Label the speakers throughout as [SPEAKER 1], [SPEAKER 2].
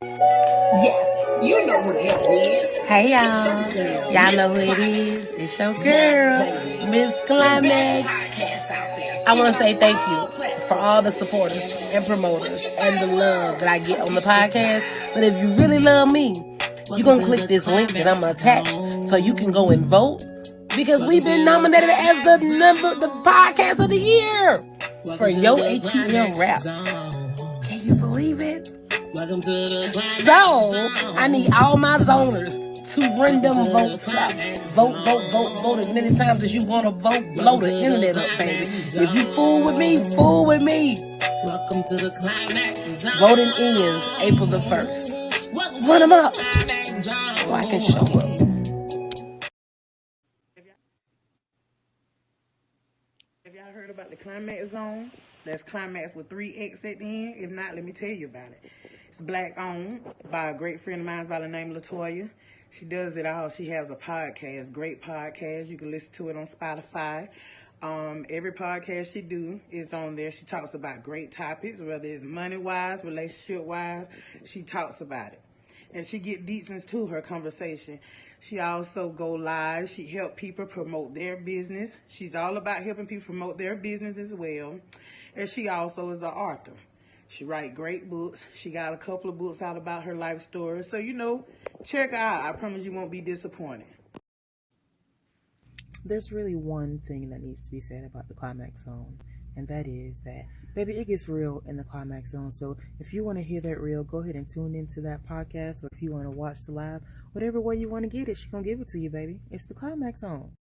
[SPEAKER 1] Yes, you know who the hell it is.
[SPEAKER 2] Hey y'all, y'all know who it is. It's your girl, Miss Climaxxx. I want to say thank you for all the supporters and promoters and the love that I get on the podcast. But if you really love me, you're going to click this link that I'm going to attach so you can go and vote. Because we've been nominated as the podcast of the year for Yo ATL Rap. Can you believe it? So, I need all my zoners to run them votes up. Vote as many times as you want to vote. Blow the internet up, baby. If you fool with me, fool with me. Welcome to the Climaxxx Zone. Voting ends April the 1st. Run them up so I can show up.
[SPEAKER 3] Have y'all heard about the Climaxxx Zone? That's Climaxxx with 3X at the end. If not, let me tell you about it. It's black owned by a great friend of mine by the name of Latoya. She does it all. She has a podcast, great podcast. You can listen to it on Spotify. Every podcast she do is on there. She talks about great topics, whether it's money-wise, relationship-wise. She talks about it. And she get deep into her conversation. She also go live. She help people promote their business. She's all about helping people promote their business as well. And she also is an author. She write great books. She got a couple of books out about her life story. So, check her out. I promise you won't be disappointed.
[SPEAKER 4] There's really one thing that needs to be said about the Climaxxx Zone, and that is that, baby, it gets real in the Climaxxx Zone. So if you want to hear that real, go ahead and tune into that podcast, or if you want to watch the live, whatever way you want to get it, she's going to give it to you, baby. It's the Climaxxx Zone.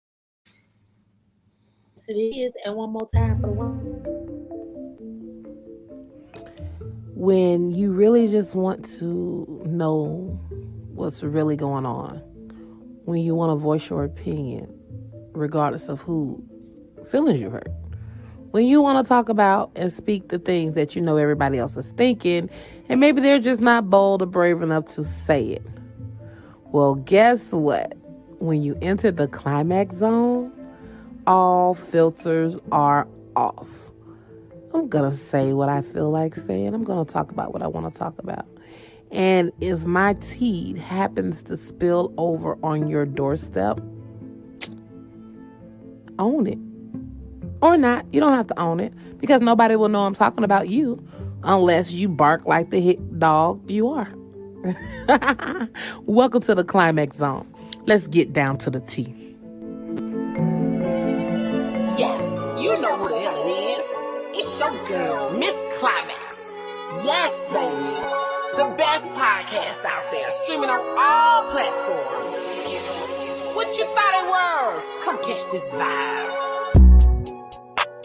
[SPEAKER 2] Yes, it is. And one more time for the one. When you really just want to know what's really going on, when you want to voice your opinion, regardless of who feelings you hurt, when you want to talk about and speak the things that you know everybody else is thinking, and maybe they're just not bold or brave enough to say it. Well, guess what? When you enter the Climaxxx Zone, all filters are off. I'm going to say what I feel like saying. I'm going to talk about what I want to talk about. And if my tea happens to spill over on your doorstep, own it. Or not. You don't have to own it, because nobody will know I'm talking about you unless you bark like the hit dog you are. Welcome to the Climaxxx Zone. Let's get down to the tea.
[SPEAKER 1] Yes, you know who the hell it is. It's your girl, Miss Climaxxx. Yes, baby. The best podcast out there, streaming on all platforms. What you thought it was? Come catch this vibe.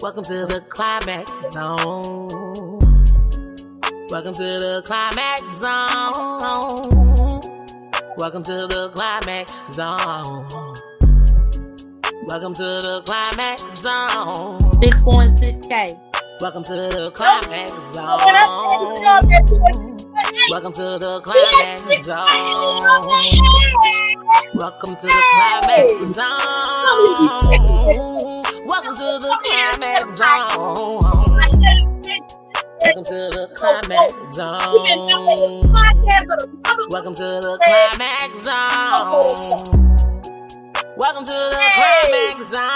[SPEAKER 1] Welcome to the Climaxxx Zone. Welcome to the Climaxxx Zone. Welcome to the Climaxxx Zone. Welcome to the Climaxxx Zone.
[SPEAKER 2] 6.6K.
[SPEAKER 1] Welcome to the Climaxxx Zone. Welcome to the Climaxxx Zone. Welcome to the Climaxxx Zone. Welcome to the Climaxxx Zone. Welcome to the Climaxxx Zone. Welcome to the Climaxxx Zone. Welcome to the Climaxxx Zone.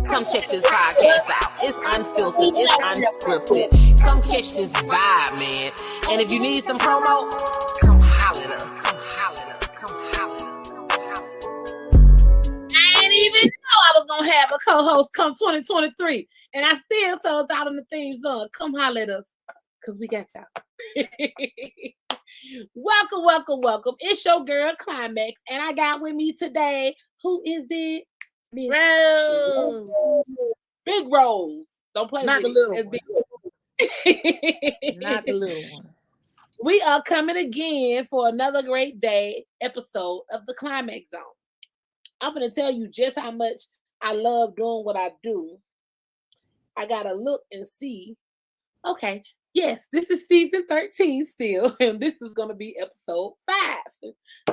[SPEAKER 1] Come check this podcast out. It's unfiltered. It's unscripted. Come catch this vibe, man. And if you need some promo, come holler at us. Come holler at us. Come holler at us. Come holler at us.
[SPEAKER 2] I ain't even know I was going to have a co-host come 2023. And I still told y'all in the theme song, come holler at us, because we got y'all. Welcome. It's your girl, Climaxxx. And I got with me today, who is it?
[SPEAKER 4] Miss Rose.
[SPEAKER 2] Big Rose. Don't play
[SPEAKER 4] Not
[SPEAKER 2] with
[SPEAKER 4] the little
[SPEAKER 2] it.
[SPEAKER 4] one. Not the little one.
[SPEAKER 2] We are coming again for another great day episode of the Climaxxx Zone. I'm going to tell you just how much I love doing what I do. I got to look and see. Okay. Yes, this is season 13 still, and this is going to be episode 5.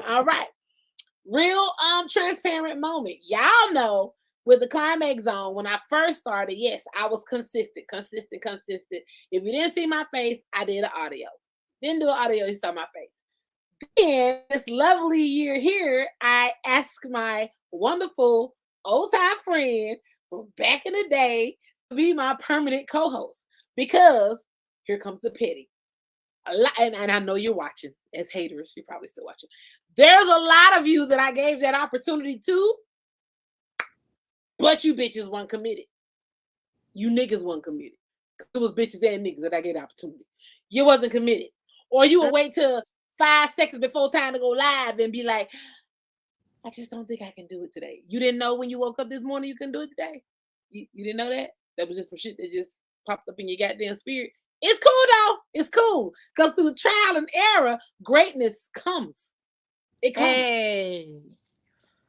[SPEAKER 2] All right. Real transparent moment. Y'all know with the Climaxxx Zone, when I first started, yes, I was consistent. If you didn't see my face, I did an audio. Didn't do an audio, you saw my face. Then this lovely year here, I asked my wonderful old-time friend from back in the day to be my permanent co-host. Because here comes the petty. A lot, and I know you're watching as haters, you're probably still watching. There's a lot of you that I gave that opportunity to, but you bitches weren't committed. You niggas weren't committed. It was bitches and niggas that I gave the opportunity. You wasn't committed. Or you would wait till 5 seconds before time to go live and be like, I just don't think I can do it today. You didn't know when you woke up this morning you couldn't do it today? You didn't know that? That was just some shit that just popped up in your goddamn spirit. It's cool though. It's cool. Because through trial and error, greatness comes. It comes.
[SPEAKER 5] Hey.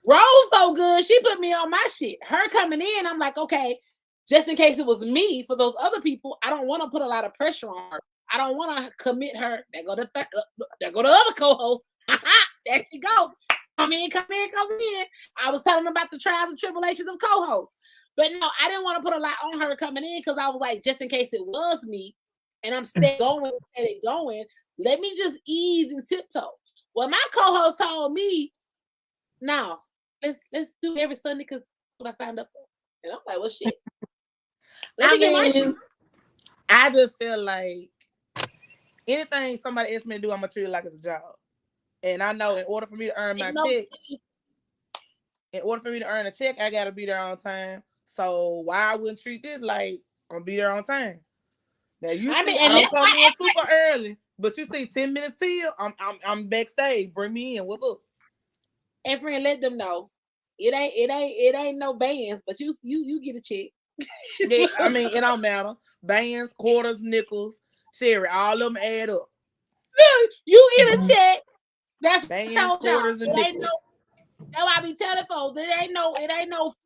[SPEAKER 2] Rose so good, she put me on my shit. Her coming in, I'm like, okay, just in case it was me, for those other people, I don't want to put a lot of pressure on her. I don't want to commit her. There go the other co-host. There she go. Come in. I was telling them about the trials and tribulations of co-hosts. But no, I didn't want to put a lot on her coming in because I was like, just in case it was me, and I'm steady going, let me just ease and tiptoe. Well, my co-host told me, no, let's do every Sunday because that's what I signed up for. And I'm like, well, shit. Let me get my shit.
[SPEAKER 5] I just feel like anything somebody asks me to do, I'm gonna treat it like it's a job. And I know in order for me to earn my check, I gotta be there on time. So why I wouldn't treat this like I'm gonna be there on time? Now you see, I don't come in super early, but you see 10 minutes till I'm backstage. Bring me in. What's up?
[SPEAKER 2] And friend, let them know it ain't no bands, but you get a check.
[SPEAKER 5] Yeah, I mean it don't matter. Bands, quarters, nickels, cherry, all of them add up.
[SPEAKER 2] You get a check. That's
[SPEAKER 5] bands, quarters, and nickels.
[SPEAKER 2] That's why I be telling folks it ain't no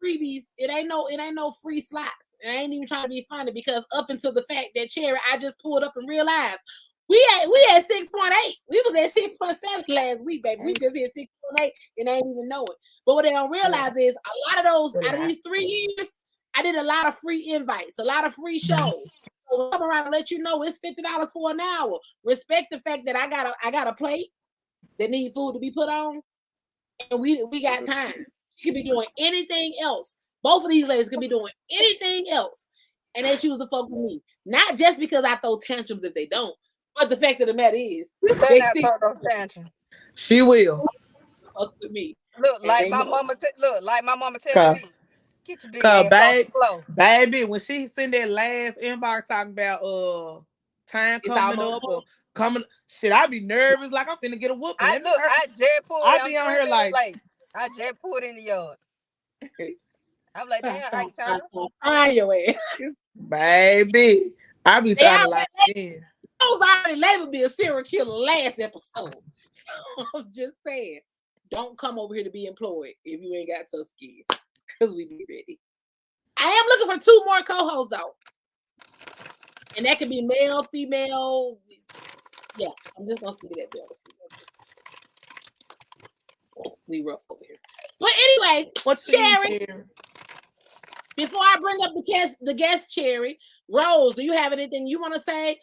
[SPEAKER 2] freebies. It ain't no free slots. And I ain't even trying to be funny because up until the fact that cherry, I just pulled up and realized we had 6.8. We was at 6.7 last week, baby. We just hit 6.8 and I ain't even know it. But what they don't realize is a lot of those out of these 3 years, I did a lot of free invites, a lot of free shows. So we'll come around and let you know it's $50 for an hour. Respect the fact that I got a plate that need food to be put on, and we got time. She could be doing anything else. Both of these ladies could be doing anything else, and they choose to fuck with me. Not just because I throw tantrums if they don't, but the fact of the matter is,
[SPEAKER 6] they not throw no tantrum.
[SPEAKER 5] She will
[SPEAKER 2] fuck with me.
[SPEAKER 6] Look, like my mama telling me, get your big ass off the floor.
[SPEAKER 5] Baby, when she sent that last inbox talking about time coming up or coming, shit, I be nervous like I'm finna get a whooping.
[SPEAKER 6] I just pulled. I be on here like I just pulled in the yard. I'm like, damn, I can turn
[SPEAKER 2] on your ass.
[SPEAKER 5] Baby, I be trying to like
[SPEAKER 2] I was already labeled be a serial killer last episode. So I'm just saying, don't come over here to be employed if you ain't got tough skin. Because we be ready. I am looking for 2 more co-hosts though. And that could be male, female. Yeah, I'm just gonna see that male. We rough over here. But anyway, Cherry. Before I bring up the guest, Cherry, Rose, do you have anything you want to say?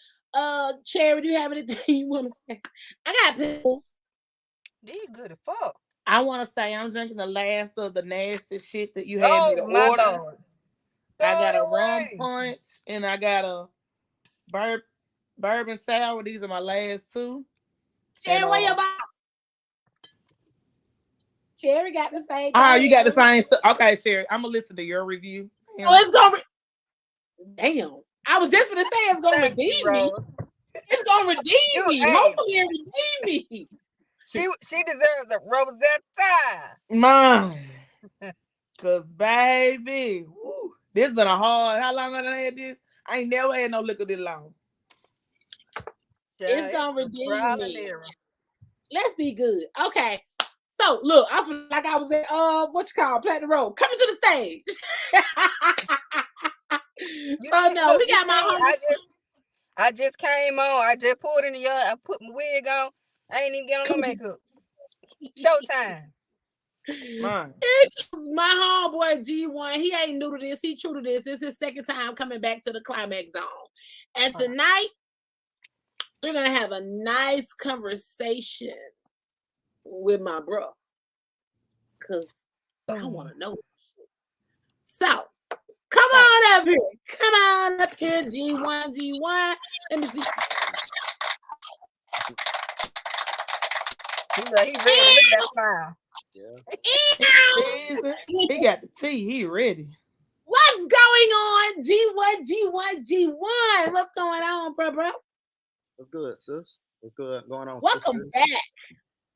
[SPEAKER 2] Cherry, do you have anything you want to say? I got pills.
[SPEAKER 6] These good as fuck.
[SPEAKER 5] I want to say I'm drinking the last of the nasty shit that you had me to order. Lord. I got a rum punch and I got a bourbon sour. These are my last 2.
[SPEAKER 2] Cherry, where your box? Cherry got the same.
[SPEAKER 5] Oh, you got the same stuff. Okay, Cherry, I'm gonna listen to your review.
[SPEAKER 2] Oh, it's gonna. Damn, I was just gonna say it's gonna redeem me. It's gonna redeem me. Hopefully, it redeem me.
[SPEAKER 6] She deserves a Rosetta.
[SPEAKER 5] Mine. Cause baby, woo, this been a hard. How long have I had this? I ain't never had no liquor this long.
[SPEAKER 2] It's gonna redeem me. Let's be good. Okay. So look, I was like I was at what you call Platinum Road. Coming to the stage. We got my home.
[SPEAKER 6] I just came on. I just pulled in the yard. I put my wig on. I ain't even get on no makeup. Showtime.
[SPEAKER 5] Mine.
[SPEAKER 2] My homeboy G1, he ain't new to this. He true to this. This is his second time coming back to the Climaxxx Zone. And tonight, we're going to have a nice conversation with my bro. Because I want to know. So, come on up here. Come on up here, G1, G1. Let me see.
[SPEAKER 6] He ready. Look at that smile.
[SPEAKER 5] Yeah. He got the tea. He ready.
[SPEAKER 2] What's going on, G1? What's going on, bro?
[SPEAKER 7] What's good, sis? What's good going on?
[SPEAKER 2] Welcome
[SPEAKER 7] sisters?
[SPEAKER 2] back.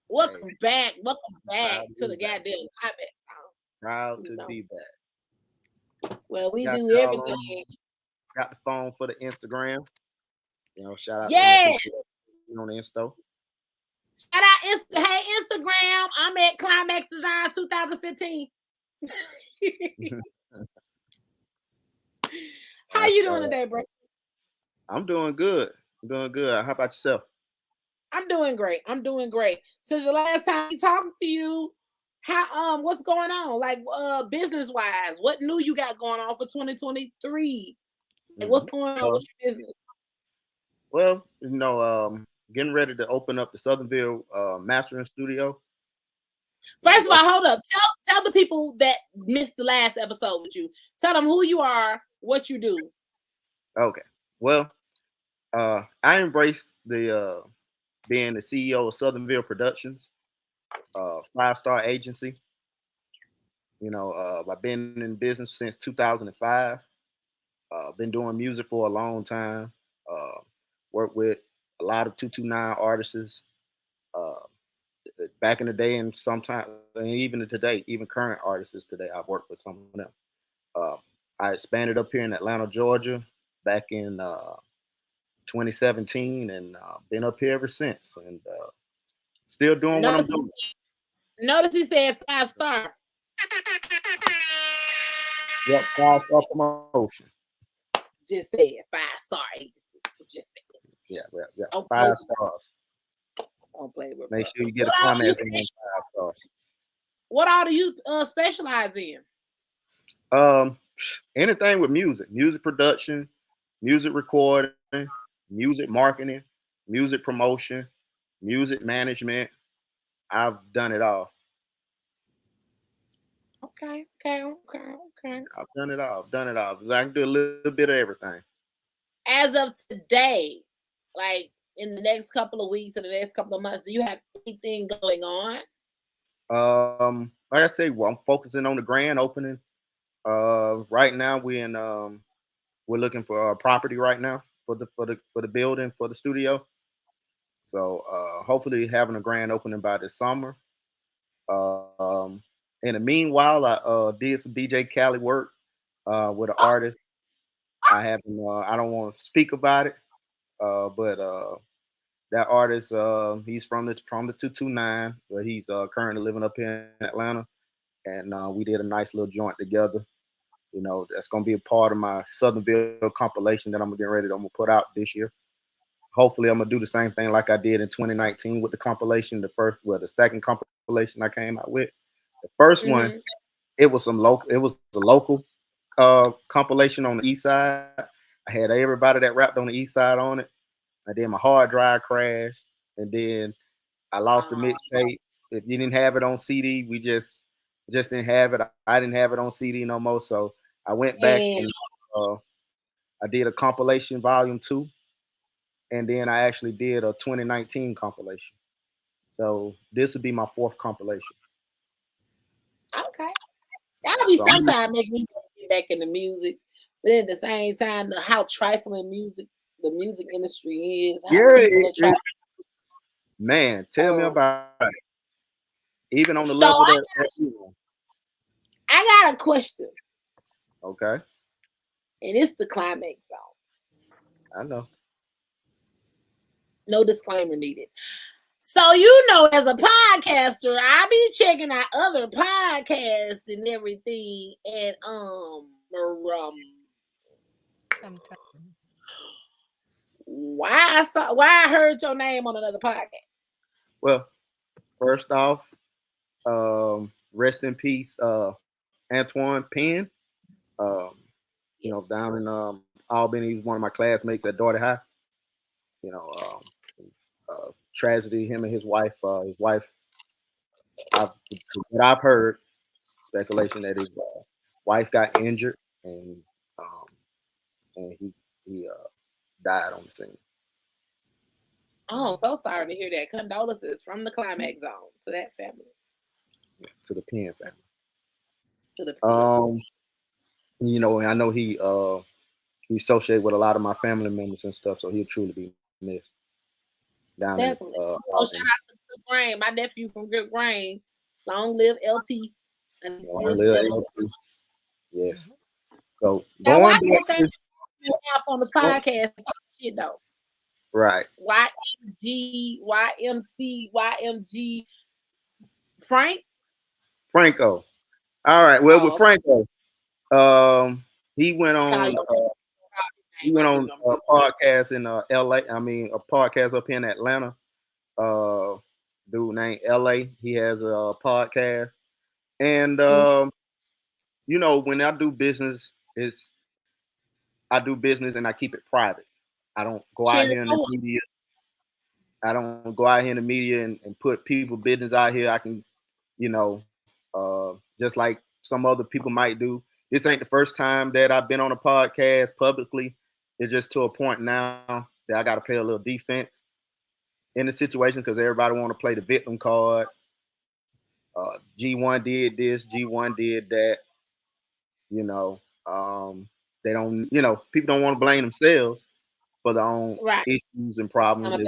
[SPEAKER 2] Welcome
[SPEAKER 7] Hey,
[SPEAKER 2] back. Welcome back
[SPEAKER 7] proud
[SPEAKER 2] to
[SPEAKER 7] to
[SPEAKER 2] the
[SPEAKER 7] be back.
[SPEAKER 2] goddamn Climaxxx.
[SPEAKER 7] Proud to be back.
[SPEAKER 2] Well, we
[SPEAKER 7] Got
[SPEAKER 2] do
[SPEAKER 7] y'all
[SPEAKER 2] everything.
[SPEAKER 7] got the phone for the Instagram. You know, shout out to
[SPEAKER 2] Yes.
[SPEAKER 7] on the Insta.
[SPEAKER 2] Shout out, hey, Instagram. I'm at Climaxxx Zone 2015. How you doing today, bro?
[SPEAKER 7] I'm doing good. How about yourself?
[SPEAKER 2] I'm doing great. Since the last time we talked to you, how what's going on? Like business wise, what new you got going on for 2023? And what's going on with your business?
[SPEAKER 7] Well, getting ready to open up the Southernville mastering studio.
[SPEAKER 2] First of all, hold up. Tell the people that missed the last episode with you. Tell them who you are, what you do.
[SPEAKER 7] Okay. Well, I embraced the being the CEO of Southernville Productions, 5-star agency. You know, I've been in business since 2005. Been doing music for a long time. Worked with a lot of 229 artists back in the day, and sometimes, and even today, even current artists today. I've worked with some of them. I expanded up here in Atlanta, Georgia, back in 2017, and been up here ever since, and still doing what I'm doing.
[SPEAKER 2] Notice he said 5-star.
[SPEAKER 7] Yep, 5-star promotion.
[SPEAKER 2] Just say it, 5-star agency. Just say it.
[SPEAKER 7] Yeah. 5 stars.
[SPEAKER 2] Don't play with
[SPEAKER 7] Make sure you get a comment on 5 stars.
[SPEAKER 2] What all do you specialize in?
[SPEAKER 7] Anything with music production, music recording, music marketing, music promotion, music management. I've done it all.
[SPEAKER 2] Okay.
[SPEAKER 7] I've done it all. I can do a little bit of everything.
[SPEAKER 2] As of today, like in the next couple of weeks or the next couple of months, do you have anything going on?
[SPEAKER 7] Like I say, I'm focusing on the grand opening. Right now we're looking for a property right now for the building for the studio. So hopefully having a grand opening by this summer. Um, in the meanwhile, I did some DJ Cali work with an artist. I haven't. I don't want to speak about it, but that artist, he's from the 229, but he's currently living up here in Atlanta, and we did a nice little joint together. You know, that's gonna be a part of my Southernville compilation that I'm gonna put out this year. Hopefully, I'm gonna do the same thing like I did in 2019 with the compilation. The second compilation I came out with. The first one, it was a local compilation on the east side. I had everybody that rapped on the east side on it. And then my hard drive crashed, and then I lost the mixtape. If you didn't have it on CD, we just didn't have it. I didn't have it on CD no more. So I went back and I did a compilation volume 2, and then I actually did a 2019 compilation. So this would be my 4th compilation.
[SPEAKER 2] Okay. That'll be sometime make me get back into music. But at the same time, how trifling the music industry is.
[SPEAKER 7] Man, tell me about it. Even on the level that
[SPEAKER 2] I got a question.
[SPEAKER 7] Okay.
[SPEAKER 2] And it's the Climaxxx Zone.
[SPEAKER 7] I know.
[SPEAKER 2] No disclaimer needed. So, as a podcaster, I be checking out other podcasts and everything. And why I heard your name on another podcast?
[SPEAKER 7] Well, first off, rest in peace, Antoine Penn. Um, down in Albany, he's one of my classmates at Doherty High. Tragedy. Him and his wife. What I've heard, speculation that his wife got injured and um, he died on the scene.
[SPEAKER 2] Oh, so sorry to hear that. Condolences from the Climaxxx Zone to that family.
[SPEAKER 7] To the Penn family.
[SPEAKER 2] To the Penn.
[SPEAKER 7] I know he associated with a lot of my family members and stuff, so he'll truly be missed. Down
[SPEAKER 2] Definitely.
[SPEAKER 7] In,
[SPEAKER 2] shout out to Good Grain, my nephew from Good Grain. Long live LT. And
[SPEAKER 7] long live LT. Yes. So
[SPEAKER 2] now, why
[SPEAKER 7] going back
[SPEAKER 2] to on the podcast shit though?
[SPEAKER 7] Right.
[SPEAKER 2] YMG, YMC, YMG.
[SPEAKER 7] Franco. All right. Well, with Franco, he went on. He went on a podcast in LA. I mean, a podcast up here in Atlanta. Dude named LA. He has a podcast, and when I do business, I do business and I keep it private. I don't go out here in the media. I don't go out here in the media and put people business out here. I can, just like some other people might do. This ain't the first time that I've been on a podcast publicly. It's just to a point now that I got to play a little defense in the situation because everybody want to play the victim card. G1 did this, G1 did that. They don't, people don't want to blame themselves for their own issues and problems.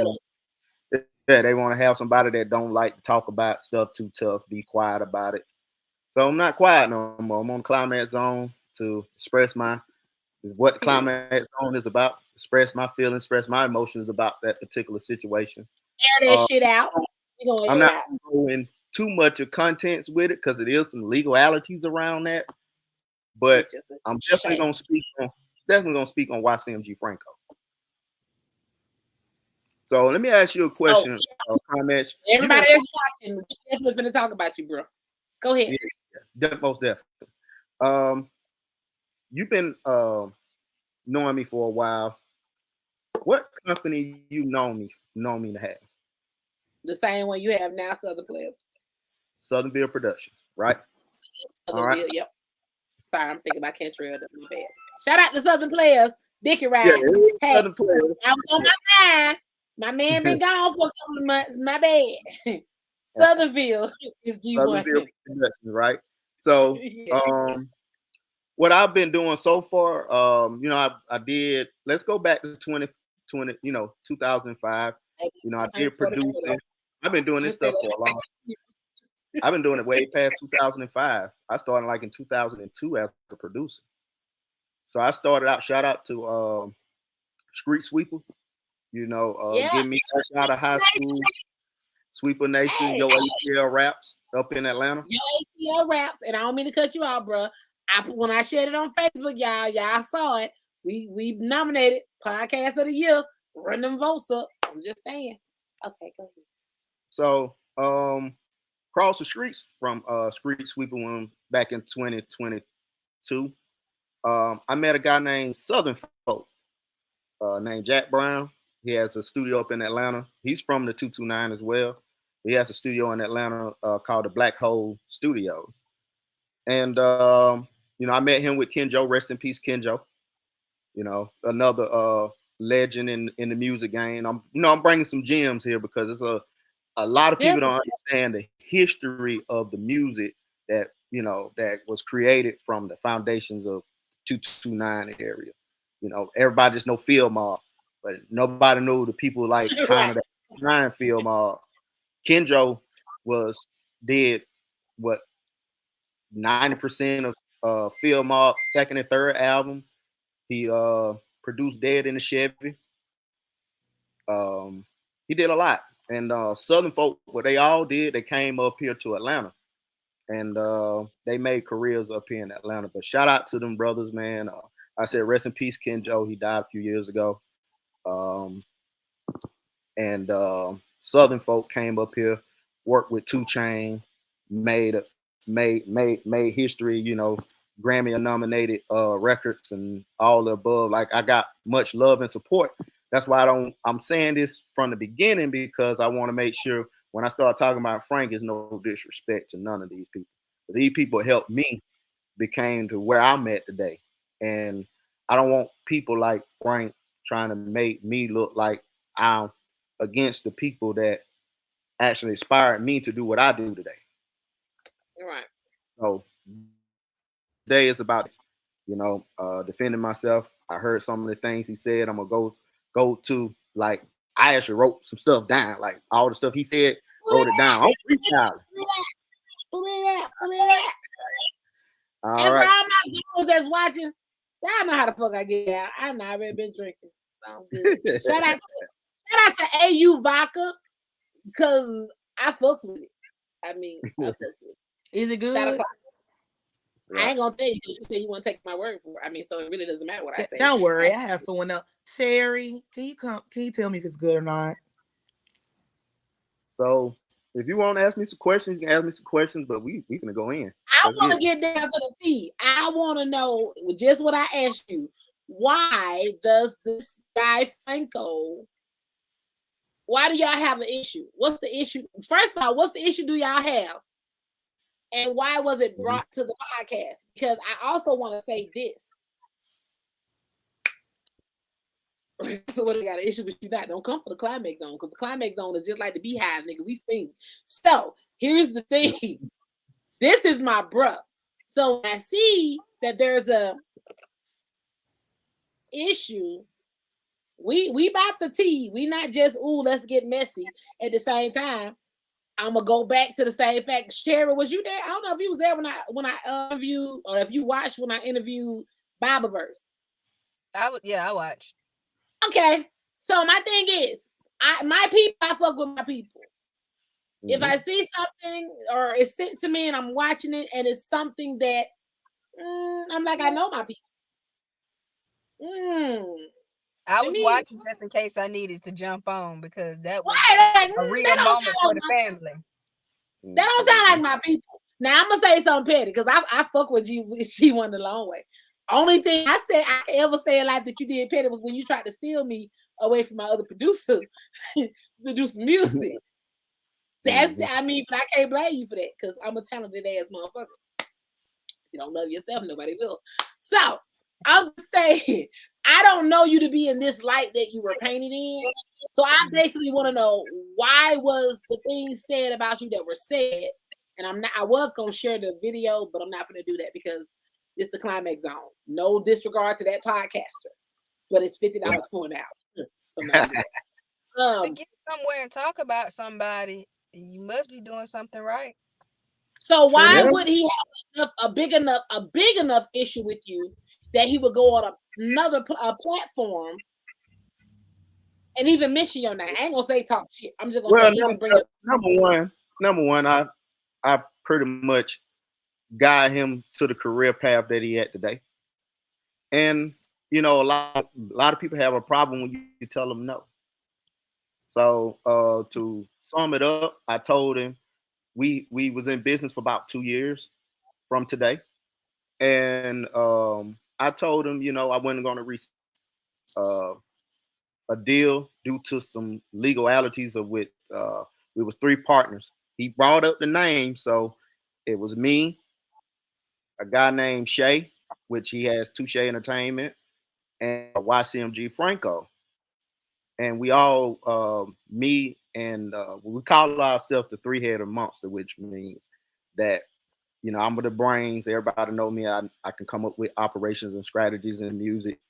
[SPEAKER 7] They want to have somebody that don't like to talk about stuff too tough, be quiet about it. So I'm not quiet no more. I'm on Climaxxx Zone to express what Climaxxx Zone is about. Express my feelings, express my emotions about that particular situation.
[SPEAKER 2] Air that shit out.
[SPEAKER 7] I'm not going too much of contents with it because it is some legalities around that. But I'm definitely gonna speak on YCMG Franco. So let me ask you a question. Climaxxx.
[SPEAKER 2] Everybody that's watching, we're definitely gonna talk about you, bro. Go ahead.
[SPEAKER 7] Yeah, most definitely. You've been knowing me for a while. What company you know me to have?
[SPEAKER 2] The same one you have now, Southern Players.
[SPEAKER 7] Southern Bill Productions, right?
[SPEAKER 2] Southern Bill, yep. Sorry, I'm thinking about Cantrell. My bad. Shout out to Southern Players. Dickie Ride.
[SPEAKER 7] Yeah, Southern Players.
[SPEAKER 2] I was on my mind. My man been gone for a couple of months. My bad. Southernville is G1.
[SPEAKER 7] Southernville Productions, right? So, what I've been doing so far, I did. Let's go back to 2020. 2005. I did producing. I've been doing this stuff for a long. I've been doing it way past 2005. I started like in 2002 as a producer. So I started out. Shout out to Street Sweeper. Getting me out of high school. Sweeper Nation, Yo ATL Raps up in Atlanta.
[SPEAKER 2] Yo ATL Raps, and I don't mean to cut you out, bro. When I shared it on Facebook, y'all saw it. We nominated Podcast of the Year. Run them votes up. I'm just saying. Okay, go ahead.
[SPEAKER 7] So, cross the streets from Street Sweeper when back in 2022. I met a guy named Southern Folk, named Jack Brown. He has a studio up in Atlanta. He's from the 229 as well. He has a studio in Atlanta called the Black Hole Studios. And I met him with Kenjo. Rest in peace, Kenjo. Another legend in the music game. I'm bringing some gems here because it's a lot of people don't understand the history of the music that that was created from the foundations of 229 area. Everybody just know Field Mob, but nobody knew the people like kind of that nine Field Mob. Kenjo did what 90% of Field Mob second and third album. He produced Dead in the Chevy. He did a lot. And Southern Folk, what they all did, they came up here to Atlanta. And they made careers up here in Atlanta. But shout out to them brothers, man. I said rest in peace, Kenjo. He died a few years ago. And Southern Folk came up here, worked with 2 Chainz, made made history, Grammy nominated records and all the above. Like I got much love and support. That's why I'm saying this from the beginning because I want to make sure when I start talking about Frank, is no disrespect to none of these people. These people helped me became to where I'm at today. And I don't want people like Frank trying to make me look like I'm against the people that actually inspired me to do what I do today.
[SPEAKER 2] Right.
[SPEAKER 7] So today is about, defending myself. I heard some of the things he said. I'm gonna go to like I actually wrote some stuff down, like all the stuff he said, wrote it down. I'm freestyling.
[SPEAKER 2] And for all my viewers that's watching, y'all know how the fuck I get out. I know I've been drinking. I'm good. Shout out to AU Vodka, because I fucks with it. I mean, I fucks with it.
[SPEAKER 5] Is it good?
[SPEAKER 2] Shout out. I ain't gonna tell you because you said you want to take my word for it. I mean, so it really doesn't matter what I say.
[SPEAKER 5] Don't worry, I have someone else. Sherry, can you tell me if it's good or not?
[SPEAKER 7] So if you want to ask me some questions, you can ask me some questions, but we gonna go in.
[SPEAKER 2] I want to get down to the T. I want to know just what I asked you. Why does this guy Franco? Why do y'all have an issue? What's the issue? First of all, what's the issue do y'all have? And why was it brought to the podcast? Because I also want to say this. So what they got an issue with you not? Don't come for the Climaxxx Zone, because the Climaxxx Zone is just like the Beehive, nigga. We sing. So here's the thing. This is my bruh. So when I see that there's a issue, we about the tea. We not just let's get messy. At the same time, I'm gonna go back to the same fact. Sherry, was you there? I don't know if you was there when I interviewed, or if you watched when I interviewed Bibleverse.
[SPEAKER 6] I watched.
[SPEAKER 2] Okay, so my thing is, my people, I fuck with my people. If I see something or it's sent to me and I'm watching it and it's something that I'm like, I know my people.
[SPEAKER 6] I was watching just in case I needed to jump on, because that was a real moment for the family.
[SPEAKER 2] That don't sound like my people. Now I'm gonna say something petty, because I fuck with you. She won the long way. Only thing I ever said like that you did petty was when you tried to steal me away from my other producer to do some music. That's I mean, but I can't blame you for that, because I'm a talented ass motherfucker. If you don't love yourself, nobody will. So I'm saying, I don't know you to be in this light that you were painted in. So I basically want to know, why was the things said about you that were said? And I was gonna share the video, but I'm not gonna do that because it's the Climaxxx Zone. No disregard to that podcaster, but it's $50 for an hour. So
[SPEAKER 6] to get somewhere and talk about somebody, you must be doing something right.
[SPEAKER 2] So why would he have a big enough issue with you that he would go on another platform and even mention your name? I ain't gonna say talk shit. I'm just gonna say even bring it.
[SPEAKER 7] Number one, I pretty much guide him to the career path that he at today. And a lot of people have a problem when you tell them no. So to sum it up, I told him we was in business for about 2 years from today, and I told him, I wasn't going to reach a deal due to some legalities of with we was 3 partners. He brought up the name, so it was me, a guy named Shay, which he has Touche Entertainment, and YCMG Franco. And we all, me and we call ourselves the 3-headed monster, which means that, I'm with the brains. Everybody know me. I can come up with operations and strategies in music.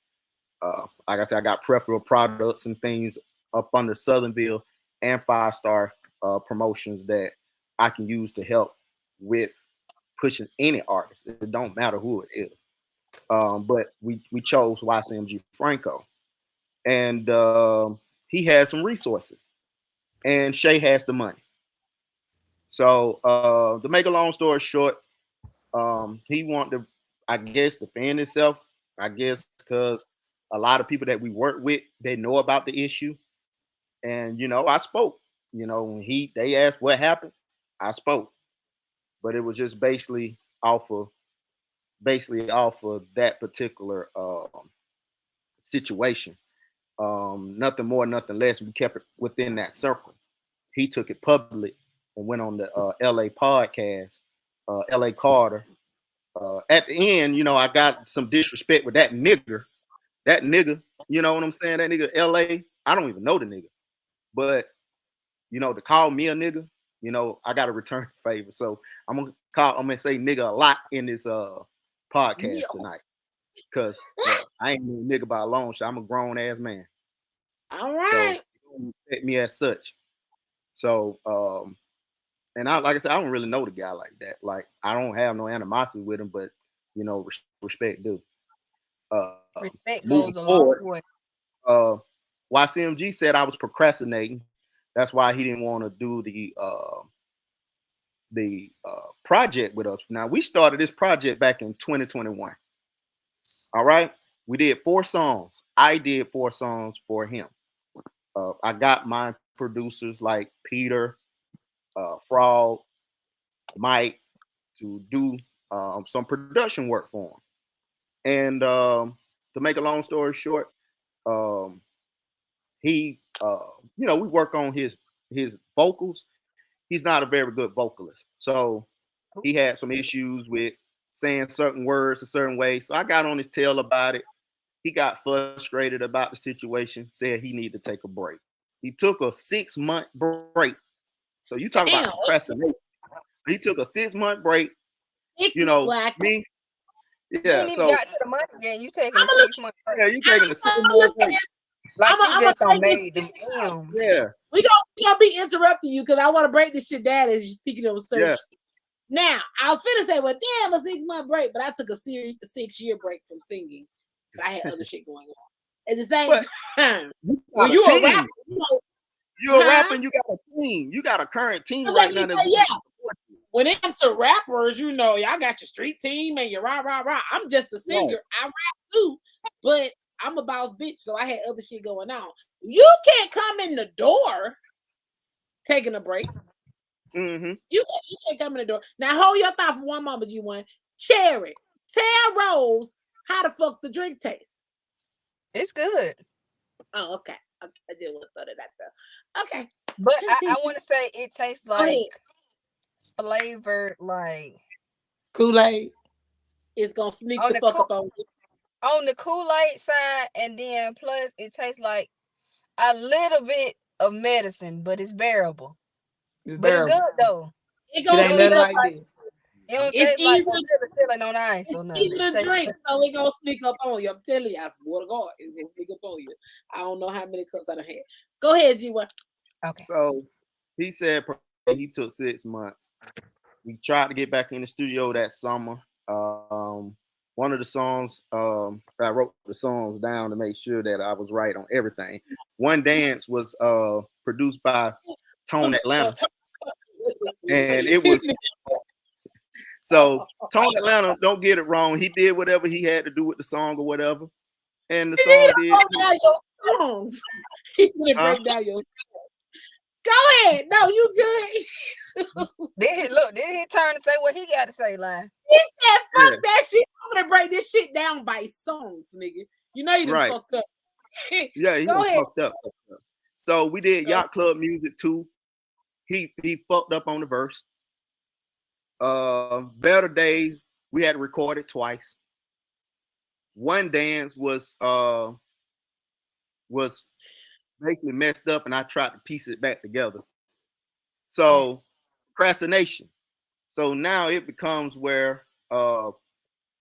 [SPEAKER 7] Like I said, I got preferable products and things up under Southernville and 5-star promotions that I can use to help with pushing any artist. It don't matter who it is. But we chose YCMG Franco, and he has some resources, and Shay has the money. So to make a long story short, he wanted to, I guess, defend himself. I guess because a lot of people that we work with, they know about the issue, and I spoke. When they asked what happened, I spoke. but it was just basically off of that particular situation. Nothing more, nothing less. We kept it within that circle. He took it public and went on the LA podcast, LA Carter. At the end, I got some disrespect with that nigger. That nigga, you know what I'm saying? That nigga LA. I don't even know the nigga. But, to call me a nigga, I gotta return the favor. So I'm gonna say nigga a lot in this podcast tonight. Because I ain't no nigga by a long shot. I'm a grown ass man.
[SPEAKER 2] All right.
[SPEAKER 7] So respect me as such. So and like I said, I don't really know the guy like that. Like I don't have no animosity with him, but respect due.
[SPEAKER 6] Respect
[SPEAKER 7] Moving
[SPEAKER 6] goes a long
[SPEAKER 7] forward,
[SPEAKER 6] way.
[SPEAKER 7] YCMG said I was procrastinating. That's why he didn't want to do the project with us. Now we started this project back in 2021. All right, we did 4 songs. I did 4 songs for him. I got my producers like Peter, Frog, Mike to do some production work for him. And to make a long story short, he, we work on his vocals. He's not a very good vocalist, so he had some issues with saying certain words a certain way. So I got on his tail about it. He got frustrated about the situation, said he needed to take a break. He took a 6-month break. So you talk about procrastination. He took a 6-month break. Me,
[SPEAKER 6] yeah. You ain't even got to the money yet. You taking a 6-month break.
[SPEAKER 7] Yeah, you taking a 6-month break.
[SPEAKER 6] Like you just don't made them M's.
[SPEAKER 7] Yeah.
[SPEAKER 2] We gonna be interrupting you because I want to break this shit down as you're speaking of certain shit. Now, I was finna say, well, damn, a 6-month break, but I took a 6-year break from singing. But I had other shit going on. At the same time, when you're a rapper,
[SPEAKER 7] you're a rapper and you got a team. You got a current team right now.
[SPEAKER 2] When it comes to rappers, y'all got your street team and your rah. I'm just a singer. Right. I rap too, but I'm a boss bitch, so I had other shit going on. You can't come in the door taking a break.
[SPEAKER 7] Mm-hmm.
[SPEAKER 2] You can't come in the door. Now hold your thought for one moment, G1. Cherry, tell Rose how the fuck the drink tastes.
[SPEAKER 6] It's good.
[SPEAKER 2] Oh, okay. I did want to throw that out there. Okay.
[SPEAKER 6] But I want to say it tastes like flavored like
[SPEAKER 5] Kool-Aid.
[SPEAKER 2] It's gonna sneak the fuck up on you.
[SPEAKER 6] On the Kool-Aid side, and then plus it tastes like a little bit of medicine, but it's bearable. It's good though.
[SPEAKER 2] It ain't
[SPEAKER 5] nothing like this.
[SPEAKER 6] It don't taste like feeling on ice or nothing.
[SPEAKER 2] Easy to drink, so it gonna sneak up on you. I'm telling you, I swear to God, it's gonna sneak up on you. I don't know how many cups I done had. Go ahead, G1.
[SPEAKER 6] Okay.
[SPEAKER 7] So he said he took 6 months. We tried to get back in the studio that summer. One of the songs, I wrote the songs down to make sure that I was right on everything. One Dance was produced by Tone Atlanta. And it was so Tone Atlanta, don't get it wrong. He did whatever he had to do with the song or whatever. And the song did.
[SPEAKER 2] Your songs. He didn't break down your songs. Go ahead. No, you good.
[SPEAKER 6] Then he turn to say what he got to say, line.
[SPEAKER 2] He said, fuck that shit. I'm gonna break this shit down by songs, nigga. You know you done fucked up.
[SPEAKER 7] Yeah, he fucked up. So we did Yacht Club Music too. He fucked up on the verse. Better Days, we had to record it twice. One Dance was basically messed up, and I tried to piece it back together. So procrastination. So now it becomes where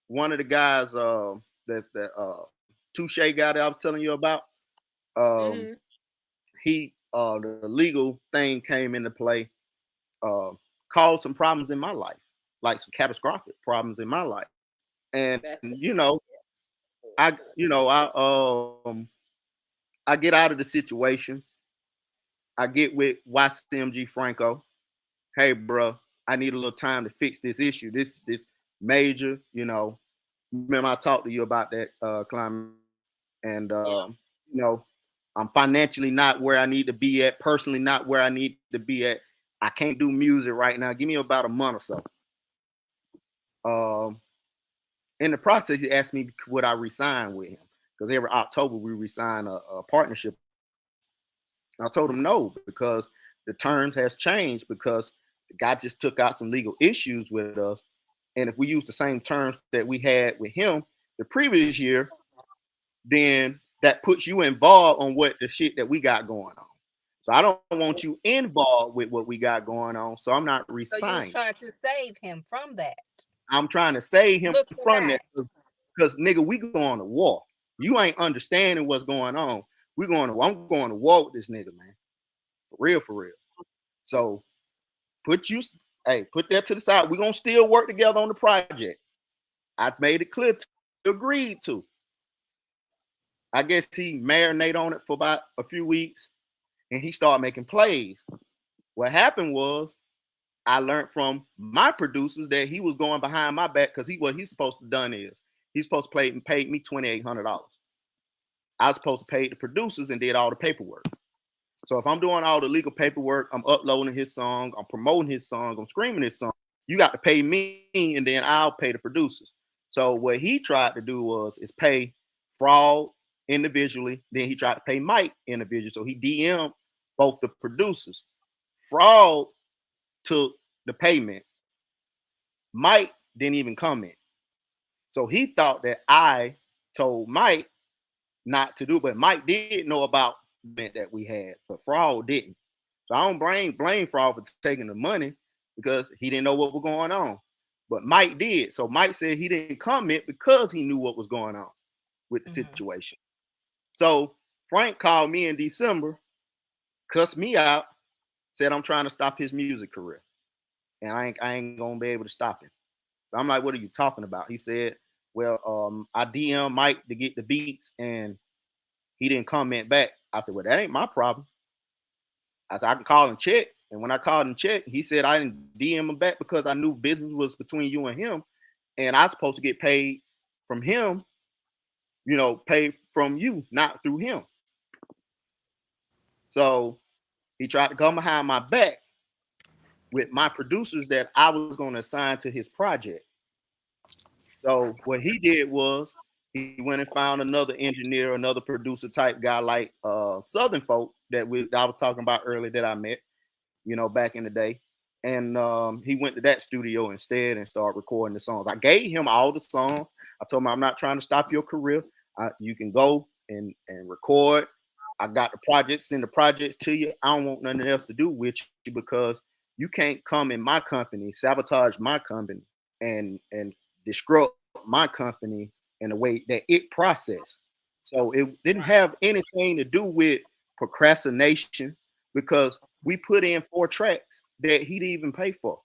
[SPEAKER 7] one of the guys that Touche guy that I was telling you about, he the legal thing came into play, caused some problems in my life, like some catastrophic problems in my life. And I get out of the situation. I get with YCMG Franco. Hey, bro, I need a little time to fix this issue. This major, Remember I talked to you about that, Climaxxx, and I'm financially not where I need to be at. Personally, not where I need to be at. I can't do music right now. Give me about a month or so. Um, in the process, he asked me would I resign with him because every October we resign a partnership. I told him no because the terms has changed because the guy just took out some legal issues with us, and if we use the same terms that we had with him the previous year, then that puts you involved on what the shit that we got going on. So I don't want you involved with what we got going on. So I'm not
[SPEAKER 6] So you was
[SPEAKER 7] resigning.
[SPEAKER 6] trying to save him from that.
[SPEAKER 7] I'm trying to save him
[SPEAKER 6] Look
[SPEAKER 7] from that
[SPEAKER 6] tonight.
[SPEAKER 7] because nigga, we going to war. You ain't understanding what's going on. I'm going to war with this nigga, man. For real, for real. So put that to the side. We're gonna still work together on the project. I made it clear agreed to. I guess he marinated on it for about a few weeks and he started making plays. What happened was I learned from my producers that he was going behind my back because what he's supposed to done is he's supposed to pay me $2,800. I was supposed to pay the producers and did all the paperwork. So if I'm doing all the legal paperwork, I'm uploading his song, I'm promoting his song, I'm screaming his song, you got to pay me and then I'll pay the producers. So what he tried to do is pay Fraud individually, then he tried to pay Mike individually. So he DM'd both the producers. Fraud took the payment. Mike didn't even comment. So he thought that I told Mike not to do, but Mike did know about the event that we had, but Fraud didn't. So I don't blame Fraud for taking the money because he didn't know what was going on. But Mike did. So Mike said he didn't comment because he knew what was going on with the situation. So Frank called me in December, cussed me out, said I'm trying to stop his music career. And I ain't gonna be able to stop him. So I'm like, what are you talking about? He said, well, I DM Mike to get the beats and he didn't comment back. I said, well, that ain't my problem. I said, I can call and check. And when I called and checked, he said I didn't DM him back because I knew business was between you and him. And I was supposed to get paid from him, paid from you, not through him. So he tried to come behind my back with my producers that I was going to assign to his project. So what he did was he went and found another engineer, another producer type guy like Southern folk that I was talking about earlier that I met, back in the day. And he went to that studio instead and started recording the songs. I gave him all the songs. I told him I'm not trying to stop your career. You can go and record. I got the projects, send the projects to you. I don't want nothing else to do with you because you can't come in my company, sabotage my company, and disrupt my company in a way that it processed. So it didn't have anything to do with procrastination because we put in 4 tracks that he didn't even pay for.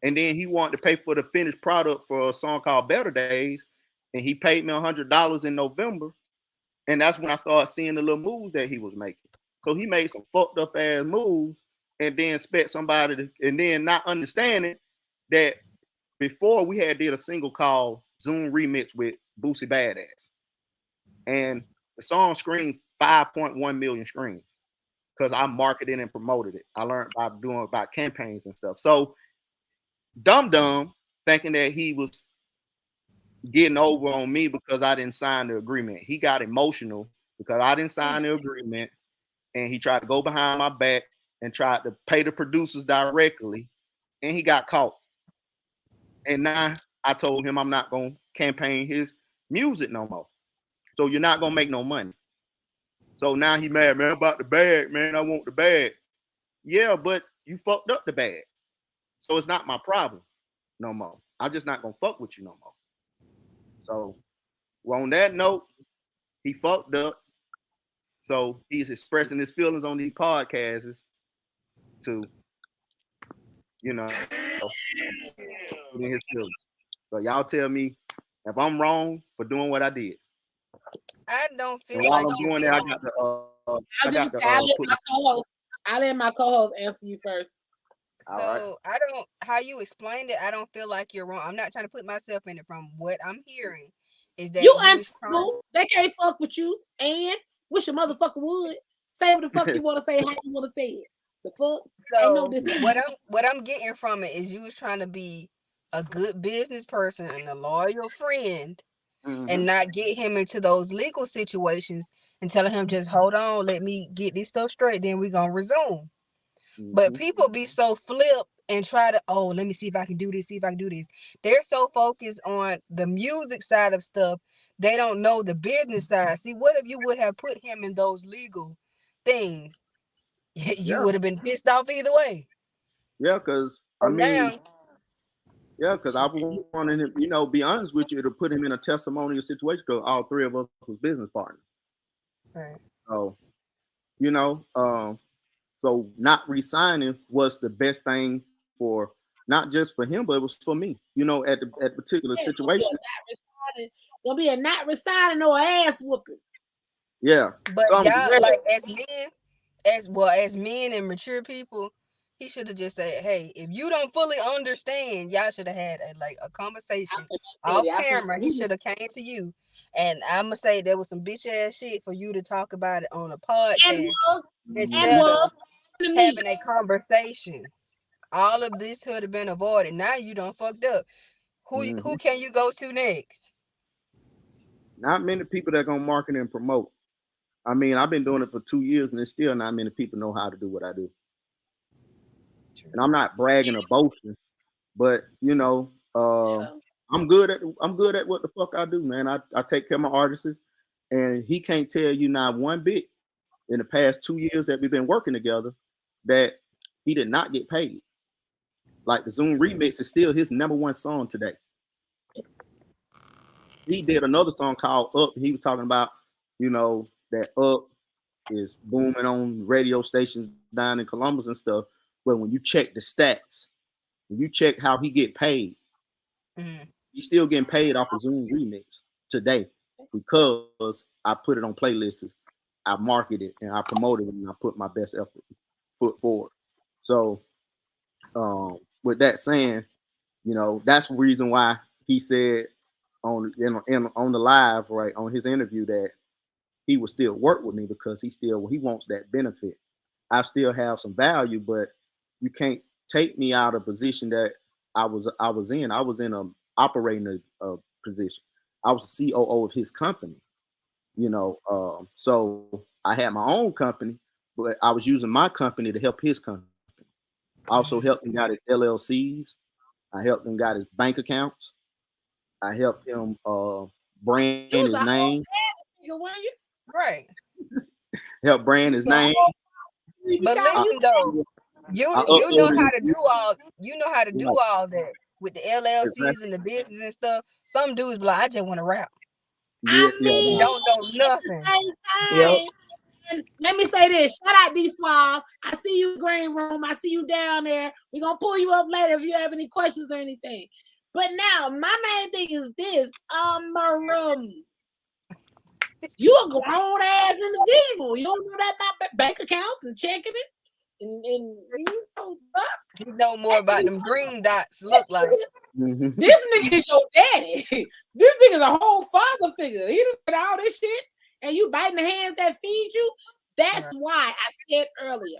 [SPEAKER 7] And then he wanted to pay for the finished product for a song called Better Days. And he paid me $100 in November. And that's when I started seeing the little moves that he was making. So he made some fucked up ass moves and then expect somebody to, and then not understanding that before we had did a single called Zoom Remix with Boosie Badass. And the song screened 5.1 million streams because I marketed and promoted it. I learned about campaigns and stuff. So Dum thinking that he was getting over on me because I didn't sign the agreement. He got emotional because I didn't sign the agreement, and he tried to go behind my back and tried to pay the producers directly, and he got caught. And now I told him I'm not gonna campaign his music no more. So you're not gonna make no money. So now he mad, man, about the bag, man. I want the bag. Yeah, but you fucked up the bag. So it's not my problem no more. I'm just not gonna fuck with you no more. So well, on that note, he fucked up. So he's expressing his feelings on these podcasts to, put in his feelings. So y'all tell me if I'm wrong for doing what I did.
[SPEAKER 6] I don't feel
[SPEAKER 7] And while
[SPEAKER 6] like
[SPEAKER 7] I'm
[SPEAKER 6] you're
[SPEAKER 7] doing that,
[SPEAKER 2] I'll let my co-host answer you first.
[SPEAKER 7] All right.
[SPEAKER 6] So how you explained it, I don't feel like you're wrong. I'm not trying to put myself in it. From what I'm hearing is that
[SPEAKER 2] You
[SPEAKER 6] you was trying.
[SPEAKER 2] untruthful. They can't fuck with you. And wish your motherfucker would. Say what the fuck you want to say, how you want to say it.
[SPEAKER 1] The fuck?
[SPEAKER 6] So what I'm getting from it is you was trying to be a good business person and a loyal friend, and not get him into those legal situations and telling him just hold on, let me get this stuff straight, then we gonna resume. But people be so flip and try to, oh, let me see if I can do this, see if I can do this. They're so focused on the music side of stuff, they don't know the business side. See, what if you would have put him in those legal things? You would have been pissed off either way.
[SPEAKER 7] Yeah, because
[SPEAKER 6] So now,
[SPEAKER 7] I wanted him, be honest with you, to put him in a testimonial situation because all three of us was business partners.
[SPEAKER 6] right.
[SPEAKER 7] So, so not resigning was the best thing for not just for him, but it was for me. At the particular situation.
[SPEAKER 1] Gonna be a not resigning or ass whooping.
[SPEAKER 7] Yeah,
[SPEAKER 6] but y'all like as men and mature people, he should have just said, "Hey, if you don't fully understand, y'all should have had a conversation off camera. He should have came to you, and I'ma say there was some bitch ass shit for you to talk about it on a podcast instead of having a conversation. All of this could have been avoided. Now you done fucked up. Who can you go to next?
[SPEAKER 7] Not many people that gonna market and promote. I mean, I've been doing it for 2 years, and there's still not many people know how to do what I do. And I'm not bragging or boasting, but I'm good at what the fuck I do, man. I take care of my artists, and he can't tell you not one bit in the past 2 years that we've been working together that he did not get paid. Like the Zoom remix is still his #1 song today. He did another song called Up. He was talking about, that Up is booming on radio stations down in Columbus and stuff. But when you check the stats, when you check how he get paid, he's still getting paid off of Zoom remix today because I put it on playlists, I marketed and I promoted it, and I put my best foot forward. So with that saying, that's the reason why he said on the live, right, on his interview, that he would still work with me because he wants that benefit. I still have some value, but you can't take me out of position that I was in. I was in a operating a position. I was the COO of his company, so I had my own company, but I was using my company to help his company. I also helped him got his LLCs. I helped him got his bank accounts. I helped him brand his name.
[SPEAKER 6] Right.
[SPEAKER 7] Help brand his name.
[SPEAKER 6] But listen though, you know how to do all that with the LLCs and the business and stuff. Some dudes be like, I just want to rap.
[SPEAKER 1] I mean,
[SPEAKER 6] don't know nothing.
[SPEAKER 1] Yep. And let me say this. Shout out D Swab. I see you, Green Room. I see you down there. We're gonna pull you up later if you have any questions or anything. But now my main thing is this. You a grown ass individual. You don't know that about bank accounts and checking it. And
[SPEAKER 6] you know more about them green dots look like.
[SPEAKER 1] This nigga is your daddy. This nigga is a whole father figure. He did all this shit, and you biting the hands that feed you. That's why I said earlier,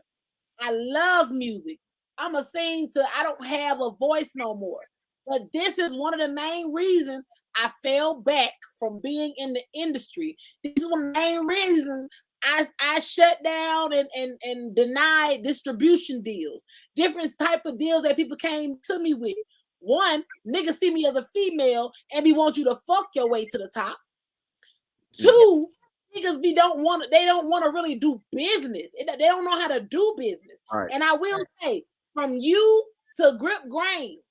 [SPEAKER 1] I love music. I'm a sing till I don't have a voice no more. But this is one of the main reasons I fell back from being in the industry. This is one of the main reasons I shut down and denied distribution deals, different type of deals that people came to me with. One, niggas see me as a female and want you to fuck your way to the top. Two, niggas they don't want to really do business. They don't know how to do business. Right. And I will say, from you to Grip Grain,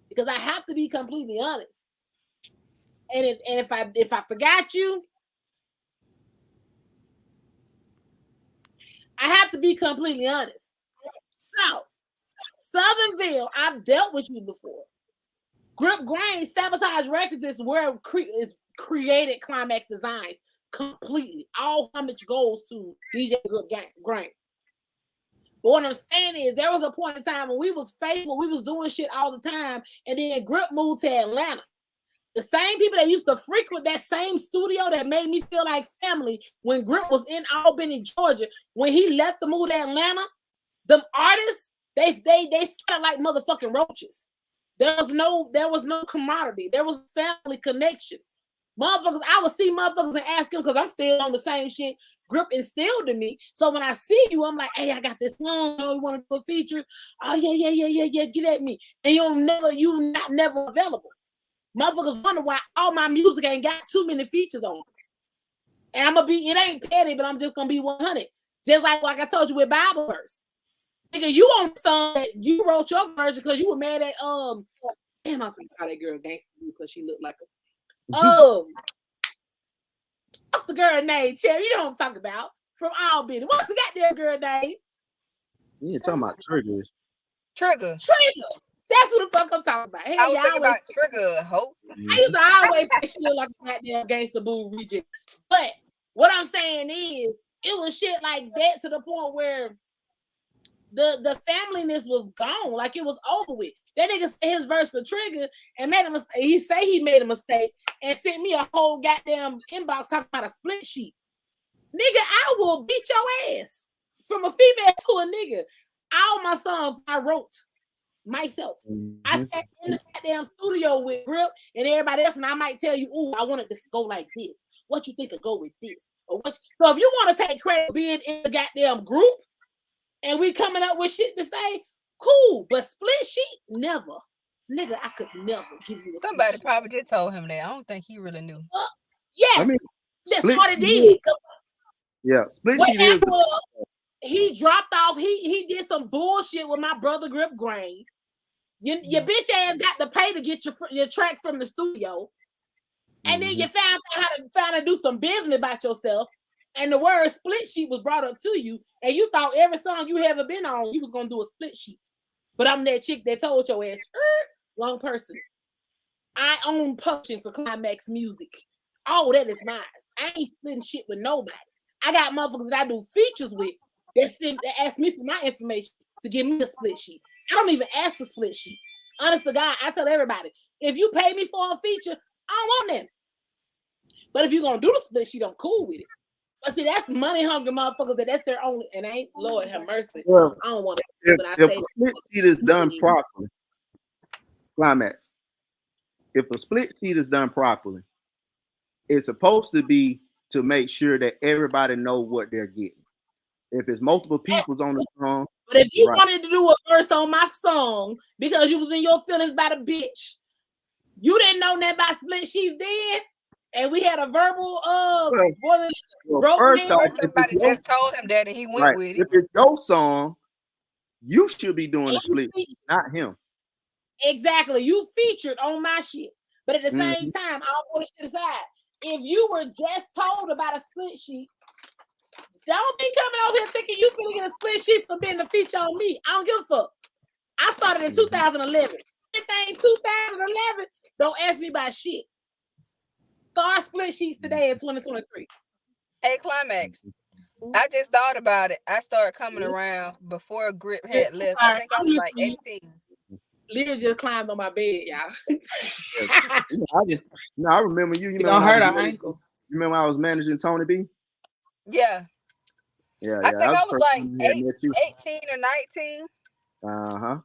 [SPEAKER 1] because I have to be completely honest. And if I forgot you, I have to be completely honest. So, Southernville, I've dealt with you before. Grip Grain, Sabotage Records is where it created Climaxxx Design completely. All homage goes to DJ Grip Grain. But what I'm saying is, there was a point in time when we was faithful, we was doing shit all the time, and then Grip moved to Atlanta. The same people that used to frequent that same studio that made me feel like family when Grip was in Albany, Georgia, when he left to move to Atlanta,
[SPEAKER 8] Them artists, they scattered like motherfucking roaches. There was no camaraderie. There was family connection. Motherfuckers, I would see motherfuckers and ask them because I'm still on the same shit Grip instilled in me. So when I see you, I'm like, hey, I got this song. You want to do a feature? Oh, yeah. Get at me. And you're not never available. Motherfuckers wonder why all my music ain't got too many features on it. And it ain't petty, but I'm just going to be 100. Just like I told you with Bible verse. Nigga, you on the song that you wrote your version because you were mad at, damn, I was going to call that girl gangster because she looked like what's the girl name, Cherry? You know what I'm talking about. From Albany. What's the goddamn girl name?
[SPEAKER 7] You ain't talking about Triggers.
[SPEAKER 6] Trigger.
[SPEAKER 8] That's who the fuck I'm talking about. Hey,
[SPEAKER 6] I was thinking about Trigger, Hope.
[SPEAKER 8] I used to always say she looked like a goddamn gangster boo reject. But what I'm saying is, it was shit like that to the point where the familyness was gone. Like, it was over with. That nigga said his verse for Trigger and made a mistake. He say he made a mistake and sent me a whole goddamn inbox talking about a split sheet. Nigga, I will beat your ass from a female to a nigga. All my songs I wrote myself. I sat in the goddamn studio with Grip and everybody else, and I might tell you, ooh, I wanted this to go like this. What you think could go with this? Or what? So if you want to take credit being in the goddamn group and we coming up with shit to say, cool, but split sheet, never. Nigga, I could never give you a
[SPEAKER 6] Somebody probably just told him that. I don't think he really knew.
[SPEAKER 8] Yes, I mean, that's what it did.
[SPEAKER 7] Yeah, split sheet is.
[SPEAKER 8] He dropped off. He did some bullshit with my brother Grip Grain. Your bitch ass got to pay to get your track from the studio, and then you found out how to do some business about yourself. And the word split sheet was brought up to you, and you thought every song you ever been on, you was gonna do a split sheet. But I'm that chick that told your ass, wrong person. I own publishing for Climaxxx Music. All that is mine. I ain't splitting shit with nobody. I got motherfuckers that I do features with that ask me for my information to give me a split sheet. I don't even ask for split sheet. Honest to God, I tell everybody, if you pay me for a feature, I don't want that. But if you're gonna do the split sheet, I'm cool with it. But see, that's money hungry motherfuckers that's their only, and ain't Lord have mercy. Well, I don't want to.
[SPEAKER 7] If a split sheet is done properly, Climaxxx. If a split sheet is done properly, it's supposed to be to make sure that everybody know what they're getting. If it's multiple people's on the song,
[SPEAKER 8] but if you wanted to do a verse on my song because you was in your feelings by the bitch, you didn't know that about split sheets then. And we had a verbal
[SPEAKER 6] first off, somebody just told him that and he went with it.
[SPEAKER 7] If it's your song, you should be doing the split, not him.
[SPEAKER 8] Exactly. You featured on my shit. But at the same time, I'll push shit aside. If you were just told about a split sheet, don't be coming over here thinking you finna get a split sheet for being the feature on me. I don't give a fuck. I started in 2011. Anything 2011, don't ask me about shit. Start split sheets today in 2023.
[SPEAKER 6] Hey, Climaxxx. I just thought about it. I started coming around before Grip had left. I think I was like 18.
[SPEAKER 8] Lyra just climbed on my bed, y'all.
[SPEAKER 7] I remember you. You
[SPEAKER 5] don't hurt our ankle.
[SPEAKER 7] You remember I was managing Tony B?
[SPEAKER 6] Yeah.
[SPEAKER 7] Yeah.
[SPEAKER 6] I think I was like 18 or 19.
[SPEAKER 7] Uh-huh.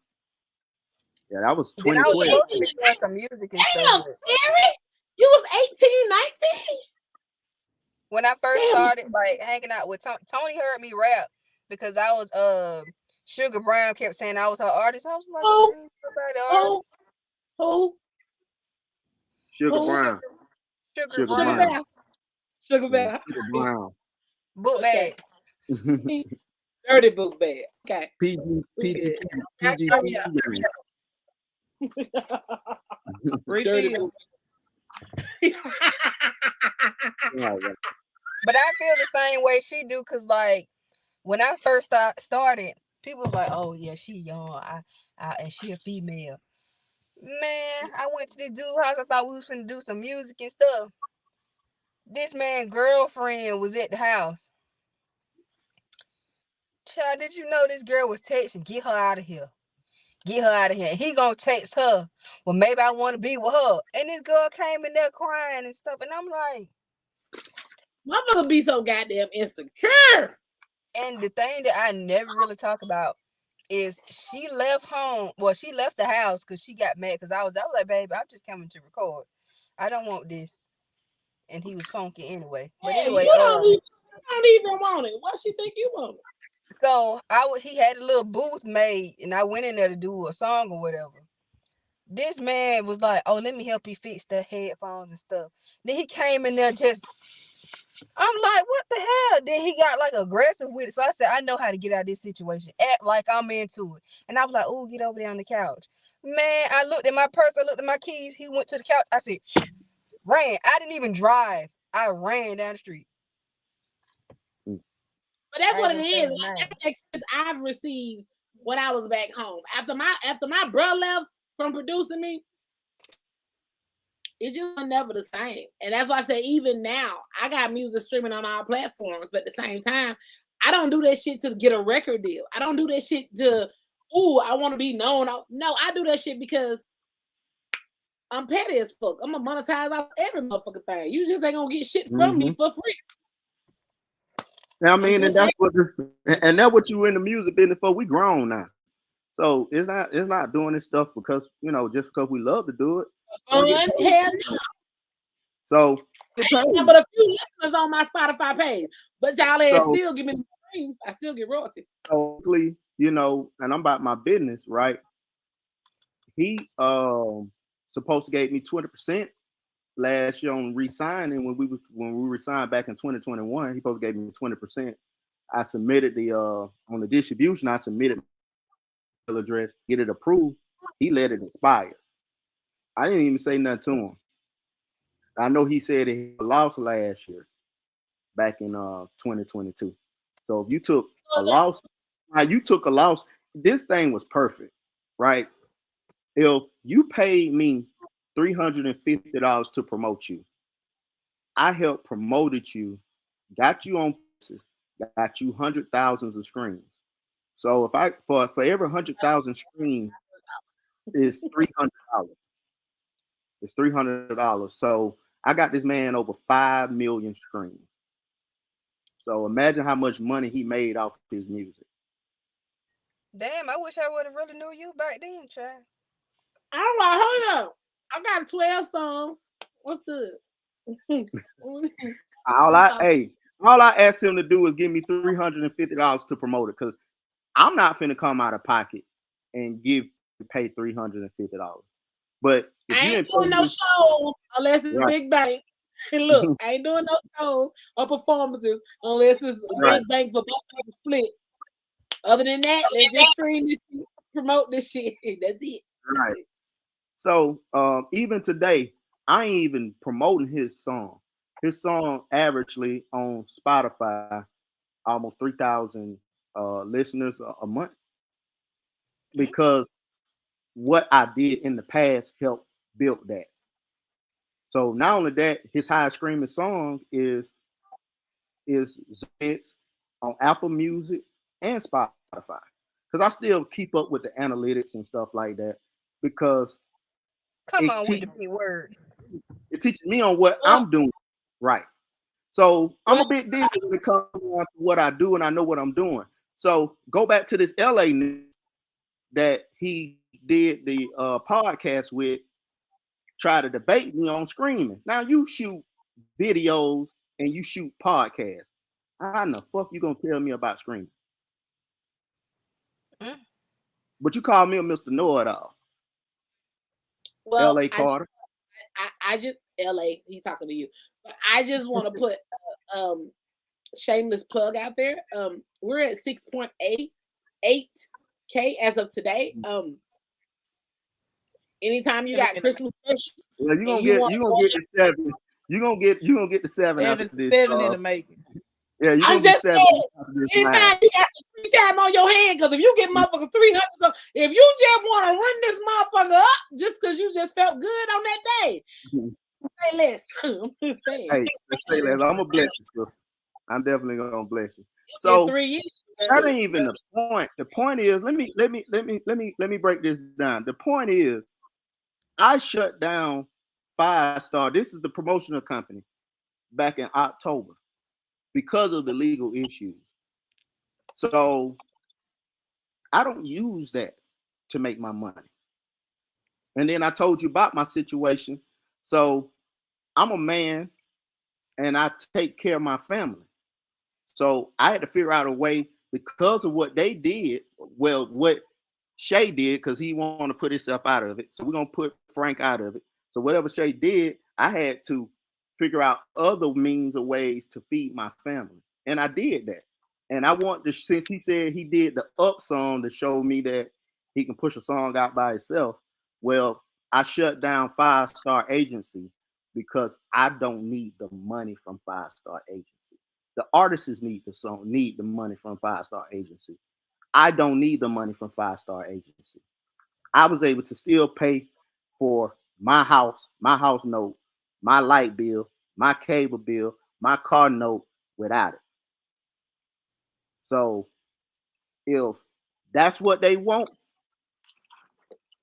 [SPEAKER 7] Yeah, that was 2012.
[SPEAKER 6] I was supposed to be doing some music and stuff.
[SPEAKER 8] Eric, you was 18, 19?
[SPEAKER 6] When I first started like hanging out with Tony heard me rap because I was Sugar Brown kept saying I was her artist. I was like,
[SPEAKER 8] Who?
[SPEAKER 7] Sugar Brown.
[SPEAKER 6] Sugar Brown.
[SPEAKER 8] Sugar Brown.
[SPEAKER 6] Book bag.
[SPEAKER 8] Dirty book bag. Okay.
[SPEAKER 7] PG.
[SPEAKER 6] Refill. But I feel the same way she do, cause like when I first started, people was like, "Oh yeah, she young, and she a female." Man, I went to this dude's house. I thought we was gonna do some music and stuff. This man's girlfriend was at the house. Child, did you know this girl was texting? Get her out of here. Get her out of here. He gonna text her. Well, maybe I want to be with her. And this girl came in there crying and stuff. And I'm like,
[SPEAKER 8] motherfucker be so goddamn insecure.
[SPEAKER 6] And the thing that I never really talk about is she left home. Well, she left the house because she got mad because I was like, baby, I'm just coming to record. I don't want this. And he was funky anyway. But
[SPEAKER 8] Yeah,
[SPEAKER 6] anyway,
[SPEAKER 8] you don't even want it. What she think you want it?
[SPEAKER 6] so he had a little booth made, and I went in there to do a song or whatever. This man was like, "Oh, let me help you fix the headphones and stuff." Then he came in there just. I'm like, what the hell? Then he got like aggressive with it. So I said, I know how to get out of this situation. Act like I'm into it. And I was like, oh, get over there on the couch. Man, I looked at my purse. I looked at my keys. He went to the couch. I said, ran. I didn't even drive. I ran down the street.
[SPEAKER 8] But that's what it is. That's the experience I've received when I was back home. After my brother left from producing me, it just was never the same. And that's why I say even now, I got music streaming on all platforms, but at the same time, I don't do that shit to get a record deal. I don't do that shit to, I want to be known. No, I do that shit because I'm petty as fuck. I'm gonna monetize off every motherfucking thing. You just ain't gonna get shit from me for free.
[SPEAKER 7] I mean, and that's what you in the music business for. We grown now, so it's not doing this stuff because just because we love to do it.
[SPEAKER 8] Hell no.
[SPEAKER 7] So
[SPEAKER 8] I ain't but a few listeners on my Spotify page, but y'all still give me the streams. I still get royalty.
[SPEAKER 7] Hopefully, and I'm about my business, right? He supposed to give me 20% last year on re-signing when we re-signed back in 2021. He supposed to give me 20%. I submitted on the distribution. I submitted my address, get it approved. He let it expire. I didn't even say nothing to him. I know he said he lost last year, back in 2022. So if you took a loss, this thing was perfect, right? If you paid me $350 to promote you, I helped promoted you, got you on places, got you hundred thousands of screens. So if I for every 100,000 screens is $300. It's $300. So I got this man over 5 million screens. So imagine how much money he made off his music.
[SPEAKER 6] Damn, I wish I would have really knew you back then, child.
[SPEAKER 8] I'm like, hold up. I got 12 songs. What's good?
[SPEAKER 7] all I asked him to do is give me $350 to promote it, because I'm not finna come out of pocket and pay $350. But if
[SPEAKER 8] I ain't doing no shows unless it's big bank. And look, I ain't doing no shows or performances unless it's a big bank for both of them split. Other than that, let's just stream this shit, promote this shit. That's it.
[SPEAKER 7] Right. So even today, I ain't even promoting his song. His song averagely on Spotify almost 3,000 listeners a month, because what I did in the past helped build that. So not only that, his highest streaming song is hits on Apple Music and Spotify. Because I still keep up with the analytics and stuff like that, because
[SPEAKER 6] come on with the big word.
[SPEAKER 7] It teaches me on what I'm doing right. So I'm a bit dizzy when it comes to what I do, and I know what I'm doing. So go back to this LA that he did the podcast with, try to debate me on screaming. Now you shoot videos and you shoot podcasts. How in the fuck you gonna tell me about screaming? But you call me a Mr. Know-It-All.
[SPEAKER 8] Well,
[SPEAKER 7] LA Carter.
[SPEAKER 8] I just LA, he's talking to you. But I just want to put shameless plug out there. We're at 6.88K as of today. Anytime you got Christmas specials,
[SPEAKER 7] yeah, you gonna get the 7. You gonna get the 7 after this.
[SPEAKER 5] 7 in the making.
[SPEAKER 7] Yeah, you
[SPEAKER 8] I'm just saying. Anytime you got some free time on your hand, because if you get motherfucker 300, if you just want to run this motherfucker up just because you just felt good on that day, say less.
[SPEAKER 7] Hey, say less. I'm gonna bless you, sister. I'm definitely gonna bless you. So
[SPEAKER 8] 3 years.
[SPEAKER 7] That ain't even the point. The point is, let me break this down. The point is, I shut down 5 Star. This is the promotional company back in October because of the legal issues. So I don't use that to make my money. And then I told you about my situation. So I'm a man and I take care of my family. So I had to figure out a way because of what they did. Well, what Shay did, because he wanted to put himself out of it. So we're gonna put Frank out of it. So whatever Shay did, I had to figure out other means or ways to feed my family. And I did that. And I want to, since he said he did the up song to show me that he can push a song out by himself. Well, I shut down 5 Star Agency because I don't need the money from 5 Star Agency. The artists need the song, need the money from 5 Star Agency. I don't need the money from 5 Star Agency. I was able to still pay for my house note, my light bill, my cable bill, my car note without it. So if that's what they want,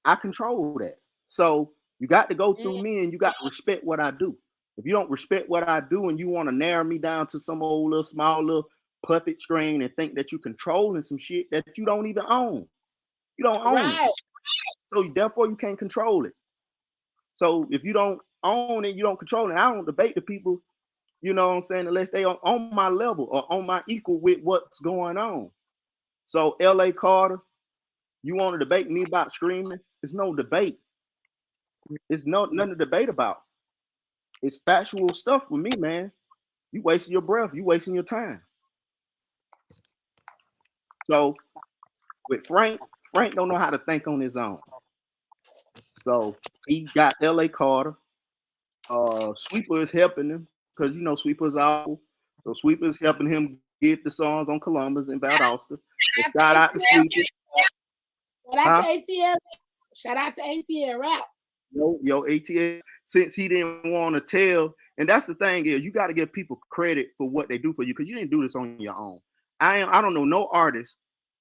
[SPEAKER 7] I control that. So you got to go through me and you got to respect what I do. If you don't respect what I do and you want to narrow me down to some old little small little puppet screen and think that you're controlling some shit that you don't even own. You don't own it. So therefore you can't control it. So if you don't own it, you don't control it. I don't debate the people, you know what I'm saying, unless they are on my level or on my equal with what's going on. So LA Carter, you want to debate me about screaming? It's no debate. It's nothing to debate about. It's factual stuff with me, man. You wasting your breath, you wasting your time. So with Frank don't know how to think on his own. So he got LA Carter. Sweeper is helping him because you know Sweeper's awful. So Sweeper's helping him get the songs on Columbus and Valdosta. Shout out to Sweeper.
[SPEAKER 8] Shout out to ATL Raps.
[SPEAKER 7] Yo, ATL, since he didn't want to tell, and that's the thing is you got to give people credit for what they do for you because you didn't do this on your own. I don't know no artist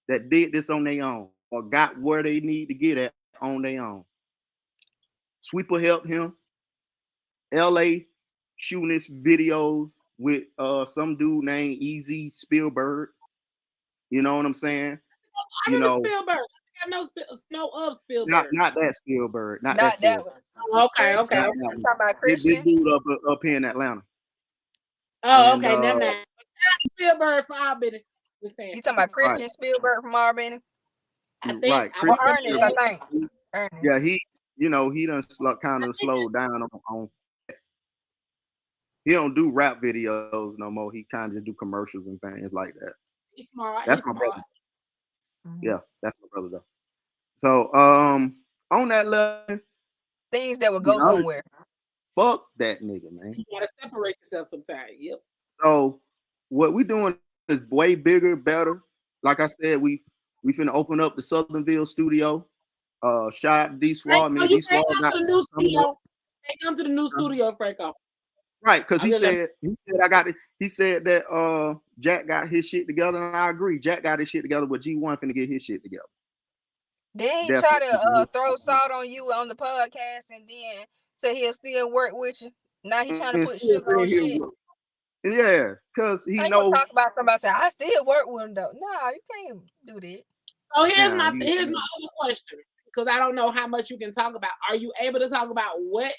[SPEAKER 7] that did this on their own or got where they need to get at on their own. Sweeper helped him. LA shooting this video with some dude named Easy Spielberg. You know what I'm saying?
[SPEAKER 8] I remember Spielberg. I know of Spielberg.
[SPEAKER 7] Not that Spielberg. Not
[SPEAKER 6] that
[SPEAKER 7] Spielberg.
[SPEAKER 6] one.
[SPEAKER 8] Okay.
[SPEAKER 6] You talking about Christian?
[SPEAKER 7] This dude up here in Atlanta.
[SPEAKER 8] Oh, and, okay, never mind. Spielberg from Albany.
[SPEAKER 6] You talking about Christian Spielberg from Albany?
[SPEAKER 8] I think.
[SPEAKER 7] Right.
[SPEAKER 6] Ernest, I think. Ernest.
[SPEAKER 7] Yeah, he done kind of slowed down on. He don't do rap videos no more. He kind of just do commercials and things like that.
[SPEAKER 8] He's smart.
[SPEAKER 7] That's my brother. Yeah, that's my brother though. So on that level,
[SPEAKER 6] things that would go somewhere.
[SPEAKER 7] Fuck that nigga, man.
[SPEAKER 8] You gotta separate yourself sometimes. Yep.
[SPEAKER 7] So what we doing is way bigger, better. Like I said, we finna open up the Southernville studio. Shout out to D Swall, man. D Swall
[SPEAKER 8] got to the new studio. They come to the new studio, Franco.
[SPEAKER 7] Right, because he said I got it. He said that Jack got his shit together, and I agree. Jack got his shit together, but G1 finna get his shit together.
[SPEAKER 6] Then he try to throw salt on you on the podcast, and then say he'll still work with you. Now he's trying to put sugar on shit.
[SPEAKER 7] Yeah, because he knows.
[SPEAKER 6] Talk about somebody say I still work with him though. No, you can't do that.
[SPEAKER 8] So here's my other question, because I don't know how much you can talk about. Are you able to talk about what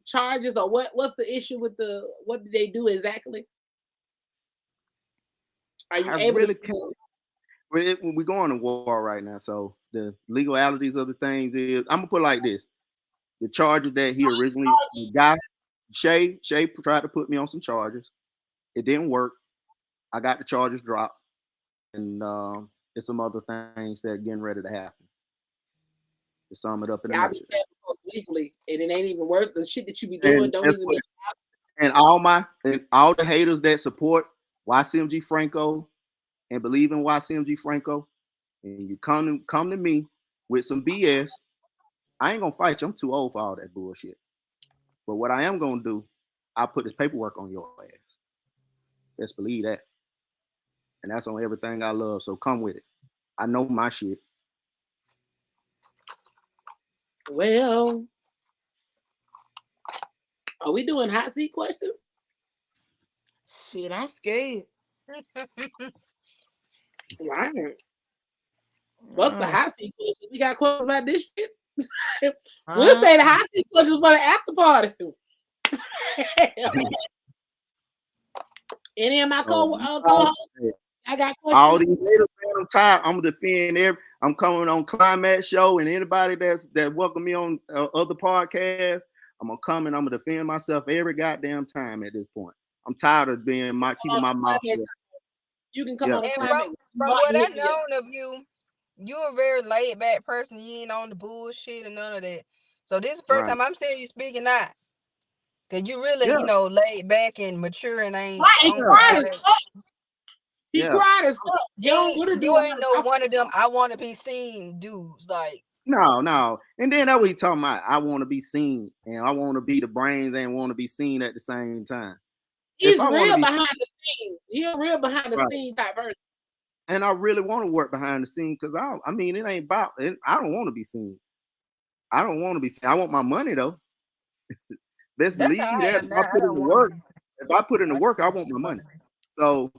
[SPEAKER 8] charges or what's the issue with what did they do exactly? Are you able
[SPEAKER 7] really
[SPEAKER 8] to?
[SPEAKER 7] We're going to war right now, so the legalities of the things is I'm gonna put it like this: the charges that he originally, the guy Shay tried to put me on some charges. It didn't work. I got the charges dropped, and there's some other things that are getting ready to happen. To sum it up in a nutshell.
[SPEAKER 8] Legally, and it ain't even worth the shit that you be doing. Don't even.
[SPEAKER 7] And all the haters that support YCMG Franco and believe in YCMG Franco, and you come to me with some BS, I ain't gonna fight you. I'm too old for all that bullshit. But what I am gonna do, I'll put this paperwork on your ass. Just believe that. And that's on everything I love. So come with it. I know my shit.
[SPEAKER 8] Well, are we doing hot seat questions?
[SPEAKER 5] Shit, I'm scared.
[SPEAKER 8] Right. Fuck the hot seat questions. We got questions about this shit. We'll say the hot seat questions for the after party. Any of my co-hosts, I got questions.
[SPEAKER 7] All these haters, man, I'm tired. I'm gonna defend I'm coming on Climaxxx show, and anybody that welcome me on other podcasts, I'm gonna come and I'm gonna defend myself every goddamn time at this point. I'm tired of keeping my mouth shut.
[SPEAKER 8] You can come on the
[SPEAKER 6] And
[SPEAKER 8] Climaxxx.
[SPEAKER 6] from what I known of you, you're a very laid back person. You ain't on the bullshit and none of that. So this is the first time I'm seeing you speaking out. Cause you really, laid back and mature and ain't.
[SPEAKER 8] He cried as fuck. He cried as fuck.
[SPEAKER 6] You ain't no one of them. I want to be seen, dudes. Like
[SPEAKER 7] no. And then that what he talking about. I want to be seen, and I want to be the brains and want to be seen at the same time.
[SPEAKER 8] He's real behind the scenes. He's a real behind the scenes type person.
[SPEAKER 7] And I really want to work behind the scenes because I mean, it ain't about it. I don't want to be seen. I don't want to be seen. I want my money though. Best believe that if I put in the work, I want my money. So,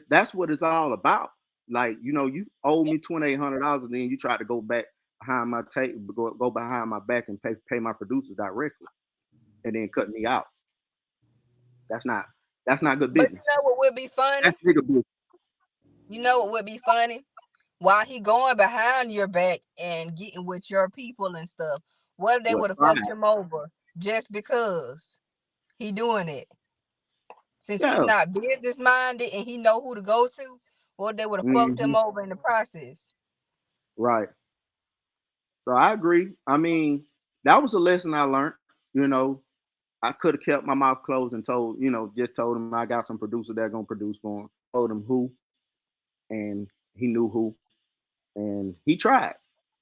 [SPEAKER 7] that's what it's all about. Like, you owe me $2,800 and then you try to go back behind my go behind my back and pay my producers directly and then cut me out. That's not good business.
[SPEAKER 6] But you know what would be funny?
[SPEAKER 7] That's bigger business.
[SPEAKER 6] You know what would be funny? While he going behind your back and getting with your people and stuff, what if they would have fucked him over just because he doing it? Since he's not business minded and he know who to go to, what if they would have fucked him over in the process?
[SPEAKER 7] Right. So I agree. I mean, that was a lesson I learned. I could have kept my mouth closed and told him I got some producer that gonna produce for him. Told him who, and he knew who, and he tried.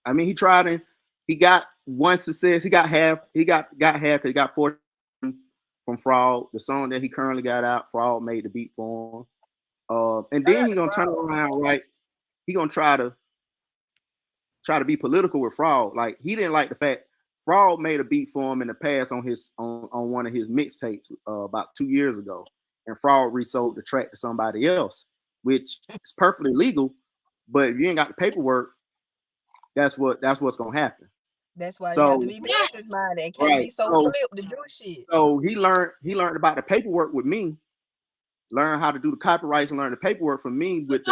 [SPEAKER 7] I mean, he tried and he got one success. He got half. He got half. He got 4 from Fraud. The song that he currently got out, Fraud made the beat for him. And then he gonna turn around, right? He gonna try to be political with Fraud. Like, he didn't like the fact Fraud made a beat for him in the past on one of his mixtapes about 2 years ago, and Fraud resold the track to somebody else, which is perfectly legal. But if you ain't got the paperwork, that's what's gonna happen.
[SPEAKER 6] That's why you have to be business minded and can't be so flipped to do shit.
[SPEAKER 7] So he learned about the paperwork with me. Learn how to do the copyrights and learn the paperwork from me with the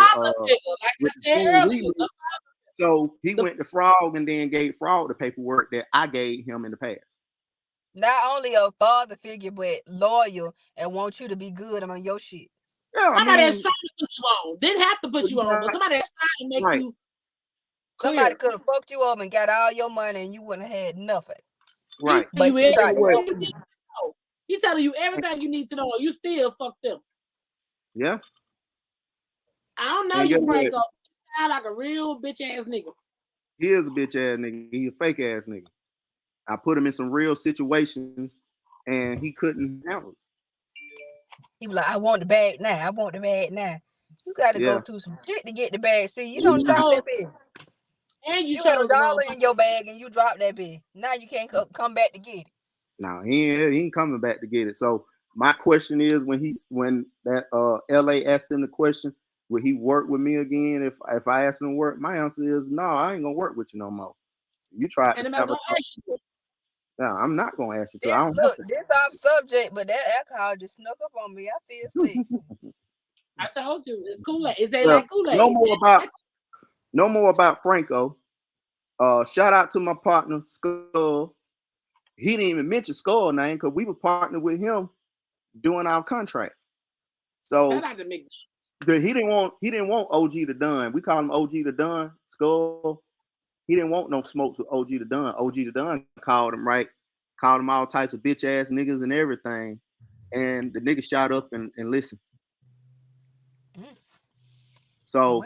[SPEAKER 7] So he went to Frog and then gave Frog the paperwork that I gave him in the past.
[SPEAKER 6] Not only a father figure, but loyal and want you to be good on your shit.
[SPEAKER 7] Yeah,
[SPEAKER 8] somebody that's trying to put you on. Didn't have to put you on, but somebody that's trying to make you clear.
[SPEAKER 6] Somebody could have fucked you up and got all your money and you wouldn't have had nothing.
[SPEAKER 7] Right.
[SPEAKER 8] But he's telling you everything you need to know, you still fucked up.
[SPEAKER 7] Yeah.
[SPEAKER 8] I don't know you, Franco. You sound like a real bitch ass nigga.
[SPEAKER 7] He is a bitch ass nigga. He a fake ass nigga. I put him in some real situations and he couldn't handle it.
[SPEAKER 6] He was like, I want the bag now. I want the bag now. You got to go through some shit to get the bag. See, you don't drop that bitch. And you had $1 in your bag and you dropped that bitch. Now you can't come back to get it.
[SPEAKER 7] No, he ain't coming back to get it. So my question is, when that LA asked him the question, will he work with me again if I ask him to work? My answer is no, I ain't gonna work with you no more. You try to sabotage. No, I'm not gonna ask you to.
[SPEAKER 6] This off subject, but that alcohol just snuck up on me. I feel sexy.
[SPEAKER 8] I told you, it's Kool-Aid. It's like Kool-Aid.
[SPEAKER 7] No more about Franco. Shout out to my partner Skull. He didn't even mention Skull name because we were partnered with him doing our contract. So
[SPEAKER 8] shout out to Mick.
[SPEAKER 7] He didn't want OG the Don. We call him OG the Don. Skull. He didn't want no smokes with OG the Don. OG the Don called him all types of bitch ass niggas and everything. And the nigga shot up and listened. So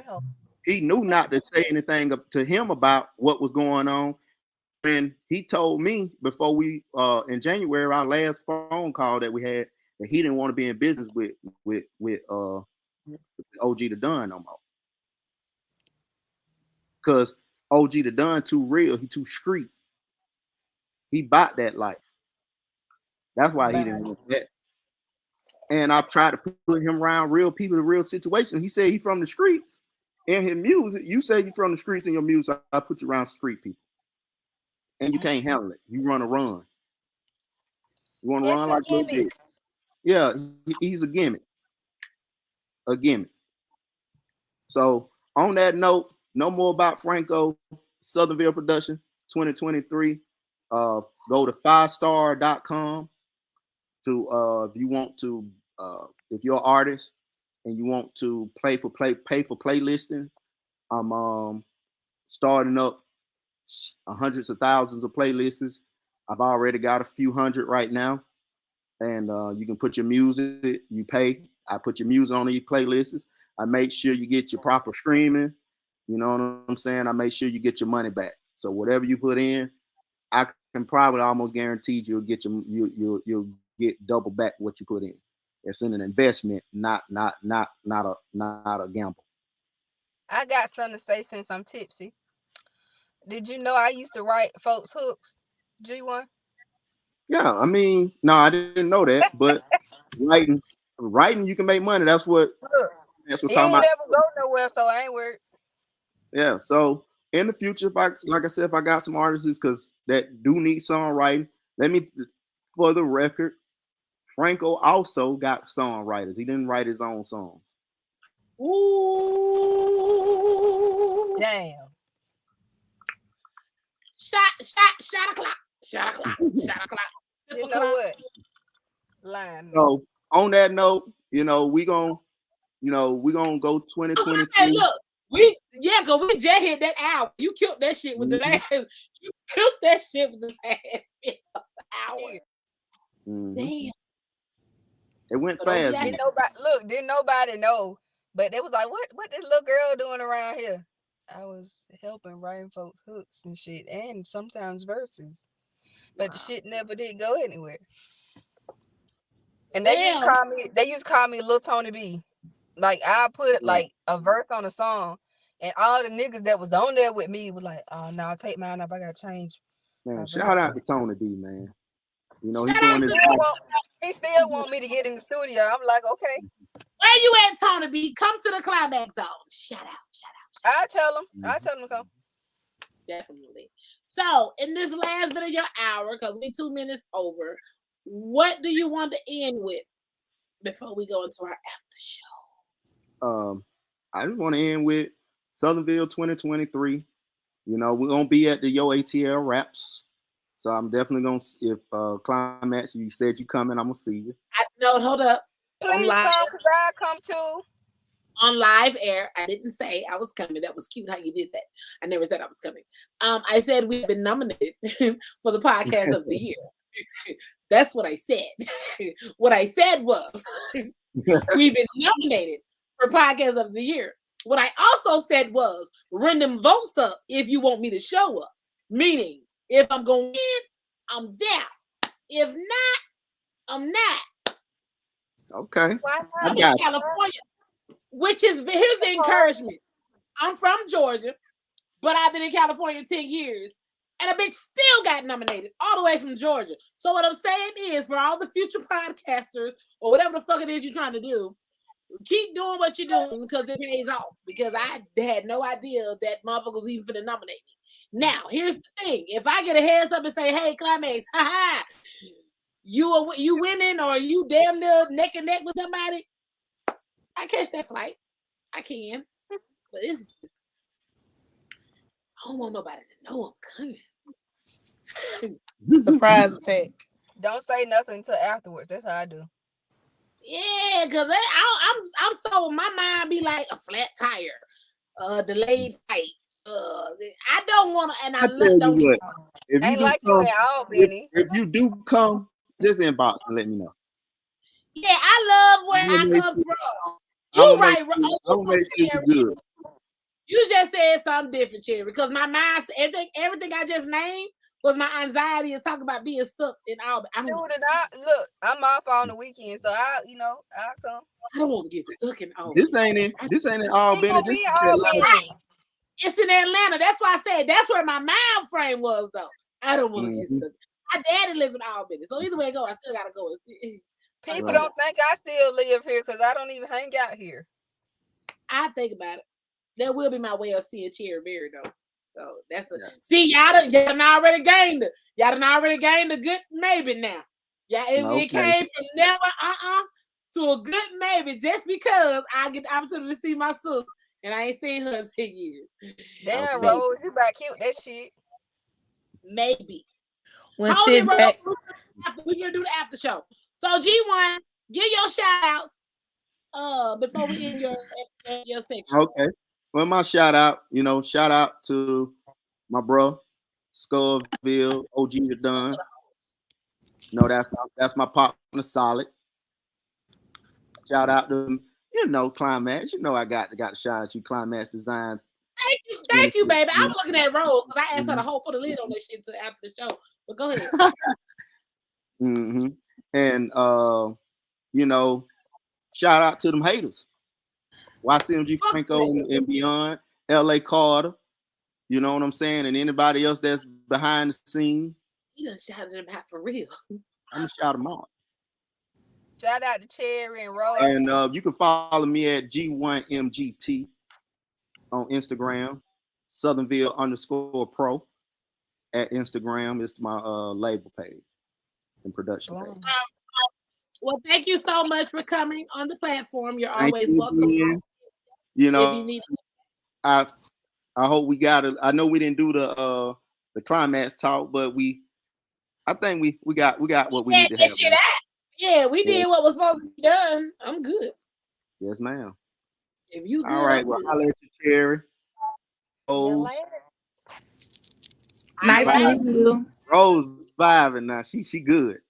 [SPEAKER 7] he knew not to say anything to him about what was going on. And he told me before we in January, our last phone call that we had, that he didn't want to be in business with OG the Don no more. Because OG the Don too real, he too street. He bought that life. That's why he didn't want that. And I've tried to put him around real people, real situations. He said he's from the streets. In his music, you say you're from the streets in your music, I put you around street people. And you can't handle it. You run. You want to
[SPEAKER 6] It's
[SPEAKER 7] run
[SPEAKER 6] a
[SPEAKER 7] like a little
[SPEAKER 6] gimmick.
[SPEAKER 7] bitch. Yeah, he's a gimmick. A gimmick. So on that note, no more about Franco, Southernville Production 2023. Go to 5star.com to if you want to if you're an artist and you want to pay for playlisting. I'm starting up hundreds of thousands of playlists. I've already got a few hundred right now, and you can put your music. You pay. I put your music on these playlists. I make sure you get your proper streaming. You know what I'm saying? I make sure you get your money back. So whatever you put in, I can probably almost guarantee you'll get you'll get double back what you put in. It's in an investment, not a gamble.
[SPEAKER 6] I got something to say since I'm tipsy. Did you know I used to write folks hooks? G1?
[SPEAKER 7] Yeah, I mean, no, I didn't know that, but writing, you can make money. That's what
[SPEAKER 6] Look,
[SPEAKER 7] we're
[SPEAKER 6] he
[SPEAKER 7] talking
[SPEAKER 6] ain't
[SPEAKER 7] about.
[SPEAKER 6] never go nowhere, so I ain't worried.
[SPEAKER 7] Yeah, so in the future, if I got some artists because that do need songwriting, for the record, Franco also got songwriters. He didn't write his own songs.
[SPEAKER 8] Ooh.
[SPEAKER 6] Damn.
[SPEAKER 8] Shot o'clock.
[SPEAKER 6] You know what? Line.
[SPEAKER 7] So on that note, we gonna go 2023.
[SPEAKER 8] Look, cause we just hit that hour. You killed that shit with the last. You killed that shit with the last hour.
[SPEAKER 7] Mm-hmm.
[SPEAKER 8] Damn.
[SPEAKER 7] It went fast.
[SPEAKER 6] Didn't nobody know. But they was like, what this little girl doing around here? I was helping writing folks hooks and shit, and sometimes verses. But the shit never did go anywhere. And they used to call me Lil Tony B. Like I put like a verse on a song, and all the niggas that was on there with me was like, "Oh no, take mine up. I gotta change."
[SPEAKER 7] Man, shout out to Tony B, man. He's doing this.
[SPEAKER 6] He still want me to get in the studio. I'm like, okay.
[SPEAKER 8] Where you at, Tony B? Come to the Climaxxx Zone. Shout out.
[SPEAKER 6] I tell him to come.
[SPEAKER 8] Definitely. So, in this last bit of your hour, because we're 2 minutes over, what do you want to end with before we go into our after show?
[SPEAKER 7] I just want to end with Southernville 2023. We're gonna be at the Yo ATL Raps. So I'm definitely gonna, if Climaxxx, you said you coming, I'm gonna see you.
[SPEAKER 8] No, hold up.
[SPEAKER 6] Please come, because I come too.
[SPEAKER 8] On live air, I didn't say I was coming. That was cute how you did that. I never said I was coming. I said we've been nominated for the podcast of the year. That's what I said. What I said was we've been nominated for podcast of the year. What I also said was run them votes up if you want me to show up. Meaning, if I'm going in, I'm down. If not, I'm not.
[SPEAKER 7] Okay.
[SPEAKER 8] I'm in California. Which is, here's the encouragement. I'm from Georgia, but I've been in California 10 years, and a bitch still got nominated all the way from Georgia. So what I'm saying is, for all the future podcasters or whatever the fuck it is you're trying to do, keep doing what you're doing because it pays off. Because I had no idea that motherfucker was even finna nominate me. Now, here's the thing. If I get a heads up and say, hey, Climaxxx, haha, you winning or you damn near neck and neck with somebody, I catch that flight. I can. But I don't want nobody to know I'm coming.
[SPEAKER 5] Surprise attack.
[SPEAKER 6] Don't say nothing until afterwards. That's how I do.
[SPEAKER 8] Yeah, because I'm so, my mind be like a flat tire, delayed fight. I don't want to, and I
[SPEAKER 7] tell you what, if you do
[SPEAKER 6] like
[SPEAKER 7] come,
[SPEAKER 6] you at all, Benny.
[SPEAKER 7] If you do come, just inbox and let me know.
[SPEAKER 8] Yeah, I love where I come from. You right.
[SPEAKER 7] I'll make sure you're good.
[SPEAKER 8] You just said something different, Cherry, because my mind, everything I just named was my anxiety of talking about being stuck in Albany.
[SPEAKER 6] Look, I'm off on the weekend, so I'll come.
[SPEAKER 8] I don't want to get stuck in Albany.
[SPEAKER 7] This ain't in Albany.
[SPEAKER 8] It's in Atlanta. That's why I said that's where my mind frame was, though. I don't want to get stuck. My daddy live in Albany, so either way it go, I still gotta go.
[SPEAKER 6] People don't think I still live here because I don't even hang out here.
[SPEAKER 8] I think about it. That will be my way of seeing Cherry Berry though. So that's see y'all done already gained it. Y'all done already gained a good maybe now. Yeah, it came from never to a good maybe just because I get the opportunity to see my sister and I ain't seen her in 10 years.
[SPEAKER 6] Damn, Rose, you about killed that shit.
[SPEAKER 8] Maybe.
[SPEAKER 5] When
[SPEAKER 8] Hold
[SPEAKER 5] sit
[SPEAKER 8] it,
[SPEAKER 5] back.
[SPEAKER 8] We're gonna do the after show. So G1, give your shout outs before we end your section.
[SPEAKER 7] Okay. Well, my shout out to my bro, Scoresville, OG the Done. No, that's my partner, Solid. Shout out to Climaxx. I got to shout out to Climaxx Design.
[SPEAKER 8] Thank you, baby. I was looking at Rose because I asked her to put a lid on this shit after the show. But go ahead.
[SPEAKER 7] And shout out to them haters. YCMG Franco and beyond, LA Carter. You know what I'm saying? And anybody else that's behind the scene.
[SPEAKER 8] You done shouted them out for real.
[SPEAKER 7] I'm gonna shout them out.
[SPEAKER 6] Shout out to Cherry and Rose.
[SPEAKER 7] And you can follow me at G1MGT on Instagram, Southernville_pro at Instagram. It's my label page and production page.
[SPEAKER 8] Well, thank you so much for coming on the platform. You're always welcome.
[SPEAKER 7] If you need I hope we got it. I know we didn't do the Climaxx talk, but I think we got what we need to have.
[SPEAKER 8] Yeah, we did what was supposed to be done. I'm good.
[SPEAKER 7] Yes, ma'am.
[SPEAKER 8] If you good,
[SPEAKER 7] all right, well, I'll let you, Cherry. Rose.
[SPEAKER 5] Nice meeting you.
[SPEAKER 7] Rose vibing now. She good.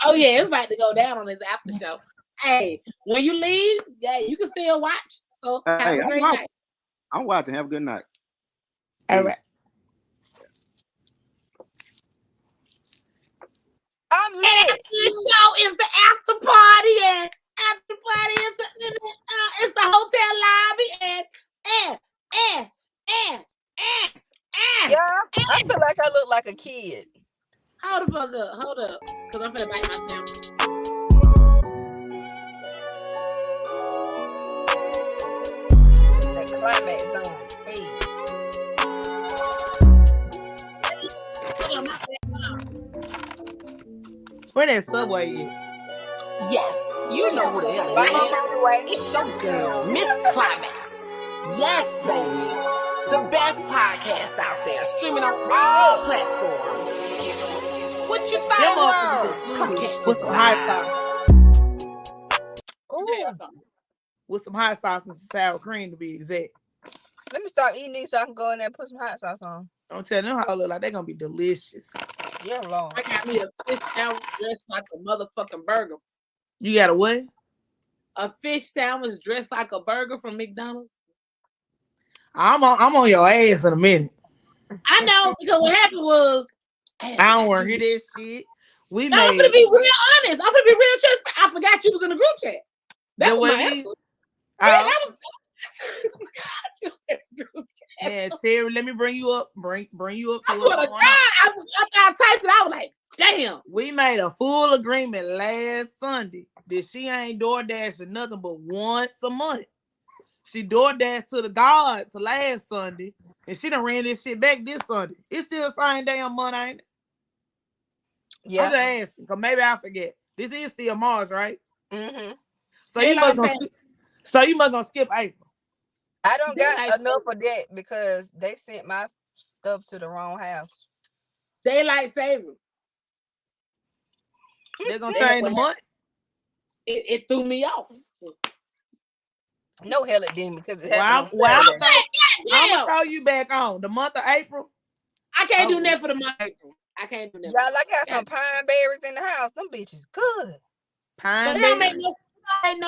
[SPEAKER 8] Oh yeah, it's about to go down on this after show. Hey, when you leave, you can still watch. So have a great night.
[SPEAKER 7] I'm watching. Have a good night.
[SPEAKER 5] All right.
[SPEAKER 6] I'm lit.
[SPEAKER 8] The show is the after party, and after party is it's the hotel lobby,
[SPEAKER 6] Yeah, I feel like I look like a kid.
[SPEAKER 8] Hold the fuck up, hold up, cause I'm finna bite myself.
[SPEAKER 6] That Climaxxx Zone. Hey.
[SPEAKER 5] Where that Subway is?
[SPEAKER 1] Yes, you know who the hell it is. It's your girl, Miss Climaxxx. Yes, baby. The best podcast out there, streaming on all platforms. What you think, world? Come catch this
[SPEAKER 5] with some hot sauce. With some hot sauce and some sour cream to be exact.
[SPEAKER 6] Let me stop eating these so I can go in there and put some hot sauce on.
[SPEAKER 5] I'm telling them how it look like. They're gonna be delicious.
[SPEAKER 6] Yeah, Lord.
[SPEAKER 8] I got me a fish sandwich dressed like a motherfucking burger.
[SPEAKER 5] You got a what?
[SPEAKER 8] A fish sandwich dressed like a burger from McDonald's.
[SPEAKER 5] I'm on your ass in a minute.
[SPEAKER 8] I know, because what happened was
[SPEAKER 5] I don't want to hear this shit.
[SPEAKER 8] I'm gonna be real honest. I'm gonna be real transparent. I forgot you was in the group chat. That was my answer.
[SPEAKER 5] Yeah, Cherry, let me bring you up. Bring you up.
[SPEAKER 8] I swear to God, I typed it. I was like, damn.
[SPEAKER 5] We made a full agreement last Sunday that she ain't DoorDash or nothing but once a month. She DoorDash to the gods last Sunday, and she done ran this shit back this Sunday. It's still the same damn month, ain't it?
[SPEAKER 6] Yeah.
[SPEAKER 5] I'm just asking, because maybe I forget. This is still March, right?
[SPEAKER 6] Mm-hmm.
[SPEAKER 5] So you must gonna skip April.
[SPEAKER 6] I don't got enough of that because they sent my stuff to the wrong house.
[SPEAKER 8] Daylight saving.
[SPEAKER 5] They're gonna change the month.
[SPEAKER 8] It threw me off.
[SPEAKER 6] No hell it didn't because it happened.
[SPEAKER 5] I'm gonna throw you back on the month of April.
[SPEAKER 8] I can't do that for the month of April. I can't do that.
[SPEAKER 6] Y'all, I got some pine berries in the house. Them bitches good.
[SPEAKER 5] Pine berries.
[SPEAKER 8] They don't make no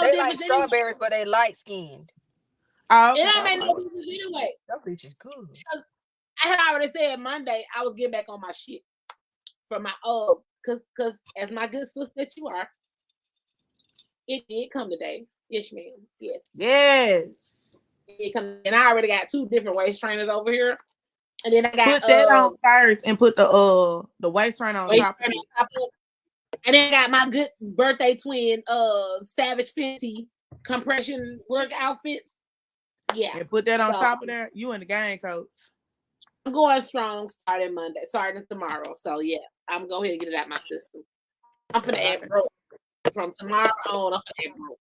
[SPEAKER 6] they
[SPEAKER 8] difference.
[SPEAKER 6] Like strawberries, but they light skinned.
[SPEAKER 5] Oh,
[SPEAKER 8] it don't make no difference anyway.
[SPEAKER 6] Them bitches good.
[SPEAKER 8] I had already said Monday I was getting back on my shit for my cause as my good sister that you are, it did come today. Yes, ma'am. Yes.
[SPEAKER 5] Yes.
[SPEAKER 8] It come, and I already got 2 different waist trainers over here. And then I got
[SPEAKER 5] put that on first and put the waist trainer on top of it.
[SPEAKER 8] And then I got my good birthday twin, Savage Fenty compression work outfits. Yeah.
[SPEAKER 5] And put that on top of there. You in the game, coach.
[SPEAKER 8] I'm going strong starting tomorrow. So yeah, I'm going ahead and get it out my system. I'm finna add broke. From tomorrow on, I'm finna add broke.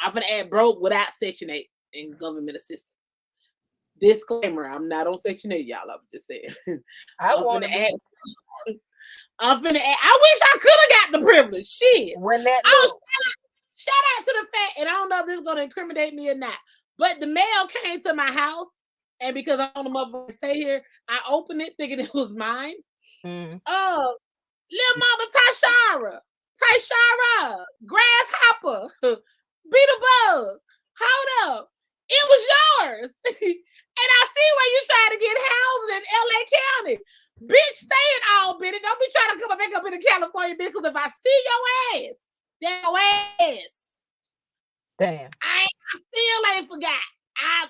[SPEAKER 8] I'm finna add broke without Section 8 and government assistance. Disclaimer, I'm not on Section 8, y'all. I'm just saying. I wish I could have got the privilege. Shit. Shout out to the fact, and I don't know if this is going to incriminate me or not, but the mail came to my house, and because I don't know motherfucker stay here, I opened it thinking it was mine. Little mama Tyshara, Grasshopper, Beat a Bug, hold up. It was yours. And I see where you trying to get housed in LA County. Bitch, stay in Albany. Don't be trying to come back up into California, bitch, because if I see your ass, your ass.
[SPEAKER 6] Damn.
[SPEAKER 8] I still ain't forgot.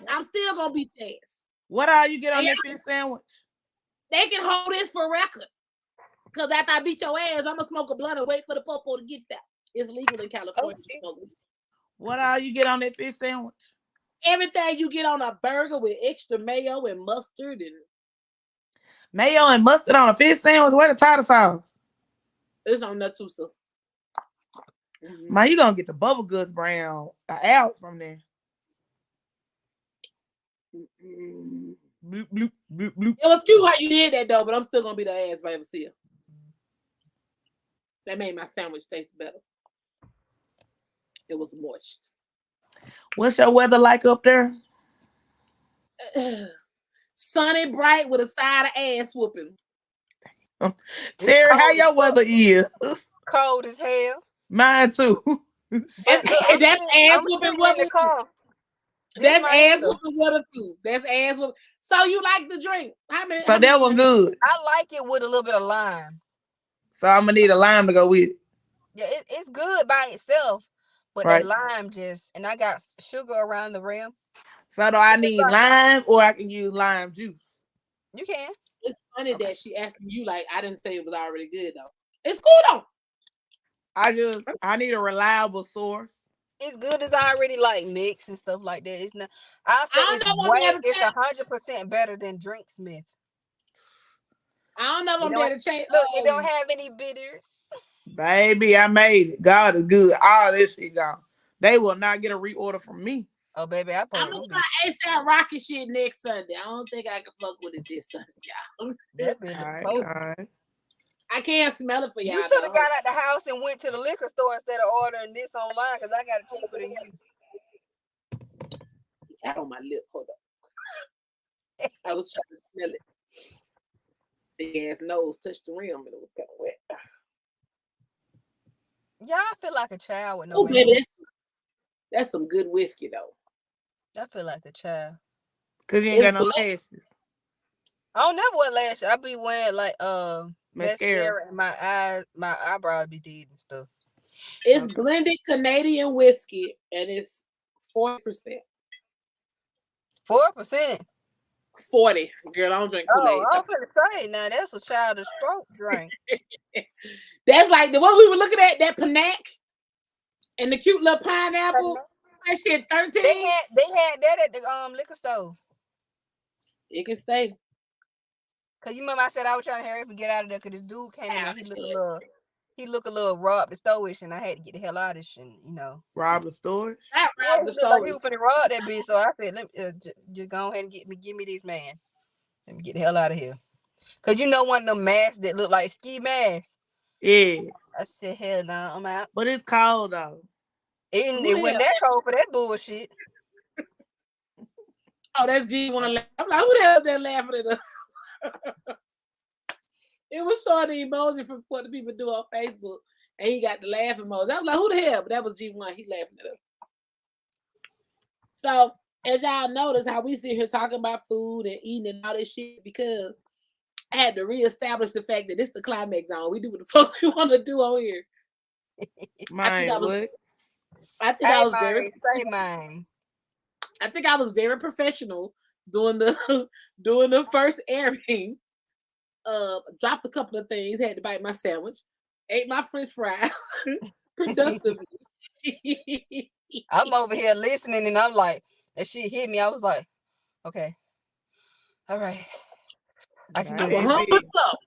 [SPEAKER 8] I'm still gonna beat your ass.
[SPEAKER 5] What all you get on that fish sandwich?
[SPEAKER 8] They can hold this for record. Because after I beat your ass, I'm gonna smoke a blunt and wait for the popo to get there. It's legal in California.
[SPEAKER 5] What all you get on that fish sandwich?
[SPEAKER 8] Everything you get on a burger with extra mayo and mustard and
[SPEAKER 5] mayo and mustard on a fish sandwich. Where the tartar sauce?
[SPEAKER 8] It's on that too, sir.
[SPEAKER 5] Man, you gonna get the bubble guts brown out from there. Bloop, bloop, bloop, bloop.
[SPEAKER 8] It was cute how you did that though, but I'm still gonna be the ass if I ever see her. That made my sandwich taste better. It was moist.
[SPEAKER 5] What's your weather like up there?
[SPEAKER 8] Sunny, bright, with a side of ass whooping.
[SPEAKER 5] Terry, how your weather is?
[SPEAKER 6] Cold as hell.
[SPEAKER 5] Mine too.
[SPEAKER 8] That's ass whooping weather. That's ass whooping weather too. That's ass whooping. So you like the drink?
[SPEAKER 5] So that was good.
[SPEAKER 6] I like it with a little bit of lime.
[SPEAKER 5] So I'm gonna need a lime to go with it.
[SPEAKER 6] Yeah, it's good by itself, but right. That lime and I got sugar around the rim.
[SPEAKER 5] So do I need lime or I can use lime juice?
[SPEAKER 6] You can.
[SPEAKER 8] It's funny that she asking you like I didn't say it was already good though. It's cool though.
[SPEAKER 5] I need a reliable source.
[SPEAKER 6] It's good as I already like mix and stuff like that. It's not. I'll say it's 100% better than Drink Smith.
[SPEAKER 8] I don't know if I'm there to change.
[SPEAKER 6] Look, it don't have any bitters.
[SPEAKER 5] Baby, I made it. God is good. All this shit gone. They will not get a reorder from me.
[SPEAKER 6] Oh, baby, I'm
[SPEAKER 8] gonna try ASAP Rocky shit next Sunday. I don't think I can fuck with it this Sunday, y'all.
[SPEAKER 5] All right.
[SPEAKER 8] I can't smell it for y'all.
[SPEAKER 6] You should have got out the house and went to the liquor store instead of ordering this online because I got it cheaper than you.
[SPEAKER 8] Got on my lip. Hold up. I was trying to smell it. The ass nose touched the rim and it was kind of wet.
[SPEAKER 6] Yeah, I feel like a child with no.
[SPEAKER 8] Oh, baby, that's some good whiskey though.
[SPEAKER 6] I feel like a child.
[SPEAKER 5] Cause you ain't got no lashes.
[SPEAKER 6] I don't never wear lashes. I be wearing like mascara and my eyebrows be dead and stuff.
[SPEAKER 8] It's blended Canadian whiskey and it's 40%.
[SPEAKER 6] 4%.
[SPEAKER 8] 40. Girl, I don't drink Kool-Aid.
[SPEAKER 6] Oh, I'm gonna say now that's a childish stroke drink.
[SPEAKER 8] That's like the one we were looking at, that Panac and the cute little pineapple. That shit 13.
[SPEAKER 6] They had that at the liquor store.
[SPEAKER 8] It can stay.
[SPEAKER 6] Cause you remember I said I was trying to hurry up and get out of there because this dude came in and he looked a little robbed the storage and I had to get the hell out of this shit, you know.
[SPEAKER 5] Rob the storage?
[SPEAKER 6] Yeah, he was finna rob that bitch, so I said, let me just go ahead and give me this man. Let me get the hell out of here. Cause you know one of them masks that look like ski masks.
[SPEAKER 5] Yeah.
[SPEAKER 6] I said, hell no, I'm out.
[SPEAKER 5] But it's cold though.
[SPEAKER 6] It wasn't that cold for that bullshit.
[SPEAKER 8] Oh, that's G wanna laugh. I'm like, who the hell is that laughing at us? It was showing the emoji from what the people do on Facebook, and he got the laugh emoji. I was like, who the hell? But that was G1. He laughing at us. So, as y'all notice, how we sit here talking about food and eating and all this shit, because I had to reestablish the fact that this is the Climaxxx Zone. We do what the fuck we want to do on here.
[SPEAKER 5] I
[SPEAKER 8] think I was very professional doing the first airing. Dropped a couple of things, had to bite my sandwich. ate my French fries productively.
[SPEAKER 6] I'm over here listening, and I'm like, that shit hit me. I was like, okay, all right, I can
[SPEAKER 8] I
[SPEAKER 6] do
[SPEAKER 8] was
[SPEAKER 6] this.
[SPEAKER 8] hungry stuff.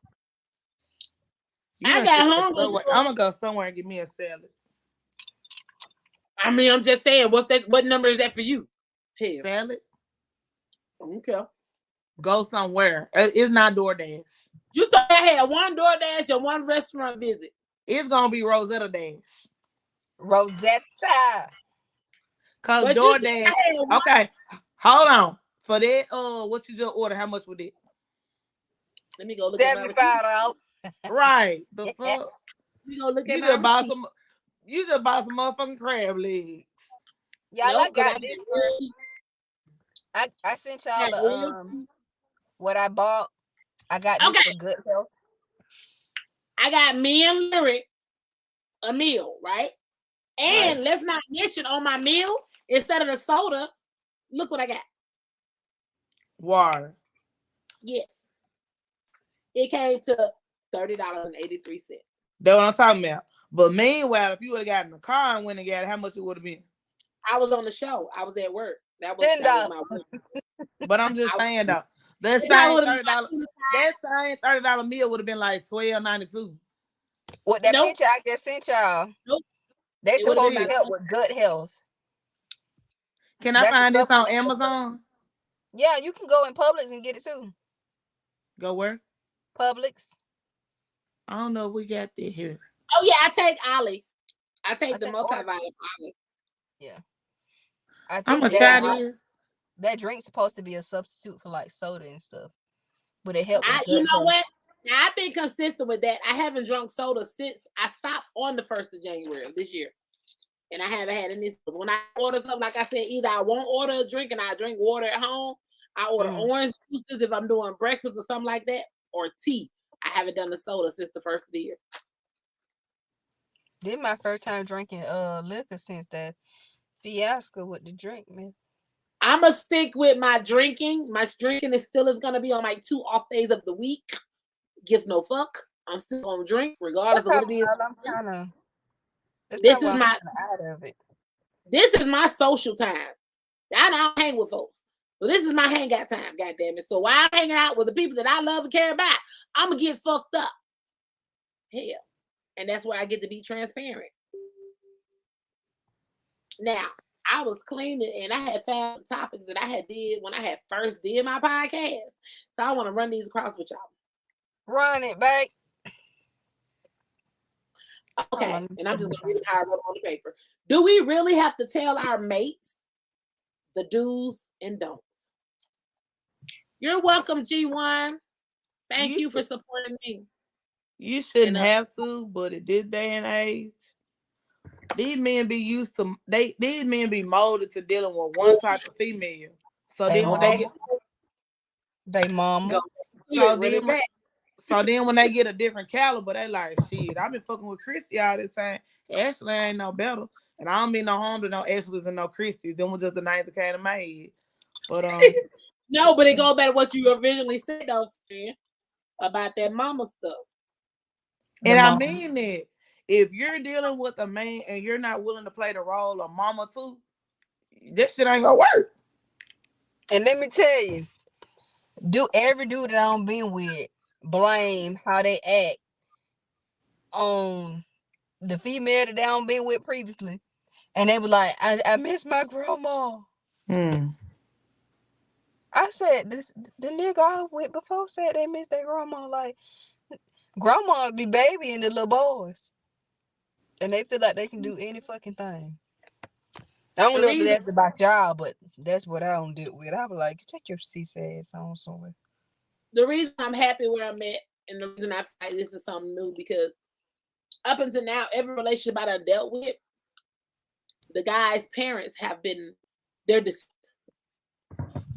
[SPEAKER 8] I got hungry.
[SPEAKER 5] I'm gonna go somewhere and get me a salad.
[SPEAKER 8] I mean, I'm just saying, what's that? What number is that for you? Hell.
[SPEAKER 5] Salad?
[SPEAKER 8] Okay.
[SPEAKER 5] Go somewhere. It's not DoorDash.
[SPEAKER 8] You thought I had one DoorDash and one restaurant visit.
[SPEAKER 5] It's gonna be Rosetta Dash.
[SPEAKER 6] Rosetta.
[SPEAKER 5] Cause
[SPEAKER 8] But
[SPEAKER 5] DoorDash. Okay, hold on. For that, what you just ordered? How much was it?
[SPEAKER 8] Let me go look at my receipt.
[SPEAKER 6] $75.
[SPEAKER 5] Right. The fuck.
[SPEAKER 8] Let me go look
[SPEAKER 5] You
[SPEAKER 8] at my
[SPEAKER 5] just bought
[SPEAKER 8] receipt.
[SPEAKER 5] some. You just bought some motherfucking crab legs.
[SPEAKER 6] Y'all,
[SPEAKER 8] Nope,
[SPEAKER 6] I got this for. I sent y'all the what I bought. I got this for good health.
[SPEAKER 8] I got me and Lyric a meal, right? And let's not mention on my meal, instead of the soda, look what I got.
[SPEAKER 5] Water.
[SPEAKER 8] Yes. It came to $30.83.
[SPEAKER 5] That's what I'm talking about. But meanwhile, if you would have gotten the car and went and got it, how much it would have been?
[SPEAKER 8] I was on the show. I was at work. That was my work.
[SPEAKER 5] But I'm just saying though, that same $30 meal would have been like $12.92.
[SPEAKER 6] What that picture I just sent y'all?
[SPEAKER 8] Nope.
[SPEAKER 6] They supposed to help with gut health.
[SPEAKER 5] Can I find this on Amazon?
[SPEAKER 6] Yeah, you can go in Publix and get it too.
[SPEAKER 5] Go where?
[SPEAKER 6] Publix.
[SPEAKER 5] I don't know if we got that here.
[SPEAKER 8] Oh yeah, I take Ollie. I take the multivitamin Ollie.
[SPEAKER 6] Yeah. I
[SPEAKER 5] I'm
[SPEAKER 6] think
[SPEAKER 5] gonna try this.
[SPEAKER 6] That drink's supposed to be a substitute for like soda and stuff, but it helps.
[SPEAKER 8] You know what? Now, I've been consistent with that. I haven't drunk soda since I stopped on the 1st of January of this year, and I haven't had any. When I order something, like I said, either I won't order a drink and I drink water at home. I order orange juices if I'm doing breakfast or something like that, or tea. I haven't done the soda since the 1st of the year.
[SPEAKER 6] This is my first time drinking liquor since that fiasco with the drink, man.
[SPEAKER 8] I'm going to stick with my drinking. My drinking is gonna be on my 2 off days of the week. Gives no fuck. I'm still gonna drink regardless of what it is. This is my social time. I don't hang with folks. So this is my hangout time, goddamn it. So while I'm hanging out with the people that I love and care about, I'm gonna get fucked up. Hell. And that's where I get to be transparent. Now, I was cleaning and I had found topics that I had did when I had first did my podcast. So I want to run these across with y'all.
[SPEAKER 6] Run it back.
[SPEAKER 8] Okay. And I'm just going to read it how I wrote on the paper. Do we really have to tell our mates the do's and don'ts? You're welcome, G1. Thank you for supporting me.
[SPEAKER 5] You shouldn't have to, but at this day and age, these men be these men be molded to dealing with one type of female. So then when they get so then when they get a different caliber, they like, shit, I've been fucking with Chrissy all this time. Ashley ain't no better. And I don't mean no harm to no Ashleys and no Chrissy. Them was just the names that came to my head. But
[SPEAKER 8] no, but it goes back to what you originally said though, friend, about that mama stuff.
[SPEAKER 5] And I mean that. If you're dealing with a man and you're not willing to play the role of mama too, that shit ain't gonna work.
[SPEAKER 6] And let me tell you, every dude that I'm been with blame how they act on the female that they don't been with previously. And they were like, I miss my grandma. I said, the nigga I was with before said they miss their grandma. Like, grandma be babying the little boys. And they feel like they can do any fucking thing. I don't know if that's about y'all, but that's what I don't deal with. I be like, take your ass on somewhere.
[SPEAKER 8] The reason I'm happy where I'm at, and the reason I feel like this is something new, because up until now, every relationship I done dealt with, the guy's parents they're deceased.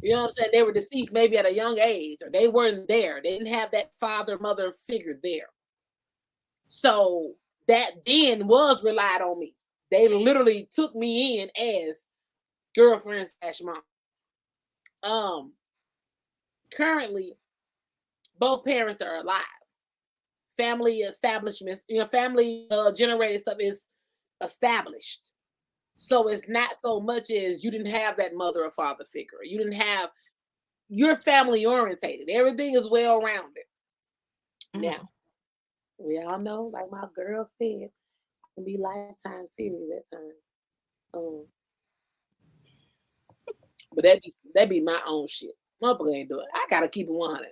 [SPEAKER 8] You know what I'm saying? They were deceased maybe at a young age, or they weren't there. They didn't have that father, mother figure there. So that then was relied on me. They literally took me in as girlfriend / mom. Currently, both parents are alive. family establishments, family generated stuff is established. So it's not so much as you didn't have that mother or father figure. You didn't have, you're family orientated. Everything is well rounded. Now, we all know, like my girl said, it can be lifetime series at times. But that be my own shit. Motherfucker ain't doing it. I gotta keep it 100.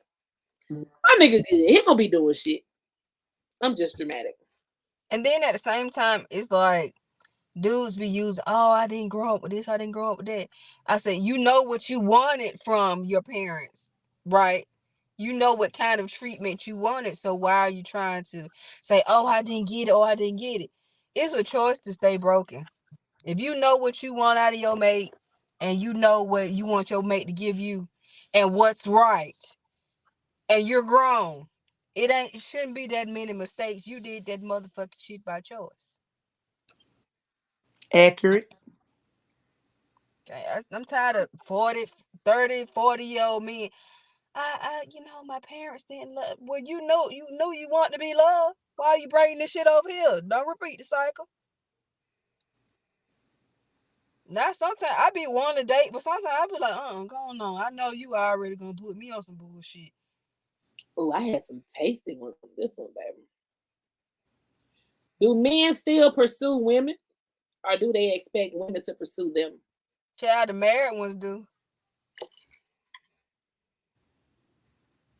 [SPEAKER 8] My nigga good. He gonna be doing shit. I'm just dramatic.
[SPEAKER 6] And then at the same time, it's like dudes be using, oh, I didn't grow up with this, I didn't grow up with that. I said, you know what you wanted from your parents, right? You know what kind of treatment you wanted. So why are you trying to say, oh, I didn't get it, oh, I didn't get it? It's a choice to stay broken. If you know what you want out of your mate, and you know what you want your mate to give you, and what's right, and you're grown, it shouldn't be that many mistakes. You did that motherfucking shit by choice.
[SPEAKER 5] Accurate.
[SPEAKER 6] Okay, I'm tired of 40, 30, 40-year-old men. My parents didn't love. Well, you know you want to be loved. Why are you bringing this shit over here? Don't repeat the cycle. Now, sometimes I be wanting to date, but sometimes I be like, go on. I know you already gonna put me on some bullshit.
[SPEAKER 8] Oh, I had some tasting one from this one, baby. Do men still pursue women, or do they expect women to pursue them?
[SPEAKER 6] Child, the married ones do.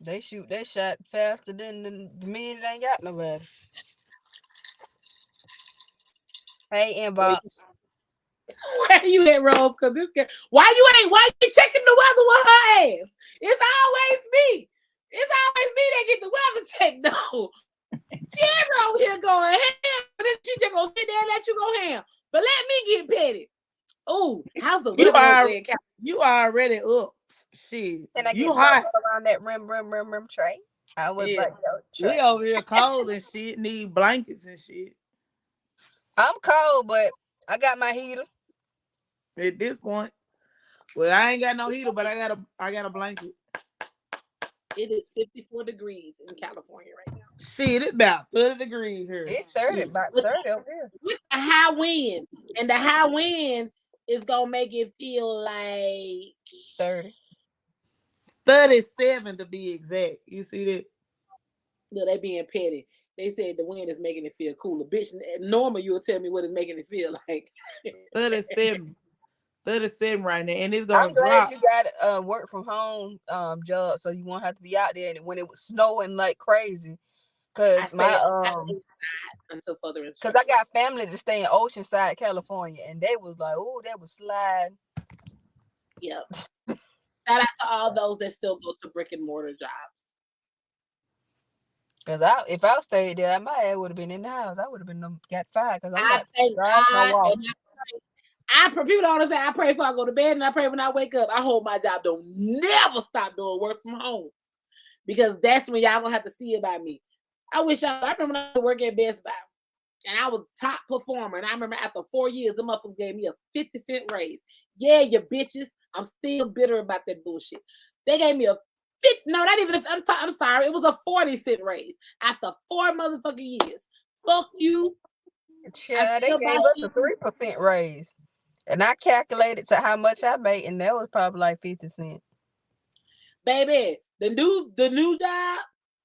[SPEAKER 6] They shoot that shot faster than the men that ain't got nobody. Hey, inbox.
[SPEAKER 8] Where you at, Rose? Because this girl, why you checking the weather with her ass? It's always me. It's always me that get the weather checked, though. Jerry over here going ham, but then she just gonna sit there and let you go ham. But let me get petty. Oh, how's the weather over there?
[SPEAKER 5] You already up. Shit.
[SPEAKER 6] And I
[SPEAKER 5] you
[SPEAKER 6] get
[SPEAKER 5] hot
[SPEAKER 6] around that rim tray. I was like, yo,
[SPEAKER 5] we over here cold and shit, need blankets and shit.
[SPEAKER 6] I'm cold, but I got my heater.
[SPEAKER 5] At this point. Well, I ain't got no heater, but I got a blanket.
[SPEAKER 8] It is 54 degrees in California right now.
[SPEAKER 5] Shit, it's about 30 degrees here.
[SPEAKER 6] It's 30, about 30 over here.
[SPEAKER 8] With a high wind. And the high wind is gonna make it feel like
[SPEAKER 6] 30.
[SPEAKER 5] 37 to be exact. You see that?
[SPEAKER 8] No, they being petty. They said the wind is making it feel cooler. Bitch, normal you'll tell me what it's making it feel like.
[SPEAKER 5] 37. 37 right now, and it's gonna
[SPEAKER 6] I'm glad
[SPEAKER 5] drop.
[SPEAKER 6] you got a work from home job, so you won't have to be out there when it was snowing like crazy. Cause
[SPEAKER 8] until further instructions.
[SPEAKER 6] Cause I got family to stay in Oceanside, California, and they was like, oh, that was sliding.
[SPEAKER 8] Yep. Shout out to all those that still go to brick and mortar jobs.
[SPEAKER 6] Cause if I stayed there, my ass would have been in the house. I would have been got fired. Cause I'm
[SPEAKER 8] people don't understand. I pray before I go to bed, and I pray when I wake up. I hope my job don't never stop doing work from home, because that's when y'all gonna have to see about me. I remember when I worked at Best Buy, and I was top performer, and I remember after 4 years, the motherfucker gave me a 50-cent raise. Yeah, you bitches. I'm still bitter about that bullshit. They gave me a not even. I'm sorry. It was a 40-cent raise after 4 motherfucking years. Fuck you.
[SPEAKER 6] Yeah, they gave us a 3% raise, and I calculated to how much I made, and that was probably like 50 cents.
[SPEAKER 8] Baby, the new job,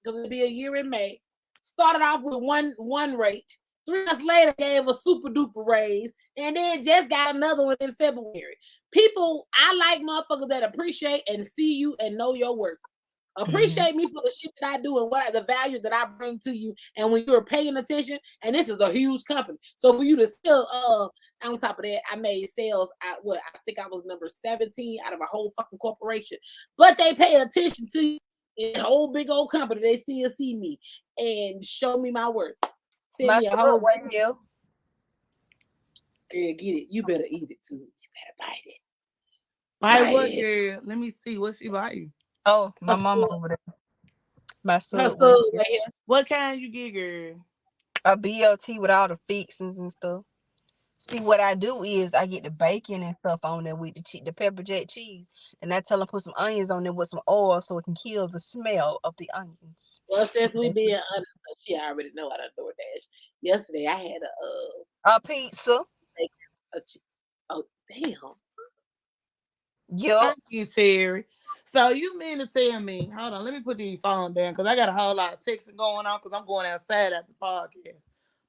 [SPEAKER 8] gonna be a year in May. Started off with one rate. 3 months later, gave a super duper raise, and then just got another one in February. People, I like motherfuckers that appreciate and see you and know your worth. Appreciate me for the shit that I do and what the value that I bring to you. And when you're paying attention, and this is a huge company, so for you to still on top of that, I made sales I think I was number 17 out of a whole fucking corporation. But they pay attention to you in a whole big old company. They still see me and show me my worth. Send
[SPEAKER 6] my
[SPEAKER 8] me a whole
[SPEAKER 6] girl,
[SPEAKER 8] get it. You better eat it too. You better bite it.
[SPEAKER 5] Bite what, girl? Let me see. What she bite you?
[SPEAKER 6] Oh, my mama over there. My son.
[SPEAKER 8] Right here.
[SPEAKER 5] What kind you get, girl?
[SPEAKER 6] A BLT with all the fixings and stuff. See, what I do is I get the bacon and stuff on there with the pepper jack cheese, and I tell them put some onions on there with some oil so it can kill the smell of the onions.
[SPEAKER 8] Well, since we being honest, she already know I done DoorDash. Yesterday I had
[SPEAKER 6] a pizza.
[SPEAKER 8] Oh damn.
[SPEAKER 6] Yup.
[SPEAKER 5] Thank you, Sherry. So you mean to tell me? Hold on, let me put these phone down because I got a whole lot of texting going on because I'm going outside after the podcast.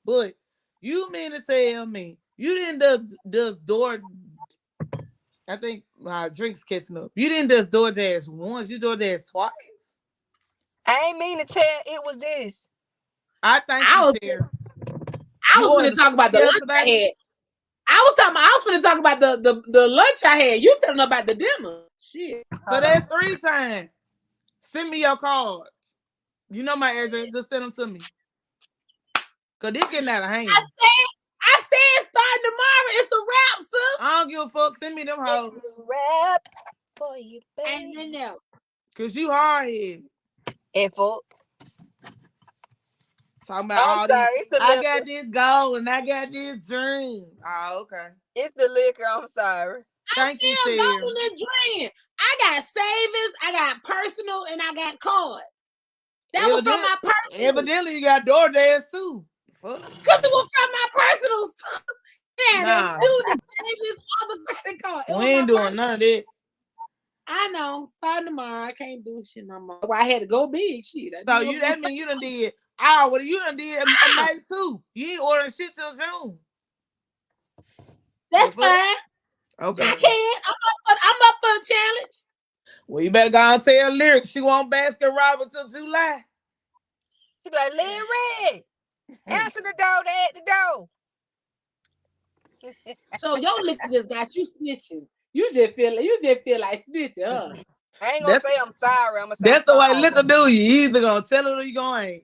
[SPEAKER 5] But you mean to tell me you didn't just door? I think my drink's catching up. You didn't just DoorDash once. You DoorDash twice.
[SPEAKER 6] I ain't mean to tell it was this.
[SPEAKER 5] I thank
[SPEAKER 8] I
[SPEAKER 5] you,
[SPEAKER 8] was
[SPEAKER 5] Sherry.
[SPEAKER 8] I
[SPEAKER 5] You
[SPEAKER 8] was going
[SPEAKER 5] ordered
[SPEAKER 8] to talk about the lunch I
[SPEAKER 5] yesterday.
[SPEAKER 8] had. I was going to talk about the lunch I had. You telling about the dinner. Shit.
[SPEAKER 5] So that's 3 times. Send me your cards. You know my address. Just send them to me. Cause this getting out of hand.
[SPEAKER 8] I said starting tomorrow. It's a wrap, sis.
[SPEAKER 5] I don't give a fuck. Send me them hoes.
[SPEAKER 6] It's a wrap for you,
[SPEAKER 8] Ain't
[SPEAKER 6] baby.
[SPEAKER 8] no.
[SPEAKER 5] Cause you hard headed.
[SPEAKER 6] And for
[SPEAKER 5] Talking about
[SPEAKER 6] I'm
[SPEAKER 5] all
[SPEAKER 6] sorry,
[SPEAKER 5] these.
[SPEAKER 6] it's the
[SPEAKER 5] I
[SPEAKER 6] liquor.
[SPEAKER 5] got this goal and I got this dream. Oh, okay.
[SPEAKER 6] It's the liquor. I'm sorry.
[SPEAKER 5] Thank you,
[SPEAKER 8] Still
[SPEAKER 5] Sarah.
[SPEAKER 8] golden and dream. I got savings, I got personal, and I got cards. That was from my personal.
[SPEAKER 5] Evidently, you got DoorDash too. Fuck.
[SPEAKER 8] Because it was from my personal stuff. Yeah,
[SPEAKER 5] Nah.
[SPEAKER 8] they do the savings on the credit card.
[SPEAKER 5] We ain't doing none of that.
[SPEAKER 8] I know. Starting tomorrow, I can't do shit no more. Well, I had to go big. Shit.
[SPEAKER 5] So that mean you done did. What you done did May too. You ain't ordering shit till June.
[SPEAKER 8] That's fine.
[SPEAKER 5] Okay.
[SPEAKER 8] I can. I'm up for the challenge.
[SPEAKER 5] Well, you better go and tell Lyric she won't basket robber till July.
[SPEAKER 6] She be like, Larry, answer the door. They at the door.
[SPEAKER 8] So your liquor just got you snitching. You just feel like snitching, huh?
[SPEAKER 6] I ain't gonna say I'm sorry. I'm gonna say
[SPEAKER 5] that's the way liquor do you. You either gonna tell it or you gonna ain't.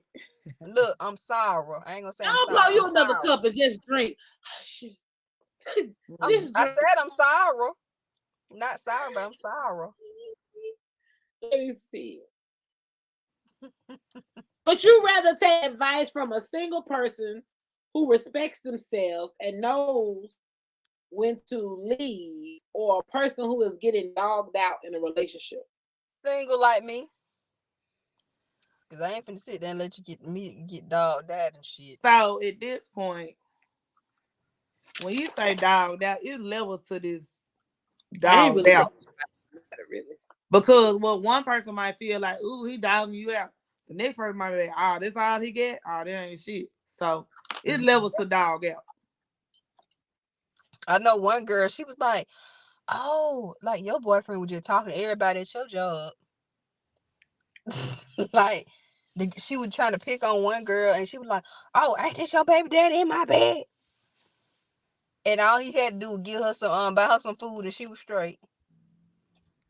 [SPEAKER 6] Look, I'm sorry. I ain't gonna say I'm
[SPEAKER 8] I'll
[SPEAKER 6] sorry.
[SPEAKER 8] blow you another cup and just drink. Shit.
[SPEAKER 6] I said I'm sorry. Not sorry, but I'm sorry.
[SPEAKER 8] Let me see. But you rather take advice from a single person who respects themselves and knows when to leave, or a person who is getting dogged out in a relationship?
[SPEAKER 6] Single like me. Cause I ain't finna sit there and let you get dogged out and shit.
[SPEAKER 5] So at this point, when you say dogged out, it's levels to this dogged out.
[SPEAKER 8] Really.
[SPEAKER 5] Because one person might feel like, ooh, he dogging you out. The next person might be like, oh, that's all he get? Oh, that ain't shit. So it's levels to dog out.
[SPEAKER 6] I know one girl, she was like, oh, like your boyfriend was just talking to everybody at your job. Like, she was trying to pick on one girl and she was like, oh, ain't this your baby daddy in my bed? And all he had to do was give her some, buy her some food and she was straight.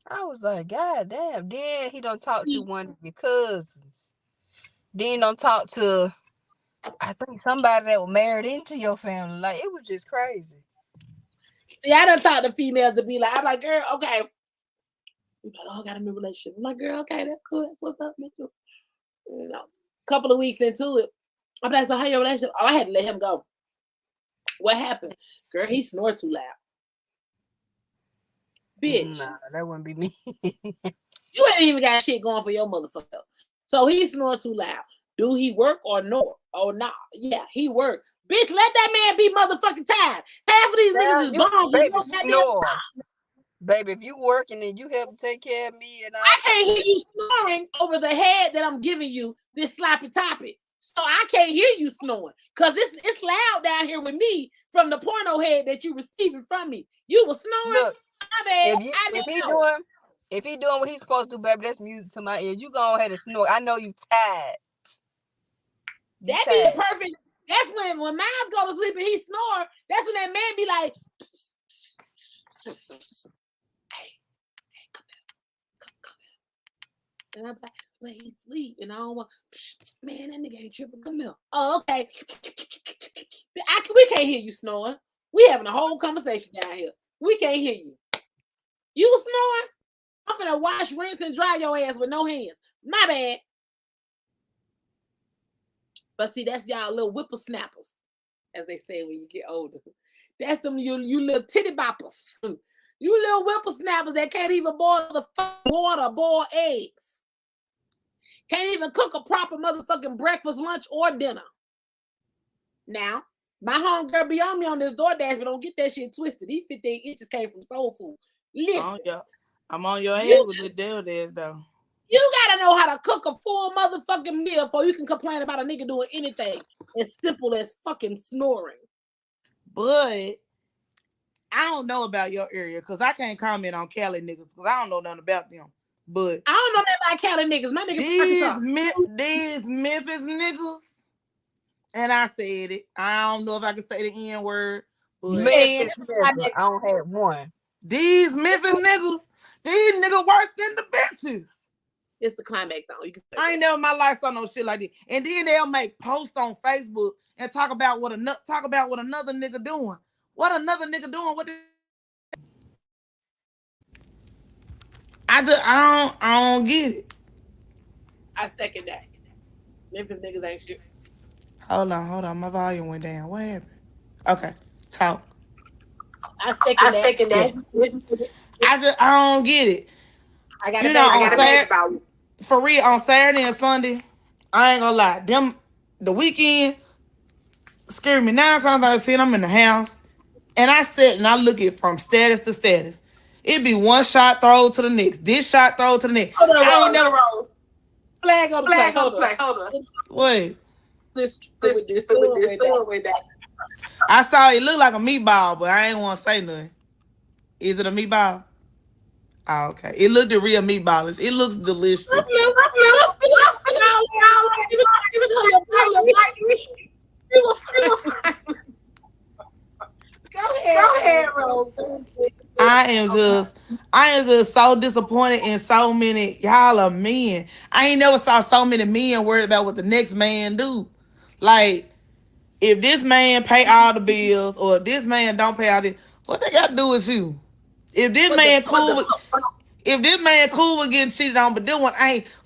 [SPEAKER 6] I was like, God damn. Then he don't talk to one of your cousins. Then don't talk to, I think, somebody that was married into your family. Like, it was just crazy.
[SPEAKER 8] See, I done talked to females to be like, I'm like, girl, okay. You're like, oh, I got a new relationship. I'm like, girl, okay, that's cool. That's what's up, me too. You know, a couple of weeks into it, I'm like, so how your relationship? Oh, I had to let him go. What happened? Girl, he snored too loud. Bitch.
[SPEAKER 6] Nah, that wouldn't be me.
[SPEAKER 8] You ain't even got shit going for your motherfucker. So he snored too loud. Do he work or no? Oh, nah. Yeah, he work. Bitch, let that man be motherfucking tired. Half of these niggas is bombs.
[SPEAKER 6] Baby, snore. Baby, if you working and you help take care of me and
[SPEAKER 8] I can't hear you snoring over the head that I'm giving you this sloppy topic. So I can't hear you snoring. Because it's loud down here with me from the porno head that you receiving from me. You was snoring.
[SPEAKER 6] Look, if he doing what he's supposed to do, baby, that's music to my ears. You go ahead and snore. I know you tired.
[SPEAKER 8] That be perfect. That's when Miles go to sleep and he snore. That's when that man be like, hey, come here. And I'm like, well, he sleep. And I don't want, man, that nigga ain't tripping. Come here. Oh, okay. We can't hear you snoring. We having a whole conversation down here. We can't hear you. You was snoring? I'm gonna wash, rinse, and dry your ass with no hands. My bad. But see, that's y'all little whippersnappers. as they say when you get older. That's them you little titty boppers. You little whippersnappers that can't even boil the water, boil eggs. Can't even cook a proper motherfucking breakfast, lunch, or dinner. Now, my homegirl be on me on this DoorDash, but don't get that shit twisted. These 15 inches came from Soul Food. Listen.
[SPEAKER 5] I'm on your head with the DoorDash, though.
[SPEAKER 8] You gotta know how to cook a full motherfucking meal before you can complain about a nigga doing anything as simple as fucking snoring.
[SPEAKER 5] But I don't know about your area because I can't comment on Cali niggas because I don't know nothing about them. But
[SPEAKER 8] I don't know nothing about Cali niggas. My niggas
[SPEAKER 5] these Memphis niggas, and I said it. I don't know if I can say the N word.
[SPEAKER 6] Memphis niggas. I don't have one.
[SPEAKER 5] These Memphis niggas, these niggas worse than the bitches.
[SPEAKER 8] It's the Climaxxx Zone.
[SPEAKER 5] I ain't never in my life saw no shit like this. And then they'll make posts on Facebook and talk about what another nigga doing. What another nigga doing? What? I don't get it.
[SPEAKER 8] I second that. Memphis niggas ain't shit.
[SPEAKER 5] Hold on. My volume went down. What happened? Okay, talk.
[SPEAKER 8] I second that.
[SPEAKER 5] I don't get it.
[SPEAKER 8] I gotta think about it.
[SPEAKER 5] For real, on Saturday and Sunday, I ain't gonna lie. The weekend scared me 9 times out of 10. I'm in the house, and I sit and I look at from status to status. It be one shot throw to the next. This shot throw to the next.
[SPEAKER 8] Hold on. Flag on the play. Hold on.
[SPEAKER 5] What?
[SPEAKER 8] This way back.
[SPEAKER 5] I saw it look like a meatball, but I ain't want to say nothing. Is it a meatball? Oh, okay. It looked a real meatballish. It looks delicious.
[SPEAKER 8] Go ahead, Rose.
[SPEAKER 5] I am just so disappointed in so many. Y'all are men. I ain't never saw so many men worried about what the next man do. Like, if this man pay all the bills or if this man don't pay all the, what they got to do with you? If this man cool with getting cheated on but doing what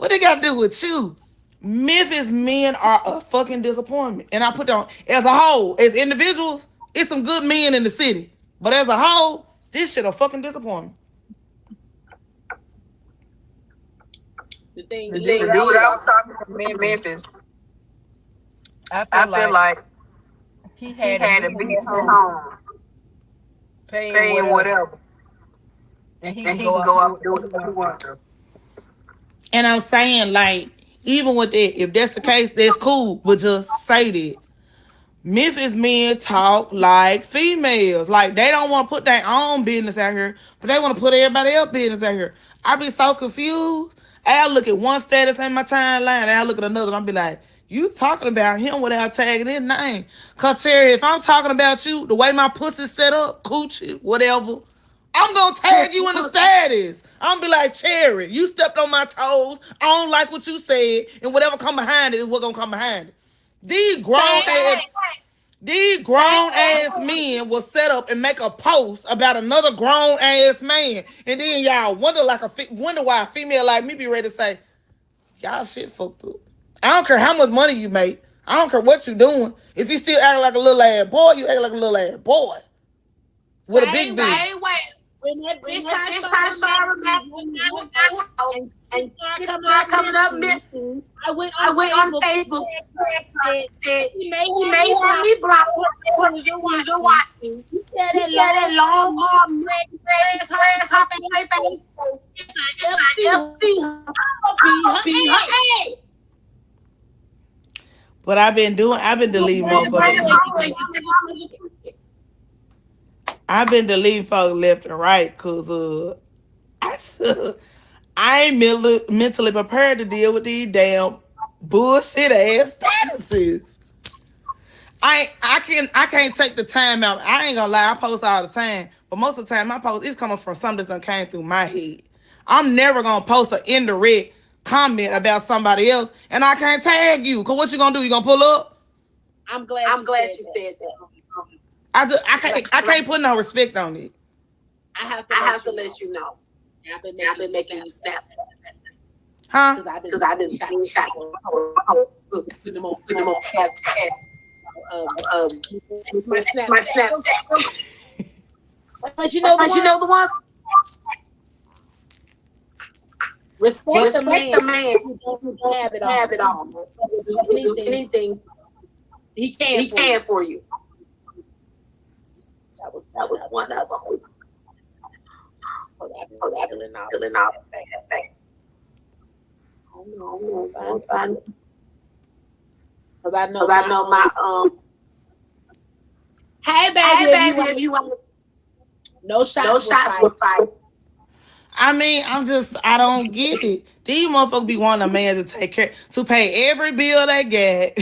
[SPEAKER 5] they got to do with you? Memphis men are a fucking disappointment. And I put that on as a whole, as individuals, it's some good men in the city. But as a whole, this shit a fucking disappointment.
[SPEAKER 6] The thing is, I was talking to Memphis. I feel like he had to be at home, paying whatever. And he can go out and do what he wants to.
[SPEAKER 5] And I'm saying, like, even with that, if that's the case, that's cool. But just say that. Memphis men talk like females. Like, they don't want to put their own business out here, but they want to put everybody else's business out here. I be so confused. I'll look at one status in my timeline, and I'll look at another, and I'll be like, you talking about him without tagging his name. Cause, Cherry, if I'm talking about you, the way my pussy's set up, coochie, whatever, I'm going to tag you in the status. I'm going to be like, Cherry, you stepped on my toes. I don't like what you said, and whatever come behind it is what's going to come behind it. These grown ass men will set up and make a post about another grown ass man, and then y'all wonder why a female like me be ready to say, y'all shit fucked up. I don't care how much money you make. I don't care what you doing. If you still act like a little ass boy, you act like a little ass boy with a big dick.
[SPEAKER 8] When that bitch started and start coming up missing, I went on Facebook and said, he may have me blocked because you're watching. You said that long arm, red ass hopping like that. If I see her, I'll be her head.
[SPEAKER 5] But I've been deleting motherfuckers. I've been deleting folks left and right because I ain't mentally prepared to deal with these damn bullshit ass statuses. I can't take the time out. I ain't gonna lie, I post all the time, but most of the time my post is coming from something that came through my head. I'm never gonna post an indirect comment about somebody else, and I can't tag you. Cause what you gonna do? You gonna pull up?
[SPEAKER 8] I'm glad you said that.
[SPEAKER 5] I can't put no respect on it.
[SPEAKER 8] I have to let you know. I've been making you snap.
[SPEAKER 5] Huh?
[SPEAKER 8] Because I've been shot. my Snapchat. But you
[SPEAKER 1] know
[SPEAKER 8] the one. Respect the man who don't have it all. Do anything he can for you. That was one of them. Feeling out. Because I know my Hey baby, if you want no shots will fight.
[SPEAKER 5] I mean, I don't get it. These motherfuckers be wanting a man to pay every bill they get,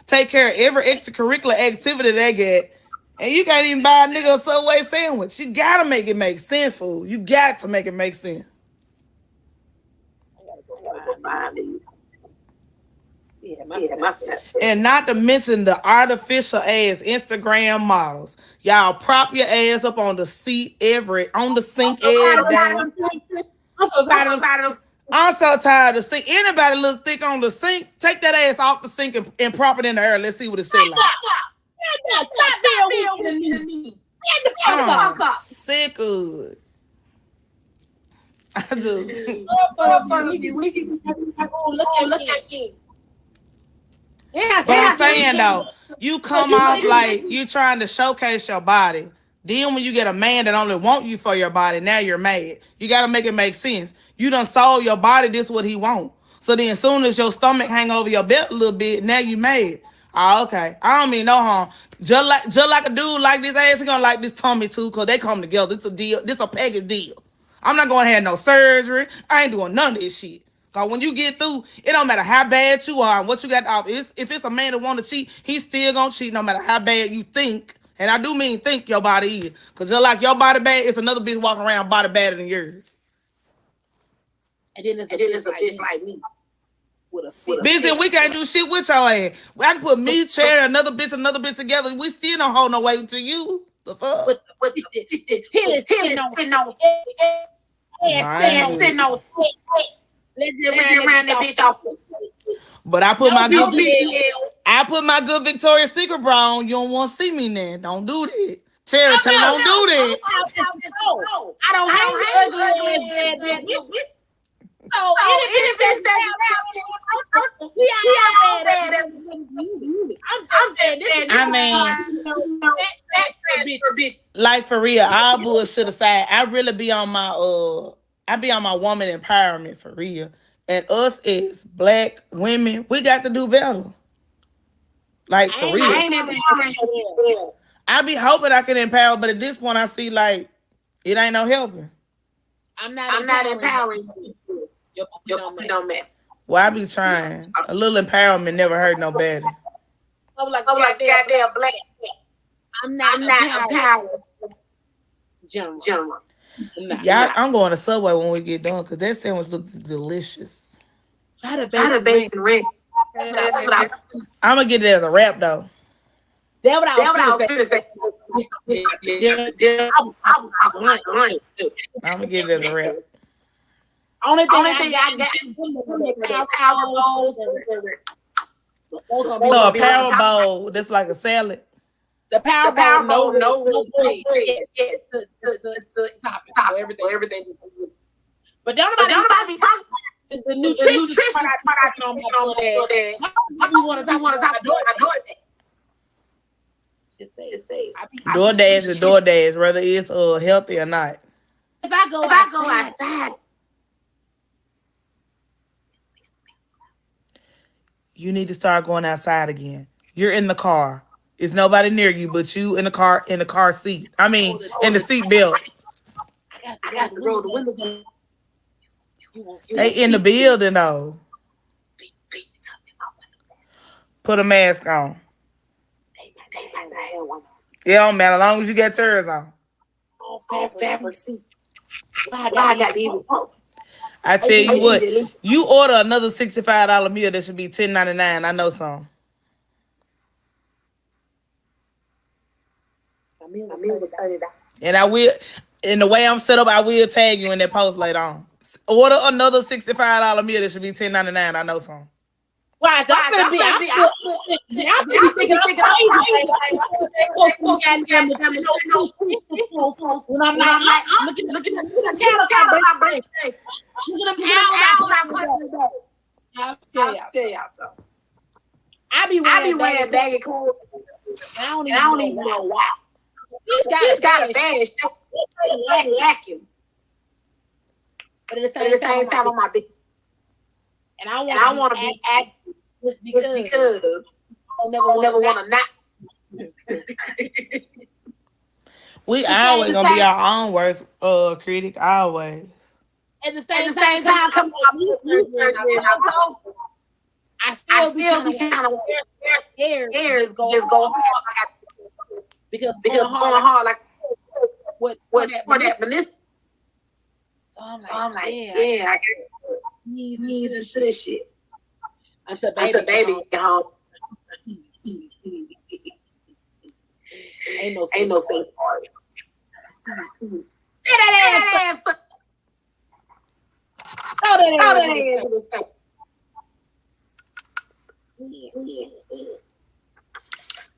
[SPEAKER 5] take care of every extracurricular activity they get, and you can't even buy a nigga a Subway sandwich. You gotta make it make sense, fool. You got to make it make sense.
[SPEAKER 8] I gotta go find these.
[SPEAKER 5] And not to mention the artificial ass Instagram models. Y'all prop your ass up on the seat on the sink every day.
[SPEAKER 8] I'm so tired of them.
[SPEAKER 5] I'm so tired of seeing anybody look thick on the sink. Take that ass off the sink and prop it in the air. Let's see what it says like.
[SPEAKER 8] Stop being me. Get the fuck up.
[SPEAKER 5] Sick of it. I just
[SPEAKER 8] look at you. Yeah,
[SPEAKER 5] but I'm saying though, you come off like you trying to showcase your body. Then when you get a man that only want you for your body, now you're mad. You gotta make it make sense. You done sold your body, this what he want. So then as soon as your stomach hang over your belt a little bit, now you mad. Oh, okay. I don't mean no harm. Just like a dude like this ass, he gonna like this tummy too, cause they come together. It's a deal. This a package deal. I'm not gonna have no surgery. I ain't doing none of this shit. Cause when you get through, it don't matter how bad you are and what you got off. If it's a man that want to cheat, he's still gonna cheat no matter how bad you think. And I do mean think your body is. Cause just like your body bad, it's another bitch walking around body badder than yours.
[SPEAKER 8] And then it's a bitch like me.
[SPEAKER 5] Bitch, and we can't do shit with your ass. I can put me, Cherry, another bitch together. We still don't hold no weight to you. The fuck?
[SPEAKER 8] With the titties sitting on let's just round that bitch off.
[SPEAKER 5] But I put my good Victoria's Secret bra on. You don't want to see me now. Don't do that. Cherry, don't do that.
[SPEAKER 8] I don't hate ugly. So any bitch that we all bad. I'm just
[SPEAKER 5] bitch. Like for real, all bullshit aside, I really be on my woman empowerment for real. And us as black women, we got to do better. Like for real. I be hoping I can empower, but at this point I see like it ain't no helping.
[SPEAKER 8] I'm not empowering you. Your don't matter.
[SPEAKER 5] Well, I be trying. A little empowerment never hurt no better.
[SPEAKER 8] I'm like goddamn black. I'm not empowered. General.
[SPEAKER 5] Yeah, I'm going to Subway when we get done because that sandwich looks delicious.
[SPEAKER 8] Try the bacon ranch.
[SPEAKER 5] I'm gonna get it as a wrap though.
[SPEAKER 8] That's what I was gonna say.
[SPEAKER 5] I'm gonna get it as a wrap.
[SPEAKER 8] Only thing I got power bowls.
[SPEAKER 5] So a power bowl, that's like a salad.
[SPEAKER 8] The power bowl, no bread. Yeah, the topping, everything. But don't nobody be talking. The nutrition part I don't know that. We want to talk about it. Just say.
[SPEAKER 5] DoorDash is DoorDash, whether it's healthy or not.
[SPEAKER 8] If I go outside.
[SPEAKER 5] You need to start going outside again. You're in the car. It's nobody near you but you in the car seat. I mean, in the seat belt.
[SPEAKER 8] I got to roll the window down.
[SPEAKER 5] They in the building though. Put a mask on. It don't matter as long as you got yours on.
[SPEAKER 8] Fabric suit. I got even folks.
[SPEAKER 5] I tell you what, you order another $65 meal that should be $10.99. I know some. And I will, in the way I'm set up, I will tag you in that post later on. Order another $65 meal that should be $10.99. I know some.
[SPEAKER 8] Watch, I'm gonna be thinking crazy. When I'm like, look at the cattle I bring. Look at them owls I put. I'll tell y'all something. I be wearing baggy clothes, and I don't even know why. He's got a bad shit, lacking. But at the same time, I'm my bitch. And I want to be active just because I don't never want to not.
[SPEAKER 5] We always gonna be our own worst critic, always.
[SPEAKER 8] At the same time, come on, I still be kind of scared just go hard because going hard like what that minister. So I'm like, yeah, I need to this shit until baby get home. Ain't no safe party. Throw that ass.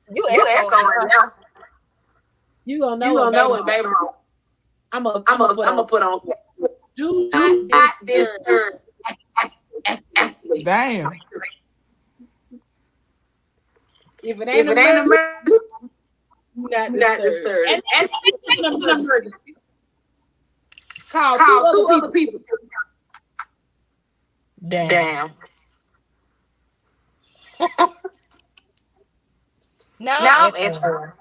[SPEAKER 6] You echoing now.
[SPEAKER 8] You gonna know it, baby. I'm gonna put on. Do not disturb.
[SPEAKER 5] Damn.
[SPEAKER 8] If it ain't emergency, not disturb. And it's an emergency. Call two other people.
[SPEAKER 6] Damn. Now I'm echoing.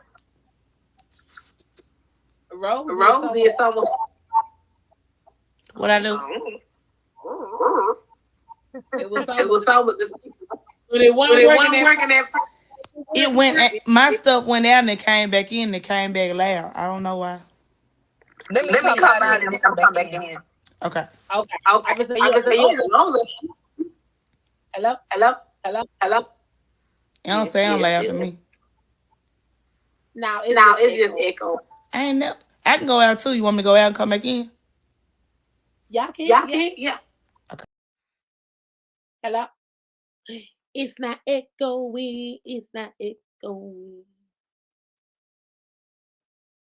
[SPEAKER 8] Rose did something.
[SPEAKER 5] What I do?
[SPEAKER 8] It was so with this. But it wasn't working at first.
[SPEAKER 5] It went. My stuff went out and it came back in. It came back loud. I don't know why.
[SPEAKER 6] Let me come out and come back in.
[SPEAKER 5] Okay.
[SPEAKER 8] I can say you. Hello.
[SPEAKER 5] It don't sound loud to me.
[SPEAKER 8] Now it's just echo.
[SPEAKER 5] I ain't know. I can go out too. You want me to go out and come back in?
[SPEAKER 8] Y'all can? Yeah.
[SPEAKER 5] Okay.
[SPEAKER 8] Hello? It's not echoing.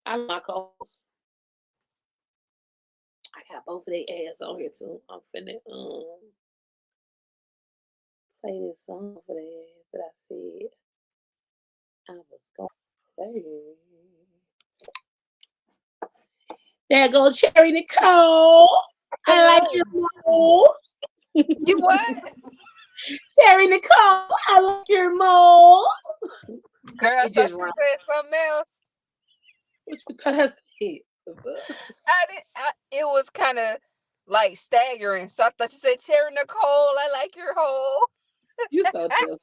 [SPEAKER 8] I like my calls. I got both of their ass on here too. I'm finna play this song for their ass that I said I was gonna play. There go Cherry Nicole. I like your mole.
[SPEAKER 6] You what?
[SPEAKER 8] Cherry Nicole, I like your mole.
[SPEAKER 6] Girl, I thought you said something else.
[SPEAKER 8] What you thought I said?
[SPEAKER 6] It was kind of like staggering. So I thought you said Cherry Nicole, I like your hole.
[SPEAKER 8] You so just.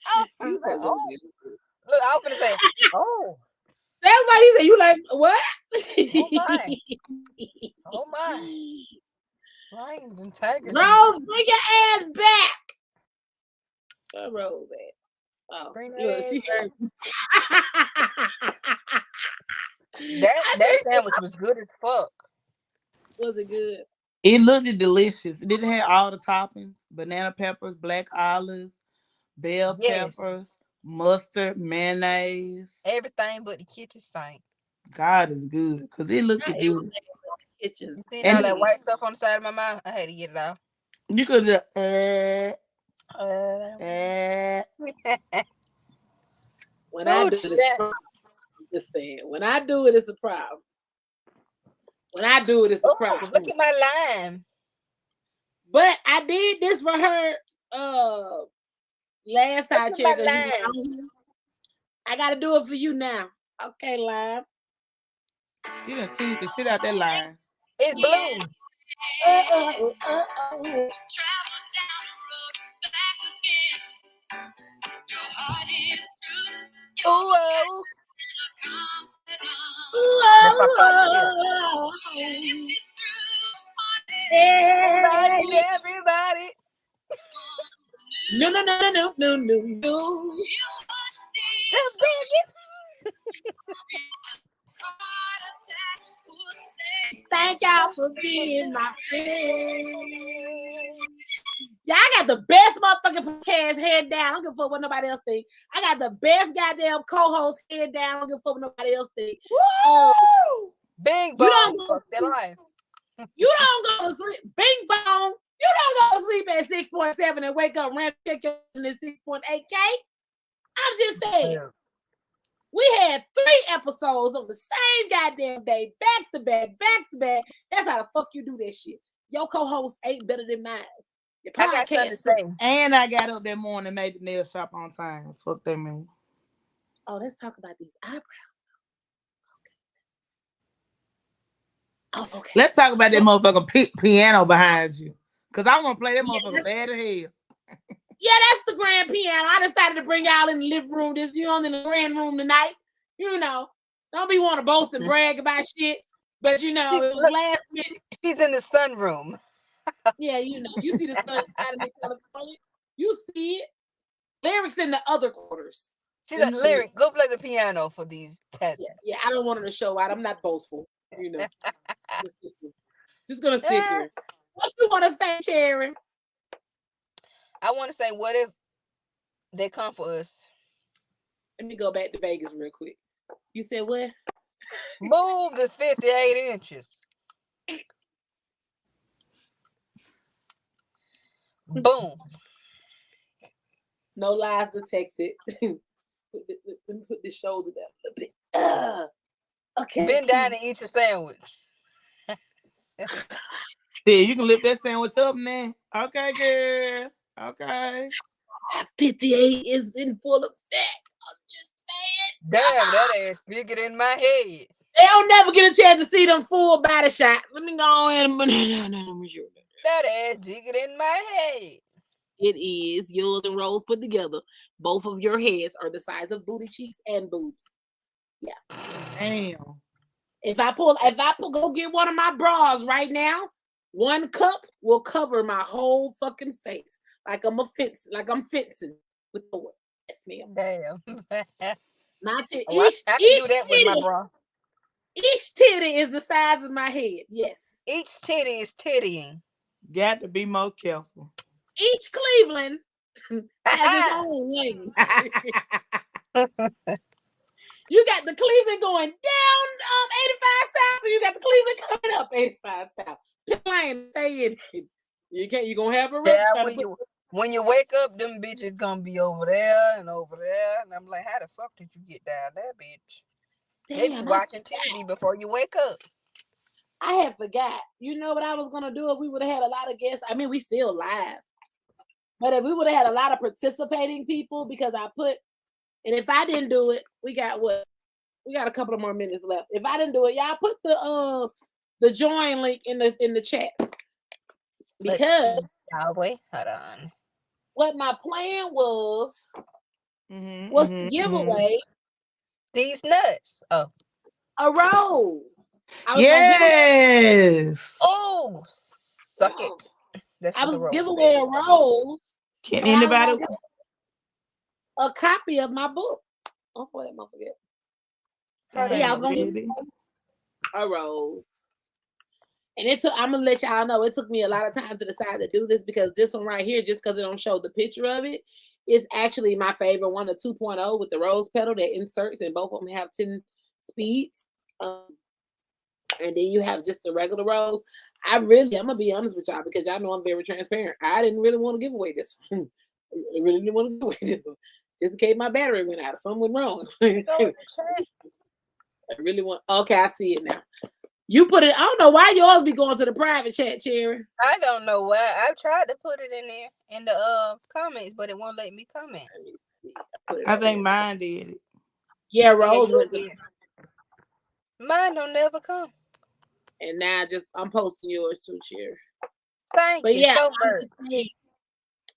[SPEAKER 6] I was like, oh. Look, I was gonna say, oh.
[SPEAKER 8] That's why he said you like what?
[SPEAKER 6] Oh my. Lions and tigers.
[SPEAKER 8] Rose, bring your ass back. Where Rose at? Oh, look, she heard.
[SPEAKER 6] that sandwich was good as fuck.
[SPEAKER 8] Was it good?
[SPEAKER 5] It looked delicious. It didn't have all the toppings: banana peppers, black olives, bell peppers, mustard, mayonnaise.
[SPEAKER 6] Everything but the kitchen sink.
[SPEAKER 5] God is good because it looked good.
[SPEAKER 6] You see all that white stuff on the side of my mouth? I had to get it out.
[SPEAKER 5] You could just
[SPEAKER 8] when I do this, I'm just saying. When I do it, it's a problem. When I do it, it's a problem.
[SPEAKER 6] Look at my lime.
[SPEAKER 8] But I did this for her last time, Cherry. I gotta do it for you now. Okay, lime.
[SPEAKER 5] She done cheated the shit out that line.
[SPEAKER 6] It's blue.
[SPEAKER 9] Travel down the road, back again. Your heart is true.
[SPEAKER 6] Ooh. Everybody.
[SPEAKER 8] No. Thank y'all for being my friend. Yeah, I got the best motherfucking podcast head down. I don't give a fuck what nobody else think. I got the best goddamn co-host head down. I don't give a fuck what nobody else think.
[SPEAKER 6] Bing
[SPEAKER 8] You
[SPEAKER 6] bong.
[SPEAKER 8] don't
[SPEAKER 6] Fuck their life.
[SPEAKER 8] You don't go to sleep. Bing bong. You don't go to sleep at 6.7 and wake up and check your in 6.8K. I'm just saying.
[SPEAKER 6] Yeah.
[SPEAKER 8] We had 3 episodes on the same goddamn day, back to back, back to back. That's how the fuck you do that shit. Your co-host ain't better than mine. Your
[SPEAKER 6] I got something to
[SPEAKER 8] podcast.
[SPEAKER 6] say.
[SPEAKER 5] And I got up that morning and made the nail shop on time. Fuck that man.
[SPEAKER 8] Oh, let's talk about these eyebrows. Oh, okay.
[SPEAKER 5] Let's talk about that motherfucking piano behind you. Because I want to play that motherfucker
[SPEAKER 8] that's-
[SPEAKER 5] bad as hell.
[SPEAKER 8] Yeah, that's the grand piano. I decided to bring y'all in the living room. In the grand room tonight. You know, don't be want to boast and brag about shit. But you know, it was
[SPEAKER 6] Look,
[SPEAKER 8] last minute.
[SPEAKER 6] she's in the sunroom.
[SPEAKER 8] Yeah, you know, you see the sun shining in California. You see it. Lyrics in the other quarters.
[SPEAKER 6] She's like, Lyric, go play the piano for these pets.
[SPEAKER 8] Yeah, I don't want her to show out. I'm not boastful. You know, just gonna sit here. What you want to say, Cherry?
[SPEAKER 6] I want to say, what if they come for us?
[SPEAKER 8] Let me go back to Vegas real quick. You said what?
[SPEAKER 6] Move the 58 inches. Boom.
[SPEAKER 8] No lies detected. Let me put the shoulder down a little bit. Okay.
[SPEAKER 6] Bend down and eat your sandwich.
[SPEAKER 5] Yeah, you can lift that sandwich up, man. Okay, girl. Okay.
[SPEAKER 8] 58 is in full effect. I'm just saying.
[SPEAKER 6] Damn, that ass bigger than my head.
[SPEAKER 8] They don't never get a chance to see them full body shot. Let me go in and
[SPEAKER 6] That ass bigger than my head.
[SPEAKER 8] It is yours and Rose put together. Both of your heads are the size of booty cheeks and boobs. Yeah.
[SPEAKER 5] Damn.
[SPEAKER 8] If I go get one of my bras right now, one cup will cover my whole fucking face. Like I'm fencing with the word. Yes, ma'am.
[SPEAKER 6] Damn.
[SPEAKER 8] Not to,
[SPEAKER 6] I can do that with my bra.
[SPEAKER 8] Each titty is the size of my head. Yes.
[SPEAKER 6] Each titty is tittying.
[SPEAKER 5] Got to be more careful.
[SPEAKER 8] Each Cleveland has its own lane. You got the Cleveland going down 85 south, and you got the Cleveland coming up 85 south. Plain, stay in it. You're gonna have a rough
[SPEAKER 6] when you wake up, them bitches gonna be over there and over there. And I'm like, how the fuck did you get down there, bitch? They be watching TV before you wake up.
[SPEAKER 8] I had forgot. You know what I was gonna do if we would have had a lot of guests? I mean, we still live. But if we would have had a lot of participating people, because and if I didn't do it, we got a couple of more minutes left. If I didn't do it, y'all put the join link in the chat. Because
[SPEAKER 6] wait, hold on.
[SPEAKER 8] What my plan was to give away
[SPEAKER 6] these nuts. Oh,
[SPEAKER 8] a rose.
[SPEAKER 5] Yes.
[SPEAKER 6] Oh, suck it.
[SPEAKER 8] I was giving away a rose.
[SPEAKER 5] Can anybody?
[SPEAKER 8] A copy of my book. Oh, what am I forget? Yeah, I was gonna give a rose. And I'm gonna let y'all know it took me a lot of time to decide to do this, because this one right here, just because it don't show the picture of it, is actually my favorite one, the 2.0 with the rose petal that inserts, and both of them have 10 speeds. And then you have just the regular rose. I'm gonna be honest with y'all, because y'all know I'm very transparent. I didn't really want to give away this one. I really didn't want to give away this one, just in case my battery went out or something went wrong. I really want. Okay, I see it now. You put it. I don't know why yours be going to the private chat, Cherry.
[SPEAKER 6] I don't know why. I've tried to put it in there in the comments, but it won't let me comment.
[SPEAKER 5] I think mine did it.
[SPEAKER 8] Yeah, Rose went to.
[SPEAKER 6] Mine don't never come.
[SPEAKER 8] And now I'm posting yours too, Cherry.
[SPEAKER 6] Thank you so much.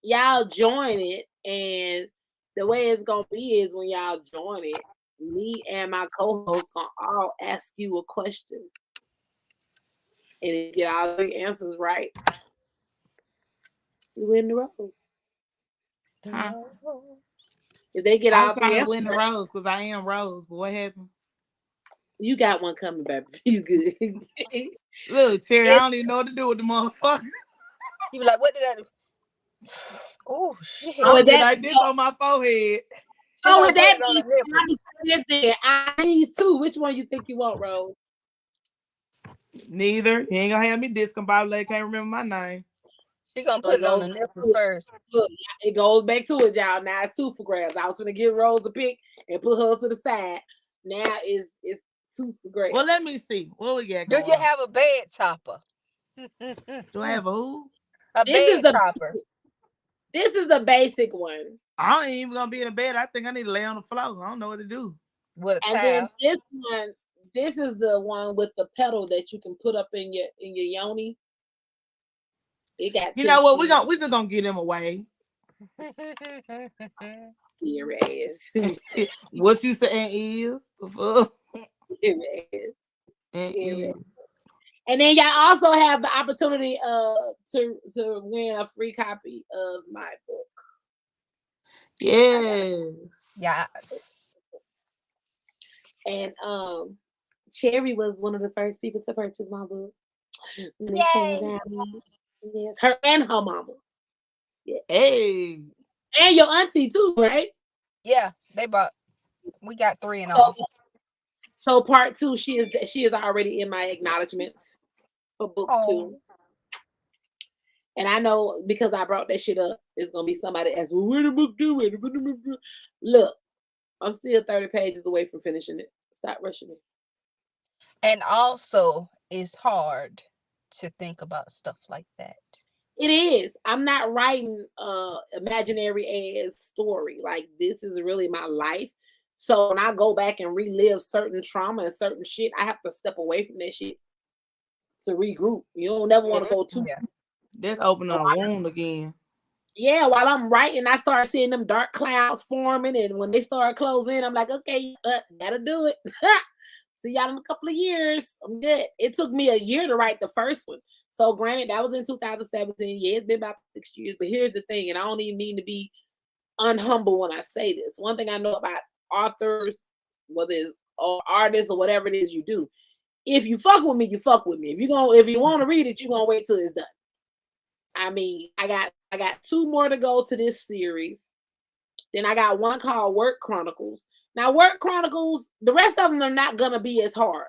[SPEAKER 8] Y'all join it, and the way it's gonna be is when y'all join it, me and my co-host gonna all ask you a question. And if you get all the answers right, you win the rose.
[SPEAKER 5] Huh?
[SPEAKER 8] If they get all
[SPEAKER 5] trying
[SPEAKER 8] three
[SPEAKER 5] to win the rose, because I am Rose. But what happened?
[SPEAKER 8] You got one coming, baby. You good?
[SPEAKER 5] Look, Cherry, I don't even know what to do with the motherfucker.
[SPEAKER 6] You be like, what did I do? Oh shit!
[SPEAKER 5] I'm
[SPEAKER 8] with
[SPEAKER 5] just
[SPEAKER 8] that,
[SPEAKER 5] like this on my forehead.
[SPEAKER 6] She
[SPEAKER 8] so
[SPEAKER 6] gonna
[SPEAKER 8] with
[SPEAKER 6] put
[SPEAKER 8] that
[SPEAKER 6] it on
[SPEAKER 8] being
[SPEAKER 6] her nipples.
[SPEAKER 8] said, then I these two. Which one you think you want, Rose?
[SPEAKER 5] Neither. He ain't gonna have me discombobulated. Can't remember my name.
[SPEAKER 6] She gonna
[SPEAKER 8] So
[SPEAKER 6] put
[SPEAKER 8] it
[SPEAKER 6] it on
[SPEAKER 8] goes
[SPEAKER 6] the
[SPEAKER 8] back
[SPEAKER 6] nipples
[SPEAKER 8] to it.
[SPEAKER 6] first.
[SPEAKER 8] Look, it goes back to it, y'all. Now it's two for grabs. I was gonna give Rose a pick and put her to the side. Now it's two for grabs.
[SPEAKER 5] Well, let me see. What we got
[SPEAKER 6] Do
[SPEAKER 5] going
[SPEAKER 6] you
[SPEAKER 5] on?
[SPEAKER 6] have a bed topper?
[SPEAKER 5] Do I have a who?
[SPEAKER 6] A
[SPEAKER 8] This is
[SPEAKER 6] bed topper
[SPEAKER 8] the basic one.
[SPEAKER 5] I ain't even gonna be in the bed. I think I need to lay on the floor. I don't know what to do.
[SPEAKER 6] with a
[SPEAKER 8] And then
[SPEAKER 6] towel.
[SPEAKER 8] this is the one with the pedal that you can put up in your yoni. It got
[SPEAKER 5] You know what? We
[SPEAKER 8] tension.
[SPEAKER 5] just gonna get him away.
[SPEAKER 8] Your ass.
[SPEAKER 5] What you saying is the fuck
[SPEAKER 8] Your ass.
[SPEAKER 5] and
[SPEAKER 8] Your
[SPEAKER 5] is.
[SPEAKER 8] ass. And then y'all also have the opportunity to win a free copy of my book.
[SPEAKER 5] Yes.
[SPEAKER 6] Yes.
[SPEAKER 8] And Cherry was one of the first people to purchase my book when it came
[SPEAKER 6] Yay!
[SPEAKER 8] down. Yes. Her and her mama. Yeah.
[SPEAKER 5] Hey.
[SPEAKER 8] And your auntie too, right?
[SPEAKER 6] Yeah, they bought. We got 3 in
[SPEAKER 8] So,
[SPEAKER 6] all.
[SPEAKER 8] so part 2, she is already in my acknowledgments for book 2.
[SPEAKER 6] Oh,
[SPEAKER 8] And I know because I brought that shit up, it's gonna be somebody asking, well, where the book do it? Look, I'm still 30 pages away from finishing it. Stop rushing me.
[SPEAKER 6] and also it's hard to think about stuff like that.
[SPEAKER 8] It is. I'm not writing imaginary ass story. Like this is really my life. So when I go back and relive certain trauma and certain shit, I have to step away from that shit to regroup. You don't never want to go too.
[SPEAKER 6] Yeah.
[SPEAKER 5] That's opening a wound again.
[SPEAKER 8] Yeah, while I'm writing, I start seeing them dark clouds forming, and when they start closing, I'm like, okay, gotta do it. See y'all in a couple of years. I'm good. It took me a year to write the first one. So granted, that was in 2017. Yeah, it's been about 6 years. But here's the thing, and I don't even mean to be unhumble when I say this. One thing I know about authors, whether it's or artists or whatever it is you do, if you fuck with me, you fuck with me. If you want to read it, you're gonna wait till it's done. I mean, I got 2 more to go to this series. Then I got one called Work Chronicles. Now, Work Chronicles, the rest of them are not gonna be as hard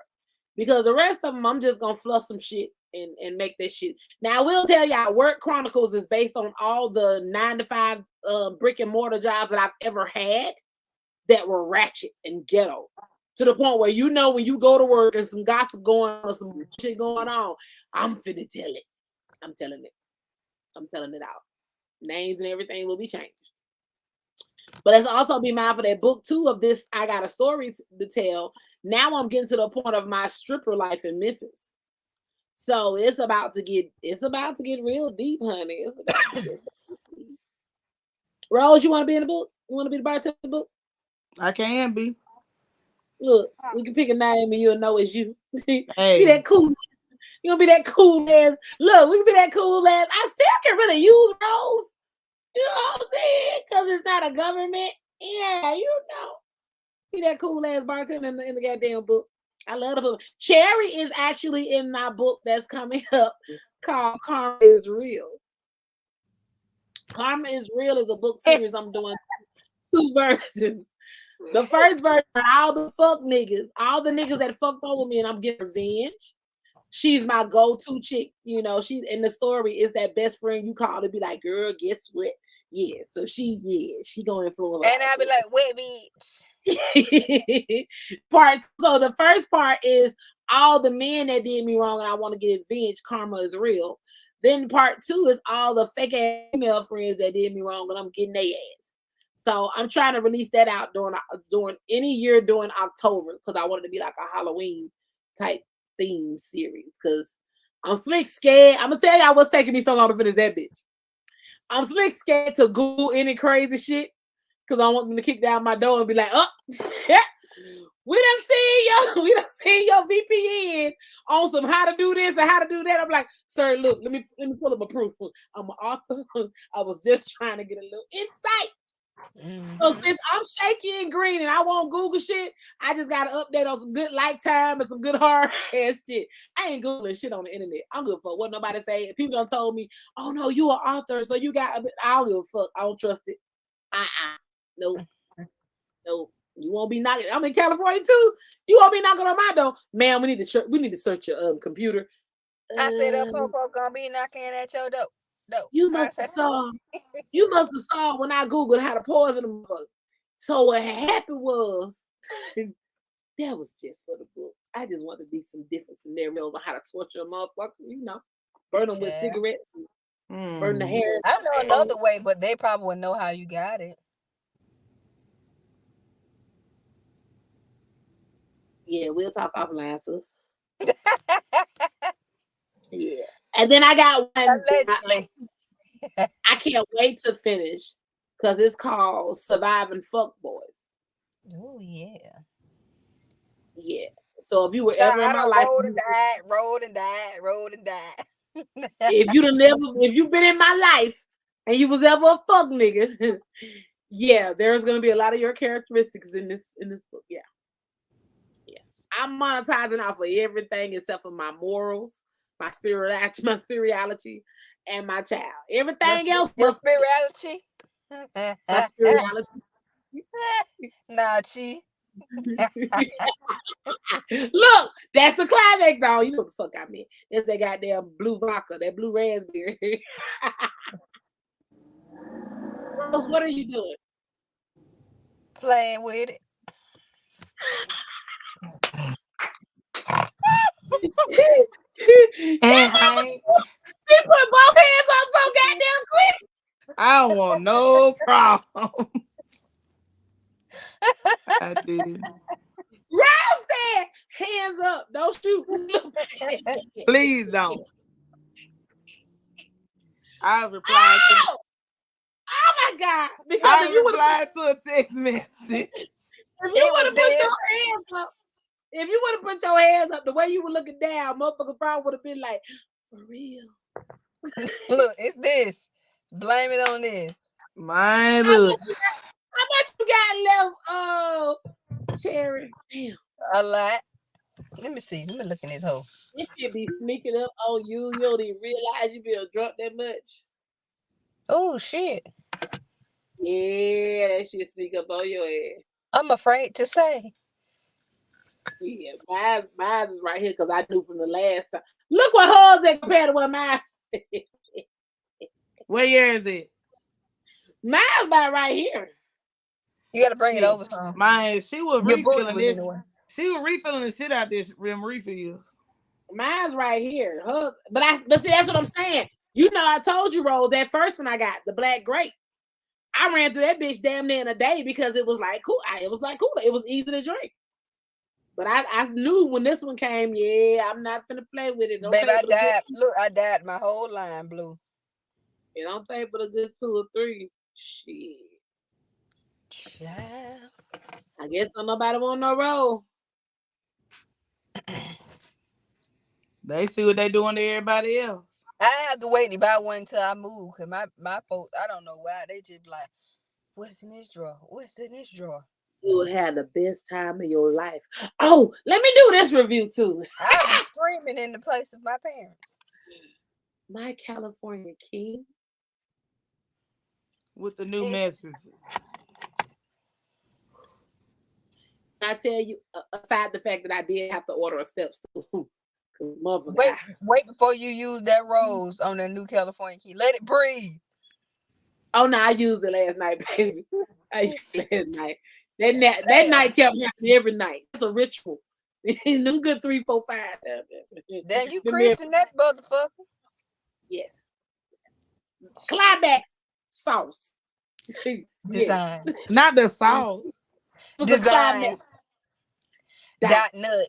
[SPEAKER 8] because the rest of them I'm just gonna fluff some shit and make that shit. Now, I will tell y'all, Work Chronicles is based on all the 9-to-5 brick and mortar jobs that I've ever had that were ratchet and ghetto. To the point where when you go to work and some gossip going on, some shit going on, I'm finna tell it. I'm telling it. I'm telling it out. Names and everything will be changed. But let's also be mindful that book 2 of this, I got a story to tell. Now I'm getting to the point of my stripper life in Memphis. So it's about to get real deep, honey. It's about to get deep. Rose, you want to be in the book? You want to be the bartender in the book?
[SPEAKER 5] I can be.
[SPEAKER 8] Look, we can pick a name and you'll know it's you. Be
[SPEAKER 5] Hey.
[SPEAKER 8] that cool. You gonna be that cool ass. Look, we can be that cool ass. I still can really use Rose. You know what I'm saying? Because it's not a government. Yeah, Be that cool ass bartender in the goddamn book. I love the book. Cherry is actually in my book that's coming up called Karma is Real. Karma is Real is a book series I'm doing 2 versions. The first version, all the all the niggas that fucked over me and I'm getting revenge. She's my go-to chick. She's in the story is that best friend you call to be like, girl, guess what? Yeah, so she gonna influence.
[SPEAKER 6] And I'll be like, wait, bitch.
[SPEAKER 8] So the first part is all the men that did me wrong and I want to get revenge. Karma is real. Then part 2 is all the fake ass female friends that did me wrong and I'm getting their ass. So I'm trying to release that out during any year during October because I wanted to be like a Halloween type theme series because I'm slick scared. I'm gonna tell y'all what's taking me so long to finish that bitch. I'm slick scared to Google any crazy shit because I want them to kick down my door and be like, oh, we done seen your VPN on some how to do this and how to do that. I'm like, sir, look, let me pull up my proof. I'm an author. I was just trying to get a little insight. So since I'm shaky and green and I won't Google shit, I just got to update on some good Lifetime and some good horror ass shit. I ain't Googling shit on the internet. I don't give a fuck what nobody say. People done told me, oh no, you an author, so you got, I don't give a fuck. I don't trust it. Nope. Nope. You won't be knocking. I'm in California too. You won't be knocking on my door. Man, we need to search your computer.
[SPEAKER 6] I said that Popo gonna be knocking at your door.
[SPEAKER 8] You must have saw when I Googled how to poison them. So what happened was that was just for the book. I just want to be some different scenarios on how to torture a motherfucker, burn them with cigarettes, burn the hair.
[SPEAKER 6] I know another way, but they probably would know how you got it.
[SPEAKER 8] Yeah, we'll talk offline, sis. Yeah. And then I got one.
[SPEAKER 6] Allegedly.
[SPEAKER 8] I can't wait to finish because it's called Surviving Fuck Boys.
[SPEAKER 6] Oh yeah.
[SPEAKER 8] Yeah. So if you were ever in my life,
[SPEAKER 6] rolled and died.
[SPEAKER 8] if you've been in my life and you was ever a fuck nigga, yeah, there's gonna be a lot of your characteristics in this book. Yeah. Yeah. I'm monetizing off of everything except for my morals, my spirituality, and my child. Everything else
[SPEAKER 6] Your
[SPEAKER 8] was
[SPEAKER 6] spirituality.
[SPEAKER 8] my spirituality.
[SPEAKER 6] Nah, chi.
[SPEAKER 8] Look, that's the Climaxxx Zone. You know what the fuck I mean. It's that goddamn blue vodka, that blue raspberry. Rose, what are you doing?
[SPEAKER 6] Playing with it.
[SPEAKER 8] He put both hands up so goddamn quick.
[SPEAKER 5] I don't want no problem. I did.
[SPEAKER 8] Rose said, hands up, don't shoot.
[SPEAKER 5] Please don't. I replied
[SPEAKER 8] oh my God. Because if you
[SPEAKER 5] replied to a text message.
[SPEAKER 8] If you would have put your hands up, the way you were looking down, motherfucker probably would have been like, for real.
[SPEAKER 6] Look, it's this. Blame it on this.
[SPEAKER 5] Mine, look.
[SPEAKER 8] How much you got left, Cherry? Damn.
[SPEAKER 6] A lot. Let me see. Let me look in this hole.
[SPEAKER 8] This shit be sneaking up on you. You don't even realize you been drunk that much.
[SPEAKER 6] Oh, shit.
[SPEAKER 8] Yeah, that shit sneak up on your ass.
[SPEAKER 6] I'm afraid to say.
[SPEAKER 8] Yeah, mine is right here because I knew from the last time. Look what hers at compared to what mine.
[SPEAKER 5] What year is it?
[SPEAKER 8] Mine's about right here.
[SPEAKER 6] You gotta bring it over, son.
[SPEAKER 5] Mine, she was refilling this.
[SPEAKER 6] Anyway.
[SPEAKER 5] She was refilling the shit out this refills.
[SPEAKER 8] Mine's right here. But see, that's what I'm saying. You know, I told you, Rose, that first one I got, the black grape. I ran through that bitch damn near in a day because it was like cool. It was like cool. It was easy to drink. But I knew when this one came, yeah, I'm not gonna play with it. Don't
[SPEAKER 6] Baby, I died. Look, I died. My whole line blue.
[SPEAKER 8] It don't take but a good 2 or 3. Shit.
[SPEAKER 6] Yeah.
[SPEAKER 8] I guess don't nobody want no roll.
[SPEAKER 5] They see what they doing to everybody else.
[SPEAKER 6] I have to wait to buy one until I move because my folks, I don't know why, they just like, what's in this drawer? What's in this drawer?
[SPEAKER 8] You will have the best time of your life. Oh, let me do this review too.
[SPEAKER 6] I'll be screaming in the place of my parents.
[SPEAKER 8] My California King.
[SPEAKER 5] With the new mattresses.
[SPEAKER 8] I tell you, aside the fact that I did have to order a step stool.
[SPEAKER 6] Wait before you use that rose on that new California Key. Let it breathe.
[SPEAKER 8] Oh no, I used it last night, baby. I used it last night. That night kept happening every night. It's a ritual. Them good 3, 4, 5.
[SPEAKER 6] Damn, you creasing that motherfucker.
[SPEAKER 8] Yes. Climaxxx sauce.
[SPEAKER 6] Design.
[SPEAKER 8] Yes.
[SPEAKER 5] Not the sauce.
[SPEAKER 6] Design. Dot nut.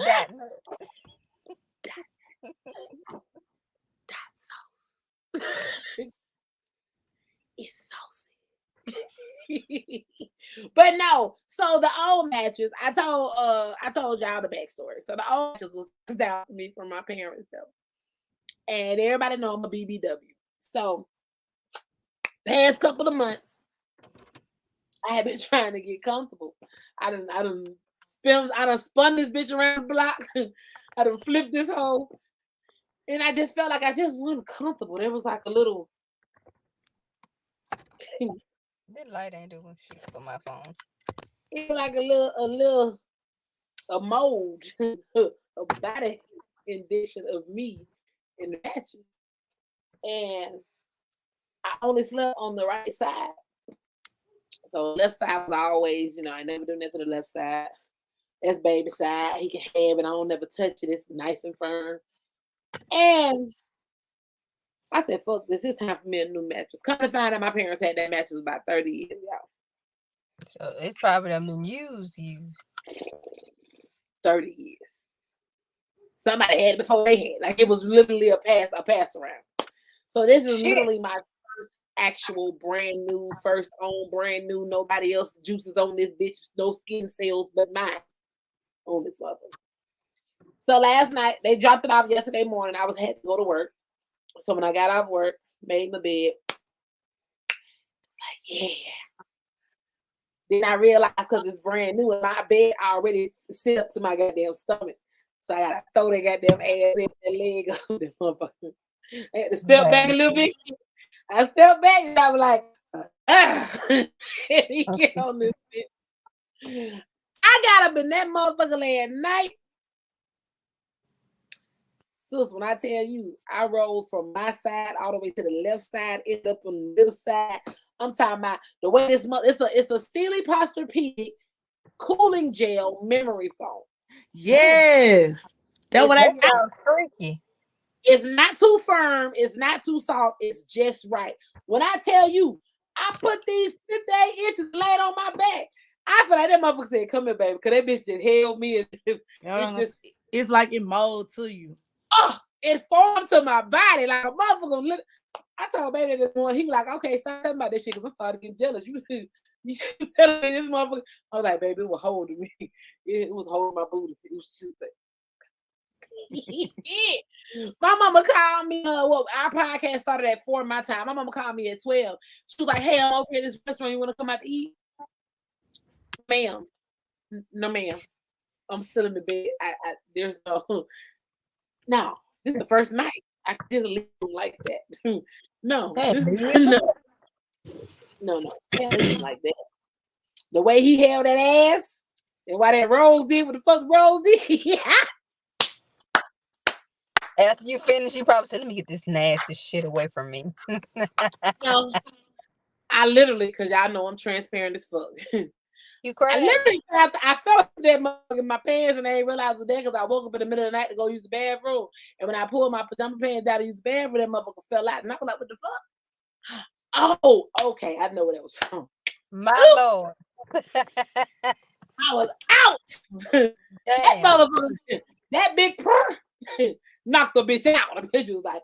[SPEAKER 6] Dot nut.
[SPEAKER 8] Dot sauce. It's saucy. But no, so the old mattress, I told y'all the backstory. So the old mattress was down to me from my parents though. And everybody know I'm a BBW. So, past couple of months, I have been trying to get comfortable. I done spun this bitch around the block. I done flipped this hole. And I just felt like I just wasn't comfortable. There was like a little
[SPEAKER 6] This light ain't doing shit for my phone.
[SPEAKER 8] it was like a mold, a body condition of me in the mattress. And I only slept on the right side. So left side was always, I never do nothing to the left side. That's baby side. He can have it. I don't never touch it. It's nice and firm. And I said, fuck this. It's time for me a new mattress. Come to find out my parents had that mattress about 30 years ago.
[SPEAKER 6] So it's probably done been used.
[SPEAKER 8] 30 years. Somebody had it before they had it. Like it was literally a pass around. So this is literally my first actual brand new, first own brand new, nobody else juices on this bitch, no skin cells but mine on this mother. So last night, they dropped it off yesterday morning. I had to go to work. So when I got off work, made my bed. It's like, yeah. Then I realized because it's brand new and my bed already sit up to my goddamn stomach. So I gotta throw that goddamn ass in that leg of that motherfucker. I had to step back a little bit. I stepped back and I was like, and he get on this bitch. I got up in that motherfucker last night. Sis, when I tell you, I rolled from my side all the way to the left side, ended up on the middle side. I'm talking about the way this it's a Sealy Posturepedic cooling gel memory foam.
[SPEAKER 5] Yes. That's what I got.
[SPEAKER 6] Freaky.
[SPEAKER 8] It's not too firm. It's not too soft. It's just right. When I tell you, I put these 58 inches laid on my back. I feel like that motherfucker said, come here, baby. Because that bitch just held me. And
[SPEAKER 5] it's like it mold to you.
[SPEAKER 8] Oh, it formed to my body like a motherfucker. I told baby this morning, he was like, okay, stop talking about this shit because I started getting jealous. You telling me this motherfucker. I was like, baby, it was holding me. It was holding my booty. It was just like, my mama called me. Our podcast started at 4 my time. My mama called me at 12. She was like, "Hey, I'm over here at this restaurant. You want to come out to eat?" Ma'am, no, ma'am. I'm still in the bed. There's no. This is the first night. I didn't leave like that. No, no. Can't leave like that. The way he held that ass and why that Rose did what the fuck Rose did.
[SPEAKER 6] After you finish, you probably said, let me get this nasty shit away from me.
[SPEAKER 8] No, I literally, because y'all know I'm transparent as fuck.
[SPEAKER 6] You cried?
[SPEAKER 8] I literally I fell off that mug in my pants and I didn't realize it was there because I woke up in the middle of the night to go use the bathroom. And when I pulled my pajama pants down to use the bathroom, that motherfucker fell out. And I was like, what the fuck? Oh, okay. I know where that was from.
[SPEAKER 6] My Lord.
[SPEAKER 8] I was out. That motherfucker, that big purr knocked the bitch out. The bitch was like,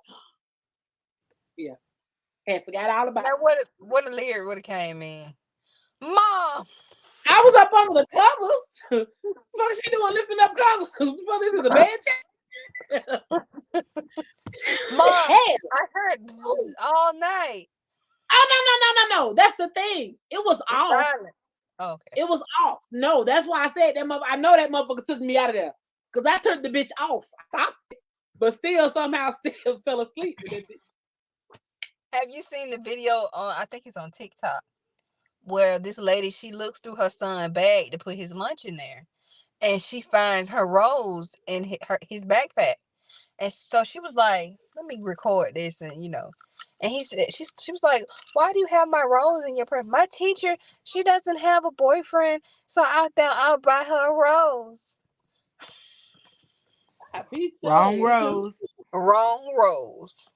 [SPEAKER 8] yeah. And forgot all about
[SPEAKER 6] it. What a lyric would have came in. Mom!
[SPEAKER 8] I was up under the covers. What she doing lifting up covers? What this is a bed check?
[SPEAKER 6] Mom, I heard all night.
[SPEAKER 8] Oh no. That's the thing. It was off.
[SPEAKER 6] Oh, okay.
[SPEAKER 8] It was off. No, that's why I said that I know that motherfucker took me out of there. Because I turned the bitch off. I stopped it. But somehow fell asleep with that bitch.
[SPEAKER 6] Have you seen the video I think it's on TikTok, where this lady, she looks through her son's bag to put his lunch in there, and she finds her rose in his backpack, and so she was like, "Let me record this," and and he said, she was like, "Why do you have my rose in your purse? My teacher, she doesn't have a boyfriend, so I thought I'll buy her a rose."
[SPEAKER 5] Wrong rose.
[SPEAKER 6] Wrong rose.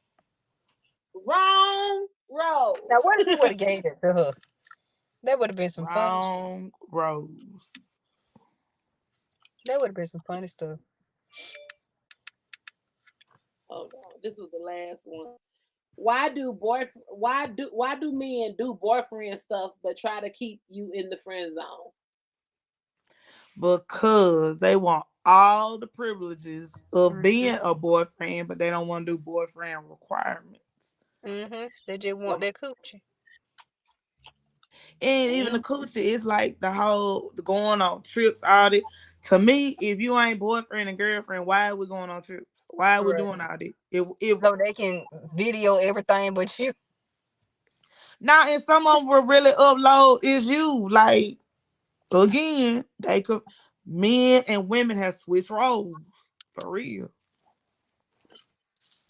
[SPEAKER 8] Wrong rose.
[SPEAKER 6] Now, what if you would have gave it to her? That would have been some fun.
[SPEAKER 5] Wrong rose.
[SPEAKER 6] That would have been some funny stuff.
[SPEAKER 8] Oh no, this was the last one. Why do men do boyfriend stuff but try to keep you in the friend zone?
[SPEAKER 5] Because they want all the privileges of being a boyfriend, but they don't want to do boyfriend requirements.
[SPEAKER 6] They just want that coochie.
[SPEAKER 5] And even the coochie, it's like the whole going on trips, all that. To me, if you ain't boyfriend and girlfriend, why are we going on trips? Why are we
[SPEAKER 6] Right.
[SPEAKER 5] doing all that? If
[SPEAKER 6] So they can video everything but you.
[SPEAKER 5] now, and some of them will really upload is you. Like again, they could men and women have switched roles for real.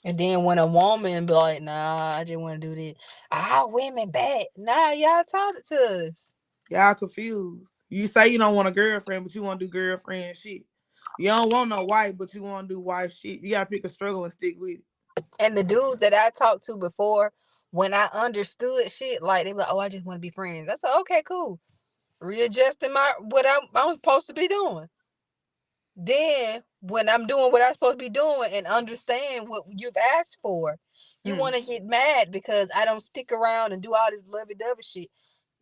[SPEAKER 6] And then when a woman be like, nah, I just want to do this. All women bad. Nah, y'all taught it to us.
[SPEAKER 5] Y'all confused. You say you don't want a girlfriend, but you want to do girlfriend shit. You don't want no wife, but you want to do wife shit. You gotta pick a struggle and stick with it.
[SPEAKER 6] And the dudes that I talked to before, when I understood shit, like they be like, oh, I just want to be friends. I said, okay, cool. Readjusting what I'm supposed to be doing. Then when I'm doing what I'm supposed to be doing and understand what you've asked for, you want to get mad because I don't stick around and do all this lovey-dovey shit.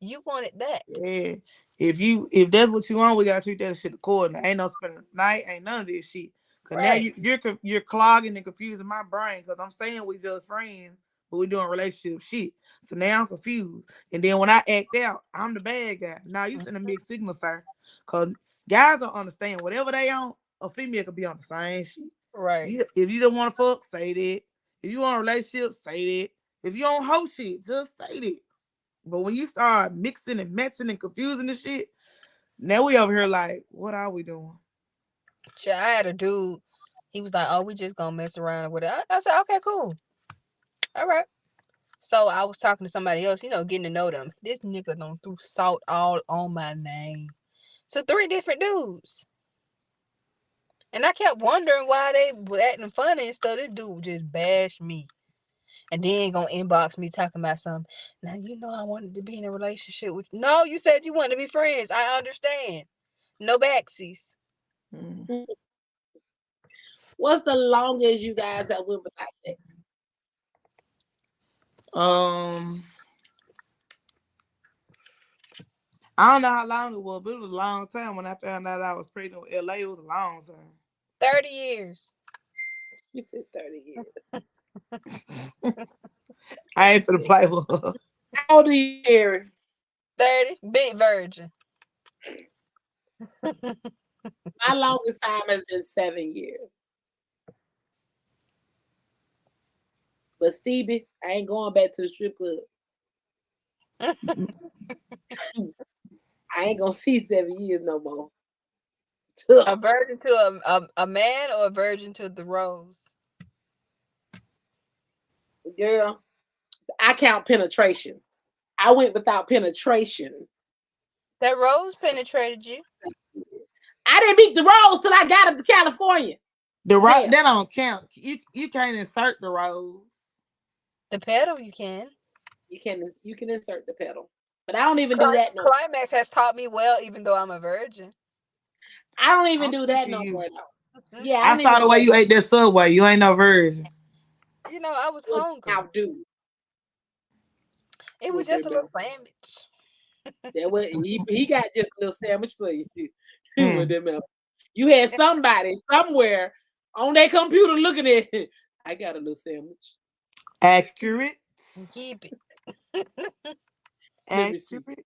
[SPEAKER 6] You wanted that.
[SPEAKER 5] Yeah. If that's what you want, we gotta treat that shit accordingly. Ain't no spending the night, ain't none of this shit. Cause now
[SPEAKER 6] Right.
[SPEAKER 5] you're clogging and confusing my brain. Cause I'm saying we just friends, but we doing relationship shit. So now I'm confused. And then when I act out, I'm the bad guy. Now you send a mixed signal, sir. Cause guys don't understand whatever they on, a female could be on the same shit.
[SPEAKER 6] Right.
[SPEAKER 5] If you don't want to fuck, say that. If you want a relationship, say that. If you don't hoe shit, just say that. But when you start mixing and matching and confusing the shit, now we over here like, what are we doing?
[SPEAKER 6] Shit, I had a dude. He was like, "Oh, we just gonna mess around with it." I said, "Okay, cool, all right." So I was talking to somebody else, getting to know them. This nigga done threw salt all on my name. So 3 different dudes, and I kept wondering why they were acting funny and stuff. This dude just bashed me, and then gonna inbox me talking about something. Now I wanted to be in a relationship with. No, you said you wanted to be friends. I understand. No backsies.
[SPEAKER 5] Mm.
[SPEAKER 8] What's the longest you guys have went without sex?
[SPEAKER 5] Um, I don't know how long it was, but it was a long time. When I found out I was pregnant with LA, it was a long time.
[SPEAKER 6] 30 years.
[SPEAKER 8] She said 30 years.
[SPEAKER 5] I ain't finna play with her.
[SPEAKER 8] How old are you, Jerry?
[SPEAKER 6] 30. Big virgin.
[SPEAKER 8] My longest time has been 7 years. But Stevie, I ain't going back to the strip club. I ain't gonna see 7 years no more.
[SPEAKER 6] A virgin to a man or a virgin to the rose?
[SPEAKER 8] Girl, I count penetration. I went without penetration.
[SPEAKER 6] That rose penetrated you.
[SPEAKER 8] I didn't beat the rose till I got up to California.
[SPEAKER 5] That
[SPEAKER 8] Hell,
[SPEAKER 5] don't count. You can't insert the rose.
[SPEAKER 6] The petal you can.
[SPEAKER 8] you can insert the pedal, but I don't even do that no.
[SPEAKER 6] Climaxxx has taught me well, even though I'm a virgin.
[SPEAKER 8] I don't even
[SPEAKER 5] I'm
[SPEAKER 8] do
[SPEAKER 5] sick
[SPEAKER 8] that
[SPEAKER 5] of
[SPEAKER 8] no
[SPEAKER 5] you.
[SPEAKER 8] more though. Yeah, I
[SPEAKER 5] I
[SPEAKER 8] don't even
[SPEAKER 5] saw the
[SPEAKER 8] do
[SPEAKER 5] way
[SPEAKER 8] that.
[SPEAKER 5] you ate that Subway. You ain't no virgin.
[SPEAKER 6] I was
[SPEAKER 8] What
[SPEAKER 6] hungry.
[SPEAKER 8] I do?
[SPEAKER 6] It was
[SPEAKER 8] What
[SPEAKER 6] just
[SPEAKER 8] that
[SPEAKER 6] a little
[SPEAKER 8] man?
[SPEAKER 6] sandwich.
[SPEAKER 8] That what he got just a little sandwich for you. What
[SPEAKER 5] Mm.
[SPEAKER 8] that man? You had somebody somewhere on their computer looking at it. I got a little sandwich.
[SPEAKER 5] Accurate.
[SPEAKER 6] Keep it.
[SPEAKER 8] Let me see.
[SPEAKER 5] Accurate.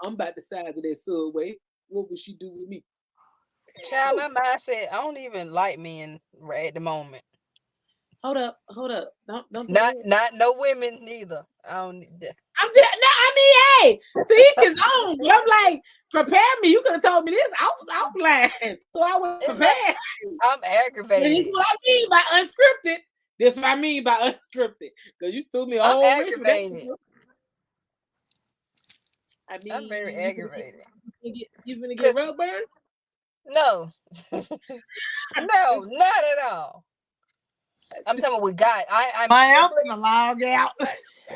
[SPEAKER 8] I'm about the size of that Subway. What would she do with me?
[SPEAKER 6] Child, my mind said I don't even like men right at the moment.
[SPEAKER 8] Hold up. Don't do
[SPEAKER 6] Not
[SPEAKER 8] that.
[SPEAKER 6] not no women neither. I don't need that.
[SPEAKER 8] I'm just no. I mean, hey, to each his own. But I'm like, prepare me. You could have told me this offline, so I was
[SPEAKER 6] It's not.
[SPEAKER 8] prepared.
[SPEAKER 6] I'm
[SPEAKER 8] But this is
[SPEAKER 6] aggravated.
[SPEAKER 8] what I mean by unscripted. This is what I mean by unscripted. Because you threw me a
[SPEAKER 6] I'm
[SPEAKER 8] whole wrench with that.
[SPEAKER 6] aggravated.
[SPEAKER 8] I
[SPEAKER 6] I'm very
[SPEAKER 8] mean,
[SPEAKER 6] aggravated.
[SPEAKER 8] you finna get
[SPEAKER 6] Cause
[SPEAKER 8] rug burn?
[SPEAKER 6] no, no, not at all. I'm talking about with God.
[SPEAKER 5] I'm finna log out.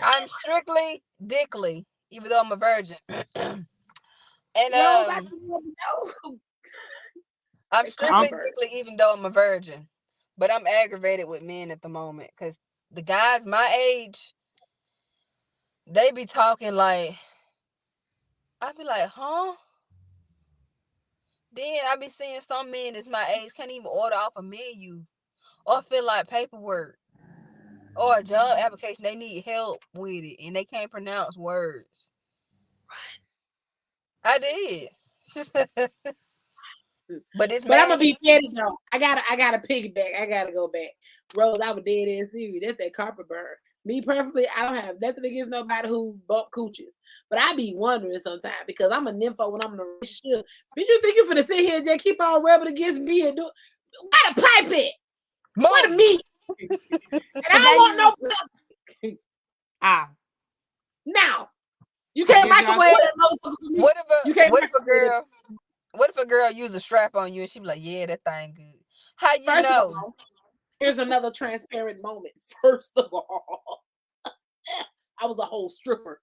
[SPEAKER 6] I'm strictly dickly, even though I'm a virgin. And
[SPEAKER 8] You don't got to know.
[SPEAKER 6] I'm strictly
[SPEAKER 8] Convert.
[SPEAKER 6] dickly, even though I'm a virgin. But I'm aggravated with men at the moment because the guys my age, they be talking like, I be like, huh? Then I be seeing some men that's my age can't even order off a menu or fill out paperwork. or a job application, they need help with it and they can't pronounce words. I did. But this
[SPEAKER 8] But I'm
[SPEAKER 6] man,
[SPEAKER 8] gonna be petty though. I gotta piggyback. I gotta go back. Rose, I was dead ass serious. That's that carpet burn. Me perfectly, I don't have nothing against nobody who bump cooches. But I be wondering sometimes because I'm a nympho when I'm in a relationship. Bitch, you think you finna sit here and just keep on rubbing against me and do why the pipe it? What the meat? And I don't want no pussy. Now, you can't microwave that motherfucker for me.
[SPEAKER 6] what
[SPEAKER 8] You can't
[SPEAKER 6] if a girl use a strap on you and she be like, yeah, that thing good. How you
[SPEAKER 8] First
[SPEAKER 6] know?
[SPEAKER 8] of all, here's another transparent moment. First of all, I was a whole stripper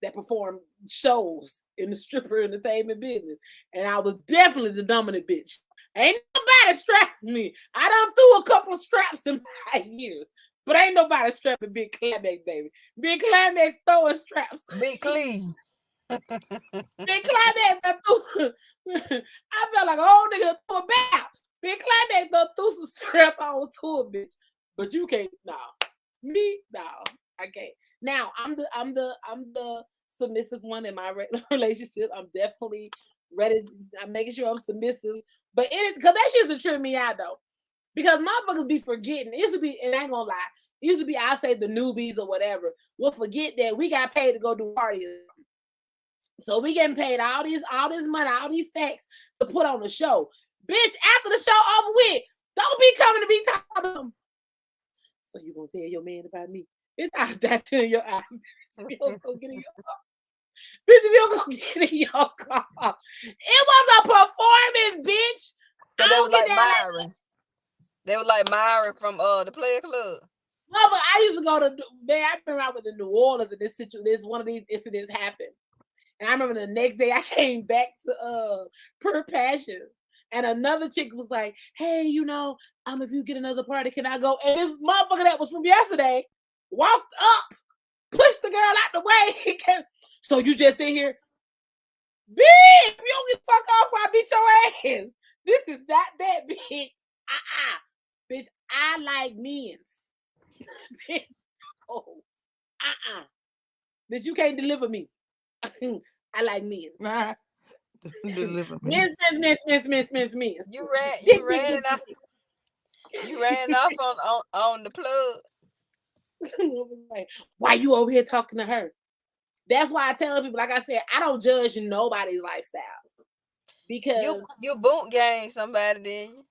[SPEAKER 8] that performed shows in the stripper entertainment business. And I was definitely the dominant bitch. Ain't nobody strapped me. I done threw a couple of straps in my years. But ain't nobody strapping Big Climaxx, baby. Big Climaxx throwing straps.
[SPEAKER 6] Big clean.
[SPEAKER 8] Big Climaxx that threw I felt like a whole nigga that threw a bell. Big Climaxx that threw some strap on to a bitch. But you can't, me, I can't. Now I'm the submissive one in my relationship. I'm definitely ready. I'm making sure I'm submissive. But it is because that shit used to trip me out though. Because motherfuckers be forgetting. It used to be, and I ain't gonna lie, it used to be I say the newbies or whatever will forget that we got paid to go do parties. So we getting paid all this money, all these stacks to put on the show. Bitch, after the show over with, don't be coming to be talking to them. So you gonna tell your man about me? Bitch, I that in your eye. Bitch, if you don't go get in your car. Bitch, if you don't go get in your car. It was a performance, bitch.
[SPEAKER 6] So they was like Myron. They were like Myron from the Player Club.
[SPEAKER 8] No, but I used to go to I've been around with the New Orleans and this one of these incidents happened. And I remember the next day I came back to Pure Passion. And another chick was like, hey, if you get another party, can I go? And this motherfucker that was from yesterday walked up, pushed the girl out the way. So you just sit here, bitch, if you don't get the fuck off, I beat your ass. This is not that, bitch. Bitch, I like men's. Bitch, Bitch, you can't deliver me. I like men.
[SPEAKER 5] Deliver me.
[SPEAKER 8] Men's.
[SPEAKER 6] You ran off on the plug.
[SPEAKER 8] Why you over here talking to her? That's why I tell people, like I said, I don't judge nobody's lifestyle. Because
[SPEAKER 6] you boot gang somebody, did you?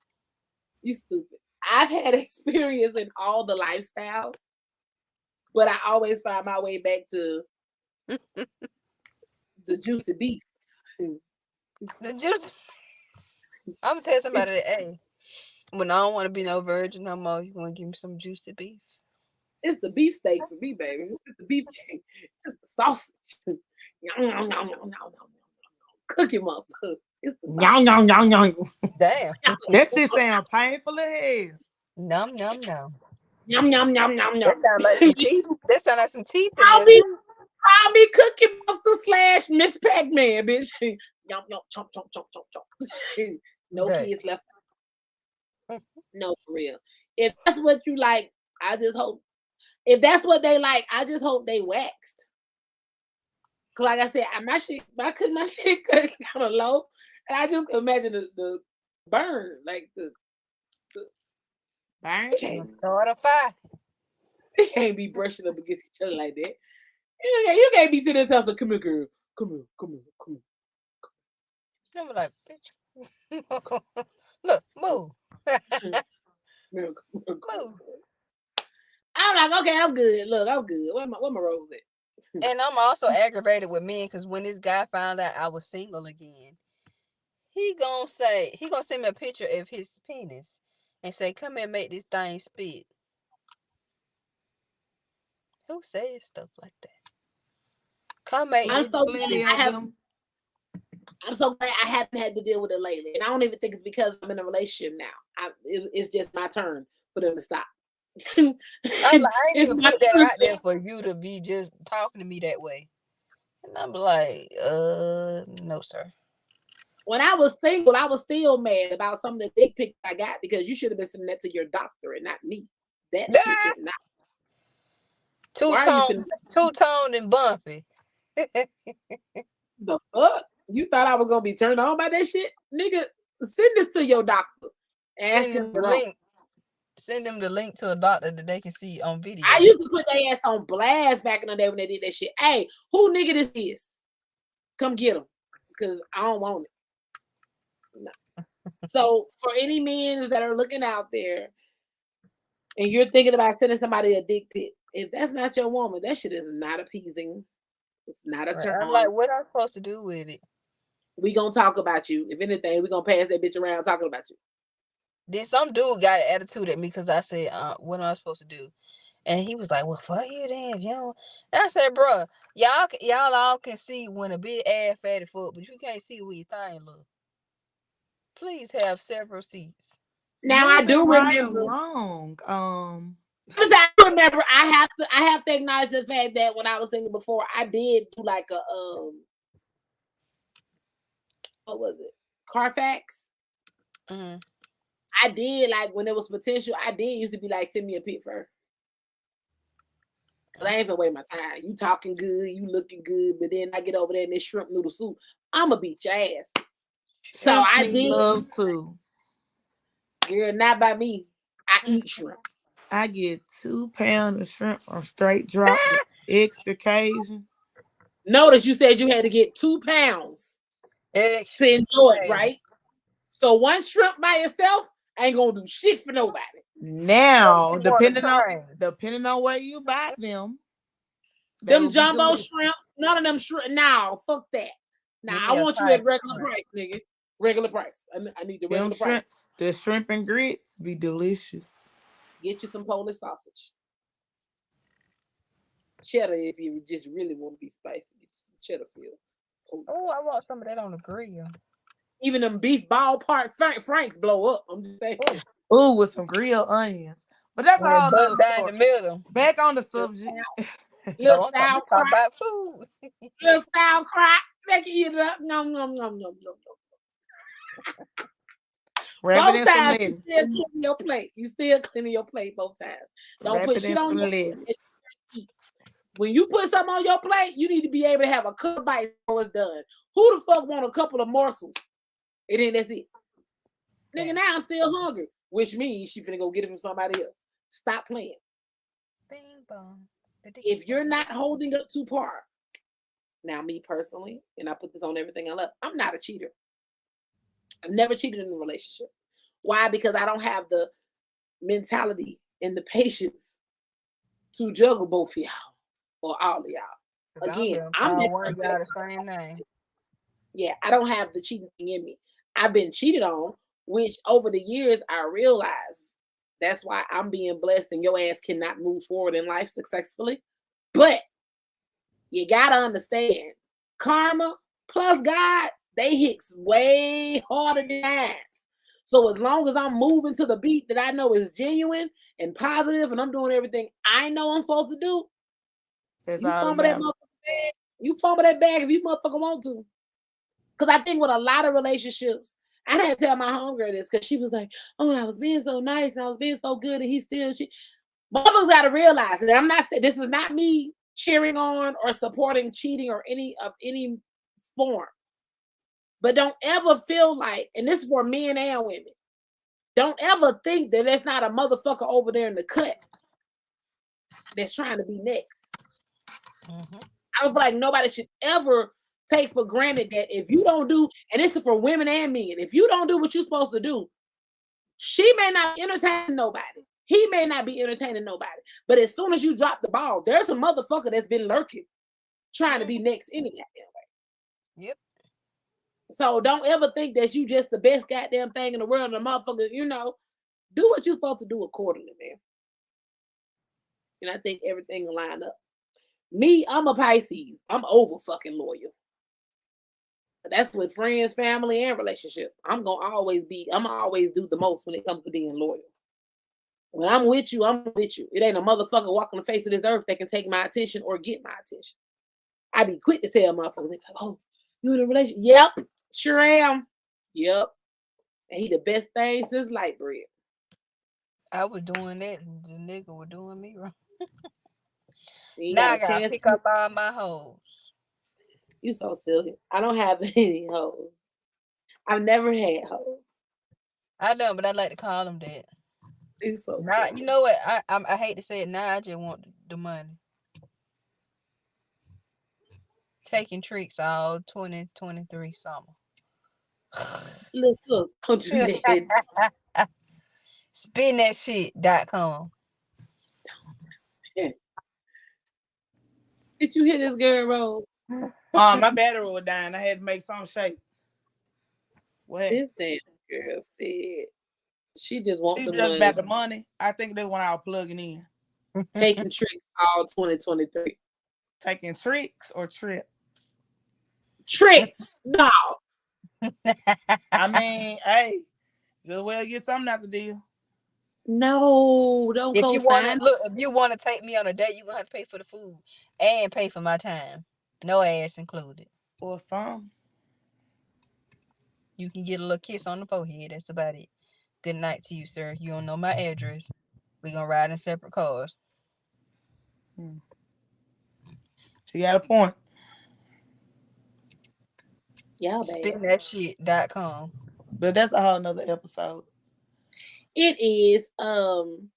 [SPEAKER 8] You stupid. I've had experience in all the lifestyles, but I always find my way back to the juicy beef.
[SPEAKER 6] The juicy. I'm gonna tell somebody that, hey, when I don't want to be no virgin no more, you want to give me some juicy beef?
[SPEAKER 8] It's the beef steak for me, baby. It's the beef cake. It's the sausage. Cookie monster. It's the
[SPEAKER 6] Damn.
[SPEAKER 5] That shit sound painful as hell.
[SPEAKER 6] Nom nom nom.
[SPEAKER 8] Yum yum yum yum yum.
[SPEAKER 6] That sound like some teeth. That sound like some teeth in
[SPEAKER 8] Call
[SPEAKER 6] there.
[SPEAKER 8] me Cookie Monster / Miss Pac-Man, bitch. Yum yum chomp chomp chomp chomp chomp. No kids left. No, for real. If that's what you like, I just hope. If that's what they like, I just hope they waxed. Cause like I said, my shit cut kind of low, and I just imagine the burn, like the
[SPEAKER 5] burn.
[SPEAKER 6] Start a fire.
[SPEAKER 8] You can't be brushing up against each other like that. You can't be sitting there telling us, come here, girl. Come here.
[SPEAKER 6] I'm like, bitch. Look, move.
[SPEAKER 8] Move. I'm like, okay, I'm good. Look, I'm good. Where my rose at?
[SPEAKER 6] And I'm also aggravated with men because when this guy found out I was single again, he gonna send me a picture of his penis and say, come here and make this thing spit. Who says stuff like that? Come make
[SPEAKER 8] I'm
[SPEAKER 6] this
[SPEAKER 8] so glad I'm so glad I haven't had to deal with it lately. And I don't even think it's because I'm in a relationship now. It's just my turn for them to stop.
[SPEAKER 6] I'm like, I ain't even put that out there for you to be just talking to me that way. And I'm like, no, sir.
[SPEAKER 8] When I was single, I was still mad about some of the dick pics I got because you should have been sending that to your doctor and not me. That shit did not.
[SPEAKER 6] Two-toned and bumpy.
[SPEAKER 8] The fuck? You thought I was gonna be turned on by that shit? Nigga, send this to your doctor. Ask him
[SPEAKER 6] the link. Send them the link to a doctor that they can see on video.
[SPEAKER 8] I used to put their ass on blast back in the day when they did that shit. Hey, who nigga this is? Come get him. Because I don't want it. No. So for any men that are looking out there and you're thinking about sending somebody a dick pic, if that's not your woman, that shit is not appeasing. It's not a turn
[SPEAKER 6] I'm
[SPEAKER 8] on.
[SPEAKER 6] like, what I'm supposed to do with it?
[SPEAKER 8] We gonna talk about you. If anything, we gonna pass that bitch around talking about you.
[SPEAKER 6] Then some dude got an attitude at me because I said, what am I supposed to do? And he was like, well, fuck you then, you know. And I said, bro, y'all all can see when a big ass fatty foot, but you can't see where your thing look. Please have several seats.
[SPEAKER 8] Now I do
[SPEAKER 5] right
[SPEAKER 8] remember.
[SPEAKER 5] Along.
[SPEAKER 8] I remember I have to acknowledge the fact that when I was single before, I did do like a what was it? Carfax.
[SPEAKER 6] Mm-hmm.
[SPEAKER 8] I did like when there was potential. I did used to be like, send me a pic first. Cause I ain't gonna waste my time. You talking good, you looking good, but then I get over there in this shrimp noodle soup. I'ma beat your ass. So I did
[SPEAKER 5] love too.
[SPEAKER 8] Girl, not by me. I eat shrimp.
[SPEAKER 5] I get 2 pounds of shrimp from straight drop with extra Cajun.
[SPEAKER 8] Notice you said you had to get 2 pounds to enjoy it, right? So one shrimp by itself ain't gonna do shit for nobody.
[SPEAKER 5] Now, depending on where you buy them
[SPEAKER 8] jumbo shrimps, none of them shrimp. Now, fuck that. Now I want you at regular price, nigga. Regular price. I need the regular price.
[SPEAKER 5] The shrimp and grits be delicious.
[SPEAKER 8] Get you some Polish sausage. Cheddar if you just really want to be spicy. Get you some cheddar filled.
[SPEAKER 6] Oh, I want some of that on the grill.
[SPEAKER 8] Even them beef ballpark Franks blow up. I'm just saying.
[SPEAKER 5] Ooh, with some grilled onions. But that's all
[SPEAKER 6] down in the middle.
[SPEAKER 5] Back on the subject.
[SPEAKER 8] Little sauerkraut.
[SPEAKER 6] About food.
[SPEAKER 8] Little sauerkraut. Make it eat it up. Nom, nom, nom, nom, nom, nom. Both times you still cleaning your plate. You still cleaning your plate both times. Don't put shit on your plate. When you put something on your plate, you need to be able to have a couple bites before it's done. Who the fuck want a couple of morsels? And then that's it. Nigga, now I'm still hungry. Which means she finna go get it from somebody else. Stop playing.
[SPEAKER 6] Bing bong.
[SPEAKER 8] If you're not holding up to par, now me personally, and I put this on everything I love, I'm not a cheater. I've never cheated in a relationship. Why? Because I don't have the mentality and the patience to juggle both of y'all or all of y'all. Again, I'm
[SPEAKER 6] the same name.
[SPEAKER 8] Yeah, I don't have the cheating thing in me. I've been cheated on, which over the years I realized that's why I'm being blessed and your ass cannot move forward in life successfully. But you gotta understand, karma plus God, they hits way harder than mine. So as long as I'm moving to the beat that I know is genuine and positive, and I'm doing everything I know I'm supposed to do, you fumble that motherfucker bag. You fumble that bag if you motherfucker want to. Because I think with a lot of relationships, I had to tell my homegirl this because she was like, "Oh, I was being so nice and I was being so good, and he still." Motherfuckers got to realize that I'm not saying this is not me cheering on or supporting cheating or any form. But don't ever feel like, and this is for men and women, don't ever think that there's not a motherfucker over there in the cut that's trying to be next. Mm-hmm. I was like, nobody should ever take for granted that if you don't do, and this is for women and men, if you don't do what you're supposed to do, she may not entertain nobody. He may not be entertaining nobody. But as soon as you drop the ball, there's a motherfucker that's been lurking, trying to be next any goddamn way.
[SPEAKER 6] Yep.
[SPEAKER 8] So don't ever think that you just the best goddamn thing in the world. And the motherfucker, do what you're supposed to do accordingly, man. And I think everything will line up. Me, I'm a Pisces. I'm over fucking loyal. That's with friends, family, and relationship. I'm always do the most when it comes to being loyal. When I'm with you, I'm with you. It ain't a motherfucker walking the face of this earth that can take my attention or get my attention. I be quick to tell motherfuckers, like, "Oh, you in a relationship?" Yep, sure am. Yep. And he the best thing since light bread.
[SPEAKER 6] I was doing that and the nigga was doing me wrong.
[SPEAKER 8] You ain't
[SPEAKER 6] Now
[SPEAKER 8] got
[SPEAKER 6] I
[SPEAKER 8] a
[SPEAKER 6] gotta
[SPEAKER 8] chance.
[SPEAKER 6] pick up all my hoes.
[SPEAKER 8] You so silly. I don't have any hoes. I've never had hoes.
[SPEAKER 6] I don't, but I like to call them that.
[SPEAKER 8] You so
[SPEAKER 6] Now,
[SPEAKER 8] silly.
[SPEAKER 6] you know what? I hate to say it. Now I just want the money. Taking tricks all 2023 summer.
[SPEAKER 8] Look, don't do that.
[SPEAKER 6] Spin-that-shit.com.
[SPEAKER 8] Did you hear this girl, Rose?
[SPEAKER 5] My battery was dying. I had to make some shape. What?
[SPEAKER 8] This damn girl said she just want
[SPEAKER 5] She
[SPEAKER 8] the
[SPEAKER 5] just
[SPEAKER 8] money.
[SPEAKER 5] about the money. I think they when I was plugging in.
[SPEAKER 8] Taking tricks all 2023.
[SPEAKER 5] Taking tricks or trips.
[SPEAKER 8] Tricks? No.
[SPEAKER 5] I mean, hey, just well get something out the deal.
[SPEAKER 8] No, don't
[SPEAKER 6] If you
[SPEAKER 8] co-sign.
[SPEAKER 6] want to take me on a date, you're gonna have to pay for the food and pay for my time. No ass included.
[SPEAKER 5] Or some.
[SPEAKER 6] You can get a little kiss on the forehead. That's about it. Good night to you, sir. You don't know my address. We're gonna ride in separate cars.
[SPEAKER 5] She got a point.
[SPEAKER 8] Yeah, baby.
[SPEAKER 6] Spinthatshit.com.
[SPEAKER 5] But that's a whole nother episode.
[SPEAKER 8] It is. I'm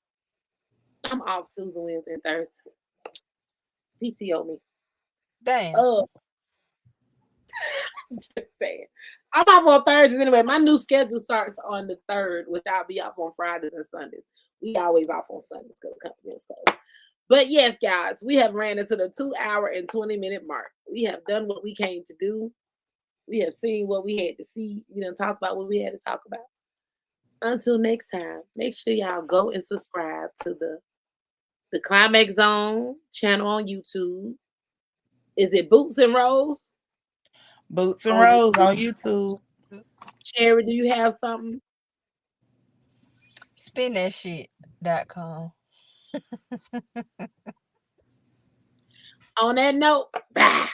[SPEAKER 8] off Tuesday, Wednesday, and Thursday. PTO me.
[SPEAKER 6] Damn.
[SPEAKER 8] Just saying. I'm off on Thursdays anyway. My new schedule starts on the 3rd, which I'll be off on Fridays and Sundays. We always off on Sundays because the company is closed. But yes, guys, we have ran into the 2-hour and 20-minute mark. We have done what we came to do. We have seen what we had to see. We done talked about what we had to talk about. Until next time, make sure y'all go and subscribe to the Climaxxx Zone channel on YouTube. Is it Boots and Rose?
[SPEAKER 5] Boots and Rose on YouTube.
[SPEAKER 8] Cherry, do you have something?
[SPEAKER 6] Spinthatshit.com.
[SPEAKER 8] On that note, bye.